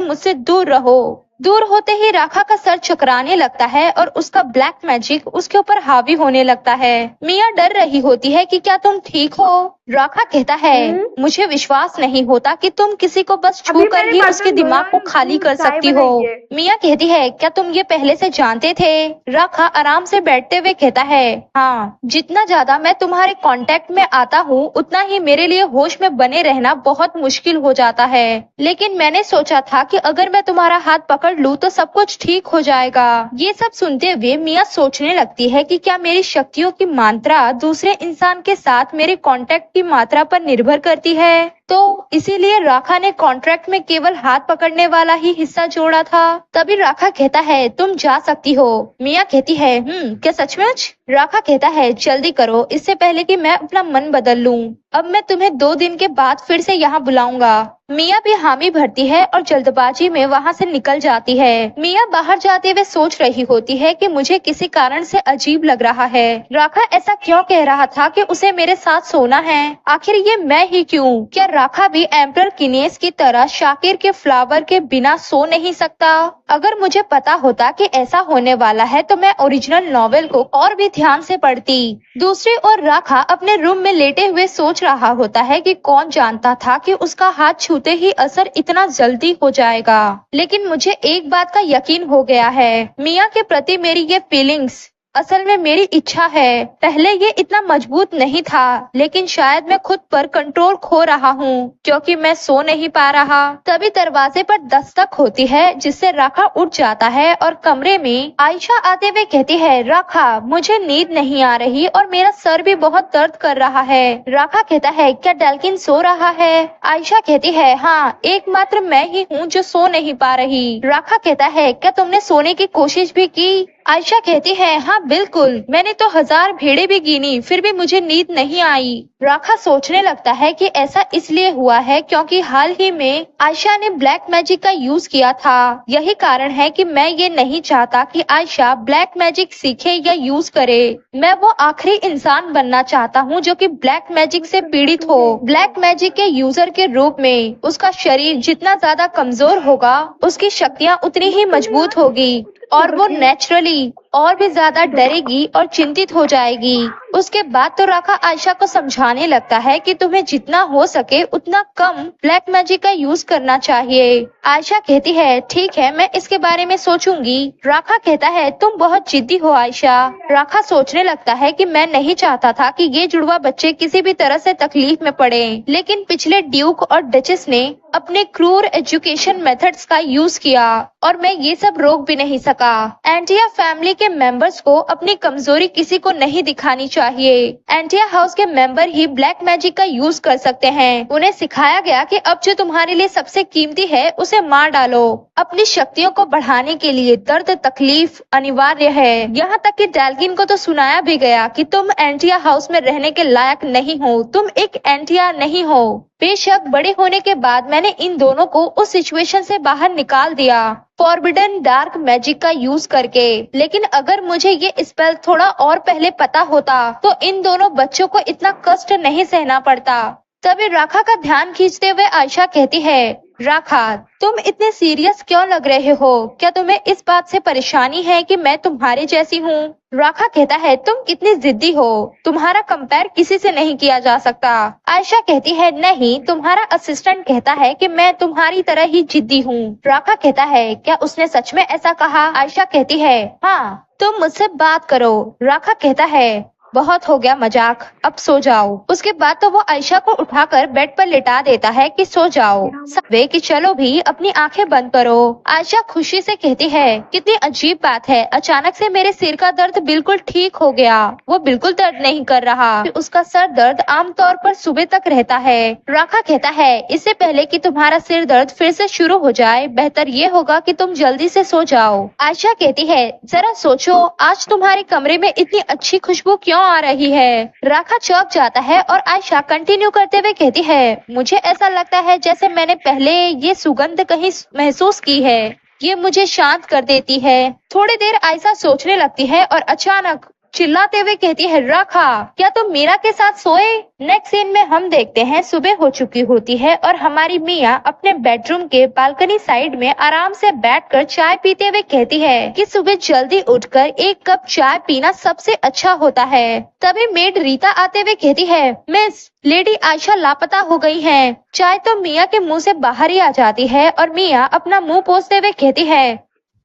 मुझसे दूर रहो। दूर होते ही राखा का सर चकराने लगता है और उसका ब्लैक मैजिक उसके ऊपर हावी होने लगता है। मिया डर रही होती है कि क्या तुम ठीक हो? राखा कहता है, मुझे विश्वास नहीं होता कि तुम किसी को बस छू कर ही उसके दिमाग को खाली कर सकती हो। मिया कहती है, क्या तुम ये पहले से जानते थे? राखा आराम से बैठते हुए कहता है, हाँ, जितना ज्यादा मैं तुम्हारे कांटेक्ट में आता हूँ उतना ही मेरे लिए होश में बने रहना बहुत मुश्किल हो जाता है। लेकिन मैंने सोचा था कि अगर मैं तुम्हारा हाथ पकड़ लूँ तो सब कुछ ठीक हो जाएगा। ये सब सुनते हुए मिया सोचने लगती है कि क्या मेरी शक्तियों की मात्रा दूसरे इंसान के साथ मेरे कांटेक्ट की मात्रा पर निर्भर करती है, तो इसीलिए राखा ने कॉन्ट्रैक्ट में केवल हाथ पकड़ने वाला ही हिस्सा जोड़ा था। तभी राखा कहता है, तुम जा सकती हो। मिया कहती है, क्या सचमुच? राखा कहता है, जल्दी करो इससे पहले कि मैं अपना मन बदल लूं। अब मैं तुम्हें 2 दिन के बाद फिर से यहाँ बुलाऊंगा। मिया भी हामी भरती है और जल्दबाजी में वहाँ से निकल जाती है। मिया बाहर जाते हुए सोच रही होती है कि मुझे किसी कारण से अजीब लग रहा है। राखा ऐसा क्यों कह रहा था कि उसे मेरे साथ सोना है? आखिर ये मैं ही क्यों? क्या राखा भी एम्परर किनेस की तरह शाकिर के फ्लावर के बिना सो नहीं सकता? अगर मुझे पता होता कि ऐसा होने वाला है तो मैं ओरिजिनल नॉवेल को और भी ध्यान से पढ़ती। दूसरी ओर राखा अपने रूम में लेटे हुए सोच रहा होता है कि कौन जानता था कि उसका हाथ छूते ही असर इतना जल्दी हो जाएगा। लेकिन मुझे एक बात का यकीन हो गया है, मिया के प्रति मेरी ये फीलिंग्स असल में मेरी इच्छा है। पहले ये इतना मजबूत नहीं था, लेकिन शायद मैं खुद पर कंट्रोल खो रहा हूँ क्योंकि मैं सो नहीं पा रहा। तभी दरवाजे पर दस्तक होती है, जिससे राखा उठ जाता है और कमरे में आयशा आते हुए कहती है, राखा मुझे नींद नहीं आ रही और मेरा सर भी बहुत दर्द कर रहा है। राखा कहता है, क्या डेल्किन सो रहा है? आयशा कहती है, हाँ, एकमात्र मैं ही हूँ जो सो नहीं पा रही। राखा कहता है, क्या तुमने सोने की कोशिश भी की? आयशा कहती है, हाँ बिल्कुल, मैंने तो 1000 भेड़े भी गिनी, फिर भी मुझे नींद नहीं आई। राखा सोचने लगता है कि ऐसा इसलिए हुआ है क्योंकि हाल ही में आयशा ने ब्लैक मैजिक का यूज किया था। यही कारण है कि मैं ये नहीं चाहता कि आयशा ब्लैक मैजिक सीखे या यूज करे। मैं वो आखिरी इंसान बनना चाहता हूँ जो कि ब्लैक मैजिक से पीड़ित हो। ब्लैक मैजिक के यूजर के रूप में उसका शरीर जितना ज्यादा कमजोर होगा, उसकी शक्तियाँ उतनी ही मजबूत होगी और वो नेचुरली और भी ज्यादा डरेगी और चिंतित हो जाएगी। उसके बाद तो राखा आयशा को समझाने लगता है कि तुम्हें जितना हो सके उतना कम ब्लैक मैजिक का यूज करना चाहिए। आयशा कहती है, ठीक है, मैं इसके बारे में सोचूंगी। राखा कहता है, तुम बहुत जिद्दी हो आयशा। राखा सोचने लगता है कि मैं नहीं चाहता था कि ये जुड़वा बच्चे किसी भी तरह से तकलीफ में पड़े, लेकिन पिछले ड्यूक और डचेस ने अपने क्रूर एजुकेशन मेथड्स का यूज किया और मैं ये सब रोक भी नहीं सका। एंटिया फैमिली के मेंबर्स को अपनी कमजोरी किसी को नहीं दिखानी चाहिए। एंटिया हाउस के मेंबर ही ब्लैक मैजिक का यूज कर सकते हैं। उन्हें सिखाया गया कि अब जो तुम्हारे लिए सबसे कीमती है उसे मार डालो। अपनी शक्तियों को बढ़ाने के लिए दर्द तकलीफ अनिवार्य है। यहाँ तक कि डेल्किन को तो सुनाया भी गया कि तुम एंटिया हाउस में रहने के लायक नहीं हो, तुम एक एंटिया नहीं हो। बेशक बड़े होने के बाद मैंने इन दोनों को उस सिचुएशन से बाहर निकाल दिया, फॉरबिडन डार्क मैजिक का यूज करके। लेकिन अगर मुझे ये स्पेल थोड़ा और पहले पता होता तो इन दोनों बच्चों को इतना कष्ट नहीं सहना पड़ता। तभी राखा का ध्यान खींचते हुए आयशा कहती है, राखा, तुम इतने सीरियस क्यों लग रहे हो? क्या तुम्हें इस बात से परेशानी है कि मैं तुम्हारे जैसी हूँ? राखा कहता है, तुम कितनी जिद्दी हो, तुम्हारा कंपेयर किसी से नहीं किया जा सकता। आयशा कहती है, नहीं, तुम्हारा असिस्टेंट कहता है कि मैं तुम्हारी तरह ही जिद्दी हूँ। राखा कहता है, क्या उसने सच में ऐसा कहा? आयशा कहती है, हाँ, तुम मुझसे बात करो। राखा कहता है, बहुत हो गया मजाक, अब सो जाओ। उसके बाद तो वो आयशा को उठाकर बेड पर लिटा देता है कि सो जाओ। सबे कि चलो भी अपनी आंखें बंद करो। आयशा खुशी से कहती है, कितनी अजीब बात है, अचानक से मेरे सिर का दर्द बिल्कुल ठीक हो गया। वो बिल्कुल दर्द नहीं कर रहा। उसका सर दर्द आमतौर पर सुबह तक रहता है। राखा कहता है, इससे पहले कि तुम्हारा सिर दर्द फिर से शुरू हो जाए, बेहतर ये होगा कि तुम जल्दी से सो जाओ। आयशा कहती है, जरा सोचो, आज तुम्हारे कमरे में इतनी अच्छी खुशबू क्यों आ रही है? राखा चौंक जाता है और आयशा कंटिन्यू करते हुए कहती है, मुझे ऐसा लगता है जैसे मैंने पहले ये सुगंध कहीं महसूस की है। ये मुझे शांत कर देती है। थोड़ी देर आयशा सोचने लगती है और अचानक चिल्लाते हुए कहती है, राखा, क्या तुम मीरा के साथ सोए? नेक्स्ट सीन में हम देखते हैं सुबह हो चुकी होती है और हमारी मिया अपने बेडरूम के बालकनी साइड में आराम से बैठकर चाय पीते हुए कहती है कि सुबह जल्दी उठकर एक कप चाय पीना सबसे अच्छा होता है। तभी मेड रीता आते हुए कहती है, मिस, लेडी आयशा लापता हो गई है। चाय तो मिया के मुंह से बाहर ही आ जाती है और मिया अपना मुंह पोंछते हुए कहती है,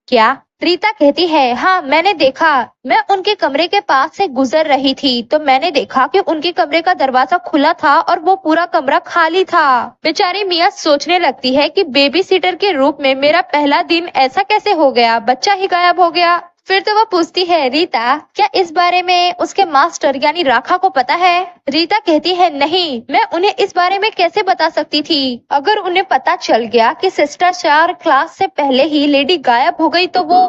क्या? रीता कहती है, हाँ, मैंने देखा। मैं उनके कमरे के पास से गुजर रही थी तो मैंने देखा कि उनके कमरे का दरवाजा खुला था और वो पूरा कमरा खाली था। बेचारी मिया सोचने लगती है कि बेबी सीटर के रूप में मेरा पहला दिन ऐसा कैसे हो गया, बच्चा ही गायब हो गया। फिर तो वो पूछती है, रीता, क्या इस बारे में उसके मास्टर यानी राखा को पता है? रीता कहती है, नहीं, मैं उन्हें इस बारे में कैसे बता सकती थी? अगर उन्हें पता चल गया कि शिष्टाचार क्लास से पहले ही लेडी गायब हो गई तो वो